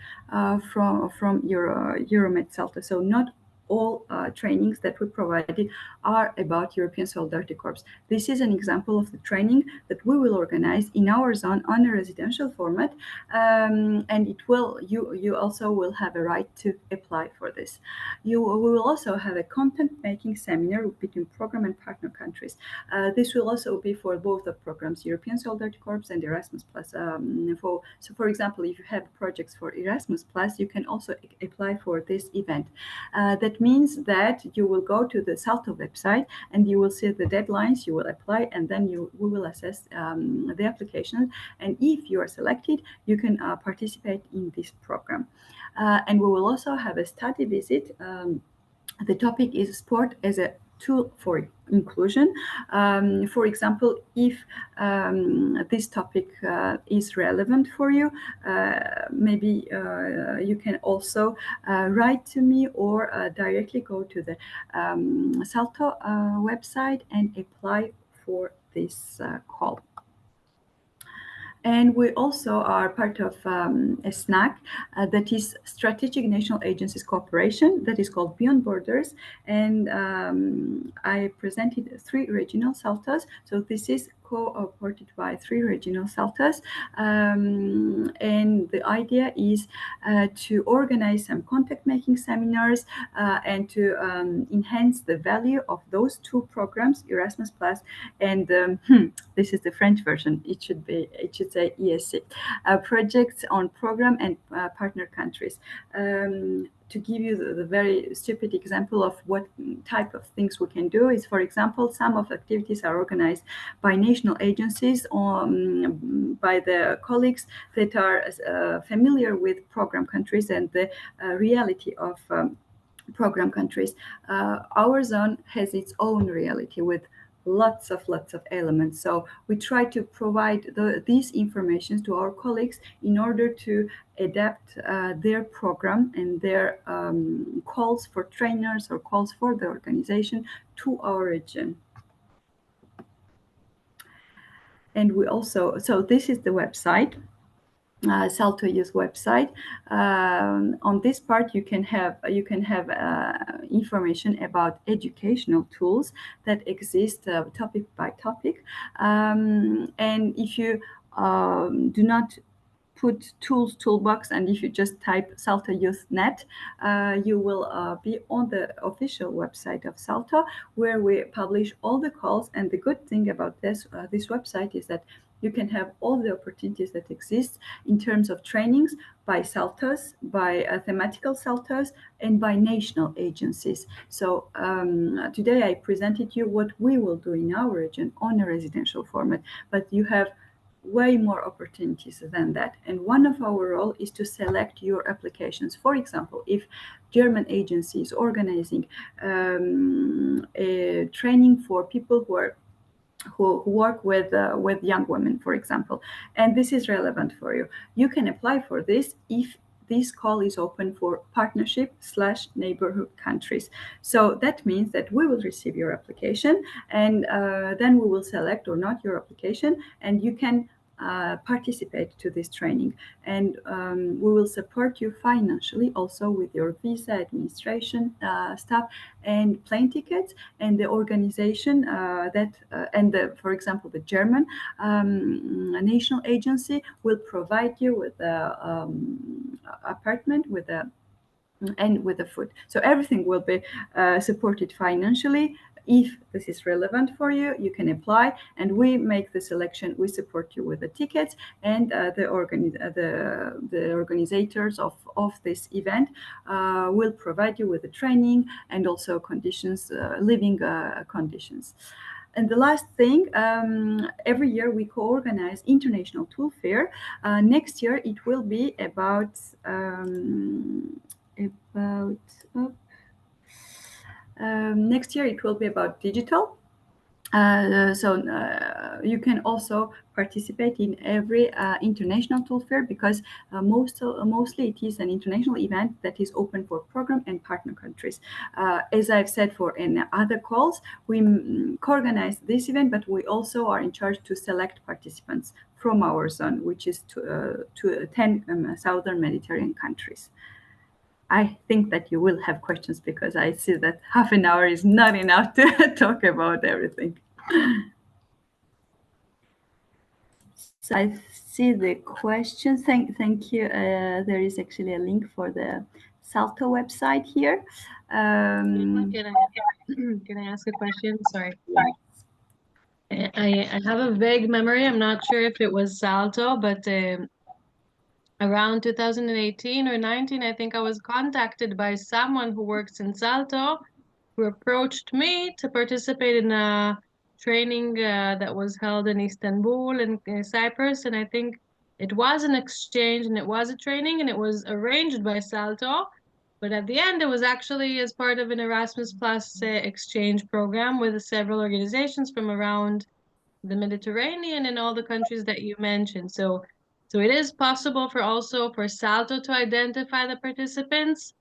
from EuroMed Salto. So not all trainings that we provided are about European Solidarity Corps. This is an example of the training that we will organize in our zone on a residential format, and it will you also will have a right to apply for this. We will also have a content making seminar between program and partner countries. This will also be for both the programs, European Solidarity Corps and Erasmus Plus. For example, if you have projects for Erasmus Plus, you can also apply for this event. That means that you will go to the Salto website and you will see the deadlines, you will apply, and then we will assess the application. And if you are selected, you can participate in this program. And we will also have a study visit. The topic is sport as a tool for inclusion. For example, if this topic is relevant for you, maybe you can also write to me or directly go to the Salto website and apply for this call. And we also are part of a SNAC that is Strategic National Agencies Cooperation, that is called Beyond Borders. And I presented 3 regional Saltos. So this is co-operated by 3 regional Saltos. And the idea is to organize some contact making seminars and to enhance the value of those 2 programs, Erasmus Plus and this is the French version. It should say EACEA, projects on program and partner countries. To give you the very stupid example of what type of things we can do is, for example, some of the activities are organized by national agencies or by the colleagues that are familiar with program countries and the reality of program countries. Our zone has its own reality with lots of elements. So we try to provide these information to our colleagues in order to adapt their program and their calls for trainers or calls for the organization to our region. And we also, so this is the website. Salto Youth website. On this part, you can have information about educational tools that exist topic by topic. And if you do not put tools toolbox, and if you just type Salto Youth Net, you will be on the official website of Salto, where we publish all the calls. And the good thing about this website is that you can have all the opportunities that exist in terms of trainings by Saltos, by thematical Saltos, and by national agencies. So today I presented you what we will do in our region on a residential format, but you have way more opportunities than that. And one of our role is to select your applications. For example, if German agency is organizing a training for people who work with young women, for example, and this is relevant for you, you can apply for this if this call is open for partnership/neighborhood countries. So that means that we will receive your application, and then we will select or not your application, and you can participate to this training, and we will support you financially also with your visa administration stuff and plane tickets, and the organization for example, the German national agency will provide you with a apartment and with the food. So everything will be supported financially. If this is relevant for you, you can apply, and we make the selection. We support you with the tickets, and the organizers of this event will provide you with the training and also conditions, living conditions. And the last thing, every year we co-organize International Tool Fair. Next year it will be about next year it will be about digital. You can also participate in every international tool fair, because mostly it is an international event that is open for program and partner countries. As I've said in other calls, we co-organize this event, but we also are in charge to select participants from our zone, which is to 10 southern Mediterranean countries. I think that you will have questions, because I see that half an hour is not enough to talk about everything. So I see the questions. Thank you. There is actually a link for the Salto website here. Can I ask a question? Sorry. I have a vague memory. I'm not sure if it was Salto, but around 2018 or 19, I think I was contacted by someone who works in Salto, who approached me to participate in a training that was held in Istanbul and Cyprus. And I think it was an exchange and it was a training, and it was arranged by Salto. But at the end, it was actually as part of an Erasmus Plus exchange program with several organizations from around the Mediterranean and all the countries that you mentioned. So it is possible for Salto to identify the participants,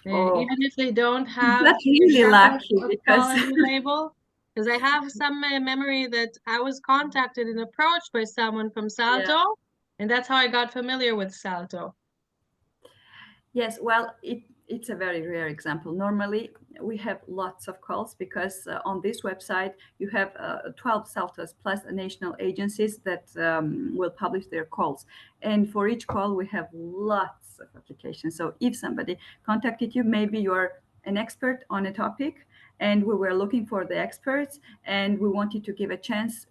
even if they don't have that's really lucky, a because quality label. Because I have some memory that I was contacted and approached by someone from Salto, and that's how I got familiar with Salto. Yes, well, it's a very rare example. Normally, we have lots of calls, because on this website, you have 12 Saltos plus national agencies that will publish their calls. And for each call, we have lots of applications. So if somebody contacted you, maybe you're an expert on a topic, and we were looking for the experts, and we wanted to give a chance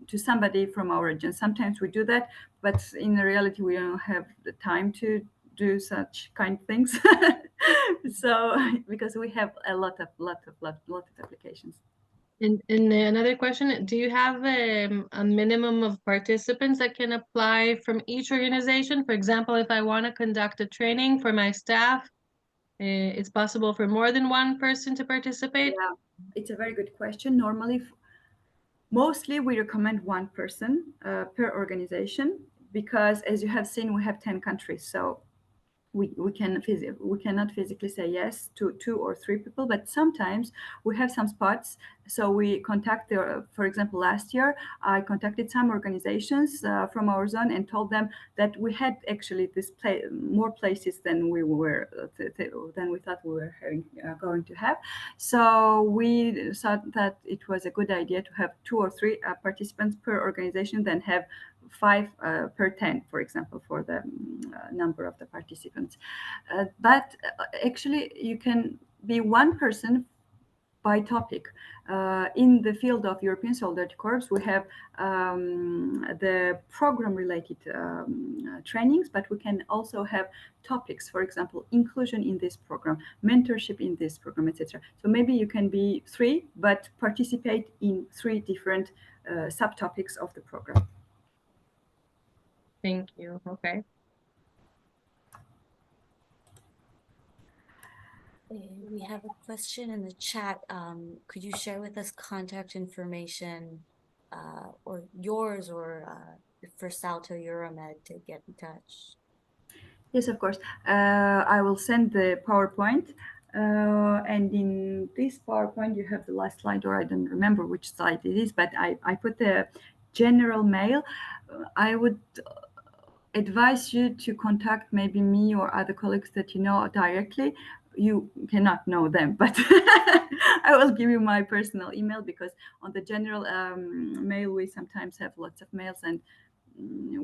to somebody from our region. Sometimes we do that, but in reality, we don't have the time to do such kind of things. So because we have a lot of applications. And another question, do you have a minimum of participants that can apply from each organization? For example, if I want to conduct a training for my staff, it's possible for more than one person to participate? Yeah, it's a very good question. Normally, mostly we recommend one person per organization, because as you have seen, we have 10 countries. So we cannot physically say yes to 2 or 3 people, but sometimes we have some spots. So we contact for example, last year I contacted some organizations from our zone and told them that we had actually more places than we thought we were going to have. So we thought that it was a good idea to have 2 or 3 participants per organization, then have 5 per 10, for example, for the number of the participants. But actually, you can be one person by topic. In the field of European Solidarity Corps, we have the program-related trainings, but we can also have topics, for example, inclusion in this program, mentorship in this program, etc. So maybe you can be 3, but participate in 3 different subtopics of the program. Thank you. Okay. We have a question in the chat. Could you share with us contact information or yours or for Salto EuroMed to get in touch? Yes, of course. I will send the PowerPoint. And in this PowerPoint, you have the last slide, or I don't remember which slide it is, but I put the general mail. I would advise you to contact maybe me or other colleagues that you know directly. You cannot know them, but I will give you my personal email, because on the general mail we sometimes have lots of mails, and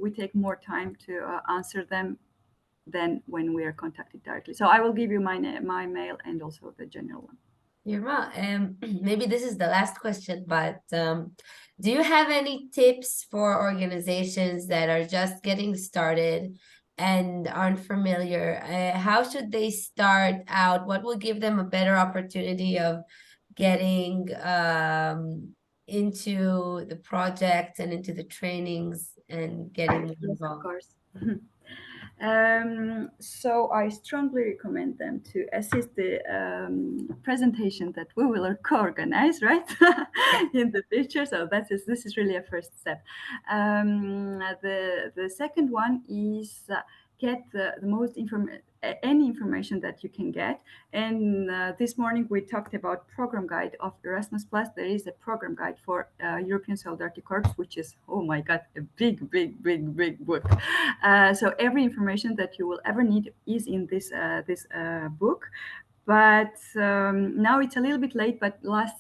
we take more time to answer them than when we are contacted directly. So I will give you my mail and also the general one. Irma, maybe this is the last question, but do you have any tips for organizations that are just getting started and aren't familiar? How should they start out? What will give them a better opportunity of getting into the project and into the trainings and getting more Yes, involved? of course. So I strongly recommend them to assist the presentation that we will co-organize, right, in the future. So this is really a first step. The second one is get the most any information that you can get. And this morning we talked about program guide of Erasmus Plus. There is a program guide for European Solidarity Corps, which is, oh my God, a big book. So every information that you will ever need is in this book. But now it's a little bit late, but last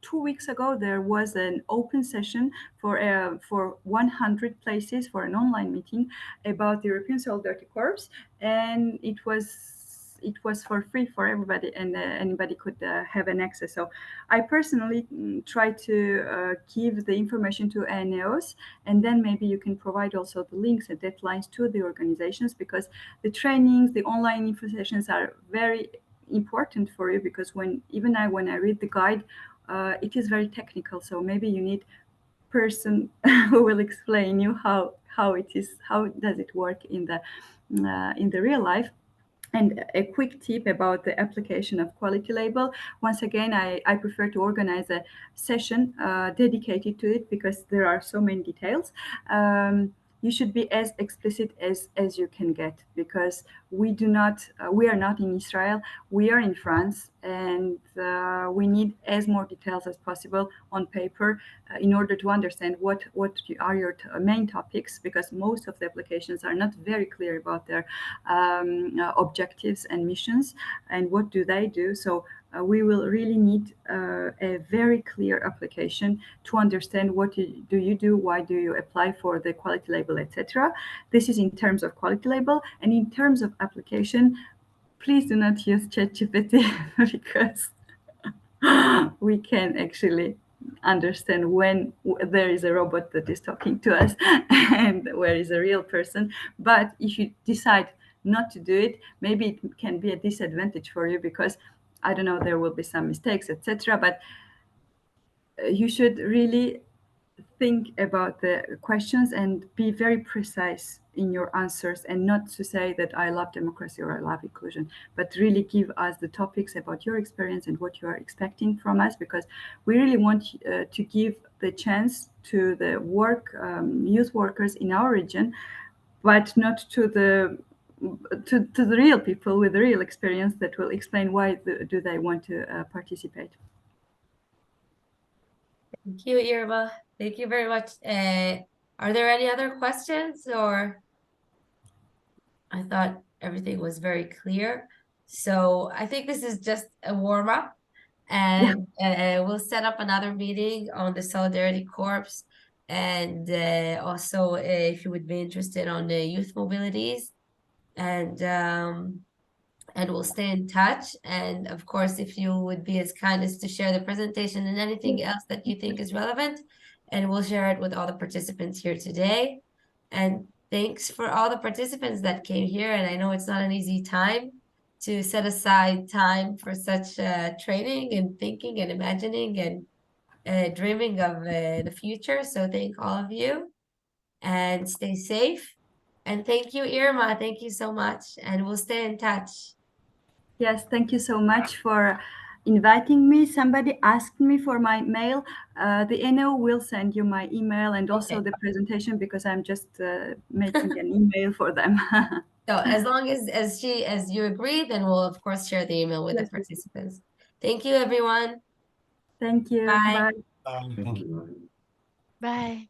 2 weeks ago, there was an open session for 100 places for an online meeting about the European Solidarity Corps, and it was for free for everybody, and anybody could have an access. So I personally try to give the information to NAOs, and then maybe you can provide also the links and deadlines to the organizations, because the trainings, the online info sessions are very important for you, because when I read the guide, it is very technical. So maybe you need person who will explain you how does it work in the real life. And a quick tip about the application of quality label. Once again, I prefer to organize a session dedicated to it, because there are so many details. You should be as explicit as you can get, because we are not in Israel, we are in France, and we need as more details as possible on paper in order to understand what are your main topics, because most of the applications are not very clear about their objectives and missions and what do they do. So we will really need a very clear application to understand what do you do, why do you apply for the quality label, etc. This is in terms of quality label. And in terms of application, please do not use ChatGPT because we can actually understand when there is a robot that is talking to us and where is a real person. But if you decide not to do it, maybe it can be a disadvantage for you, because I don't know, there will be some mistakes, etc. But you should really think about the questions and be very precise in your answers, and not to say that I love democracy or I love inclusion, but really give us the topics about your experience and what you are expecting from us, because we really want to give the chance to the youth workers in our region, but not to the real people with the real experience that will explain why do they want to participate. Thank you, Irma. Thank you very much. Are there any other questions, or? I thought everything was very clear. So I think this is just a warm up, and we'll set up another meeting on the Solidarity Corps, and also if you would be interested on the youth mobilities, and we'll stay in touch. And of course, if you would be as kind as to share the presentation and anything else that you think is relevant, and we'll share it with all the participants here today. And thanks for all the participants that came here. And I know it's not an easy time to set aside time for such training and thinking and imagining and dreaming of the future. So thank all of you, and stay safe. And thank you, Irma. Thank you so much. And we'll stay in touch. Yes, thank you so much for inviting me. Somebody asked me for my mail. The NO will send you my email and also the presentation, because I'm just making an email for them. So as long as you agree, then we'll of course share the email with the participants. Thank you, everyone. Thank you. Bye. Bye. Thank you. Bye.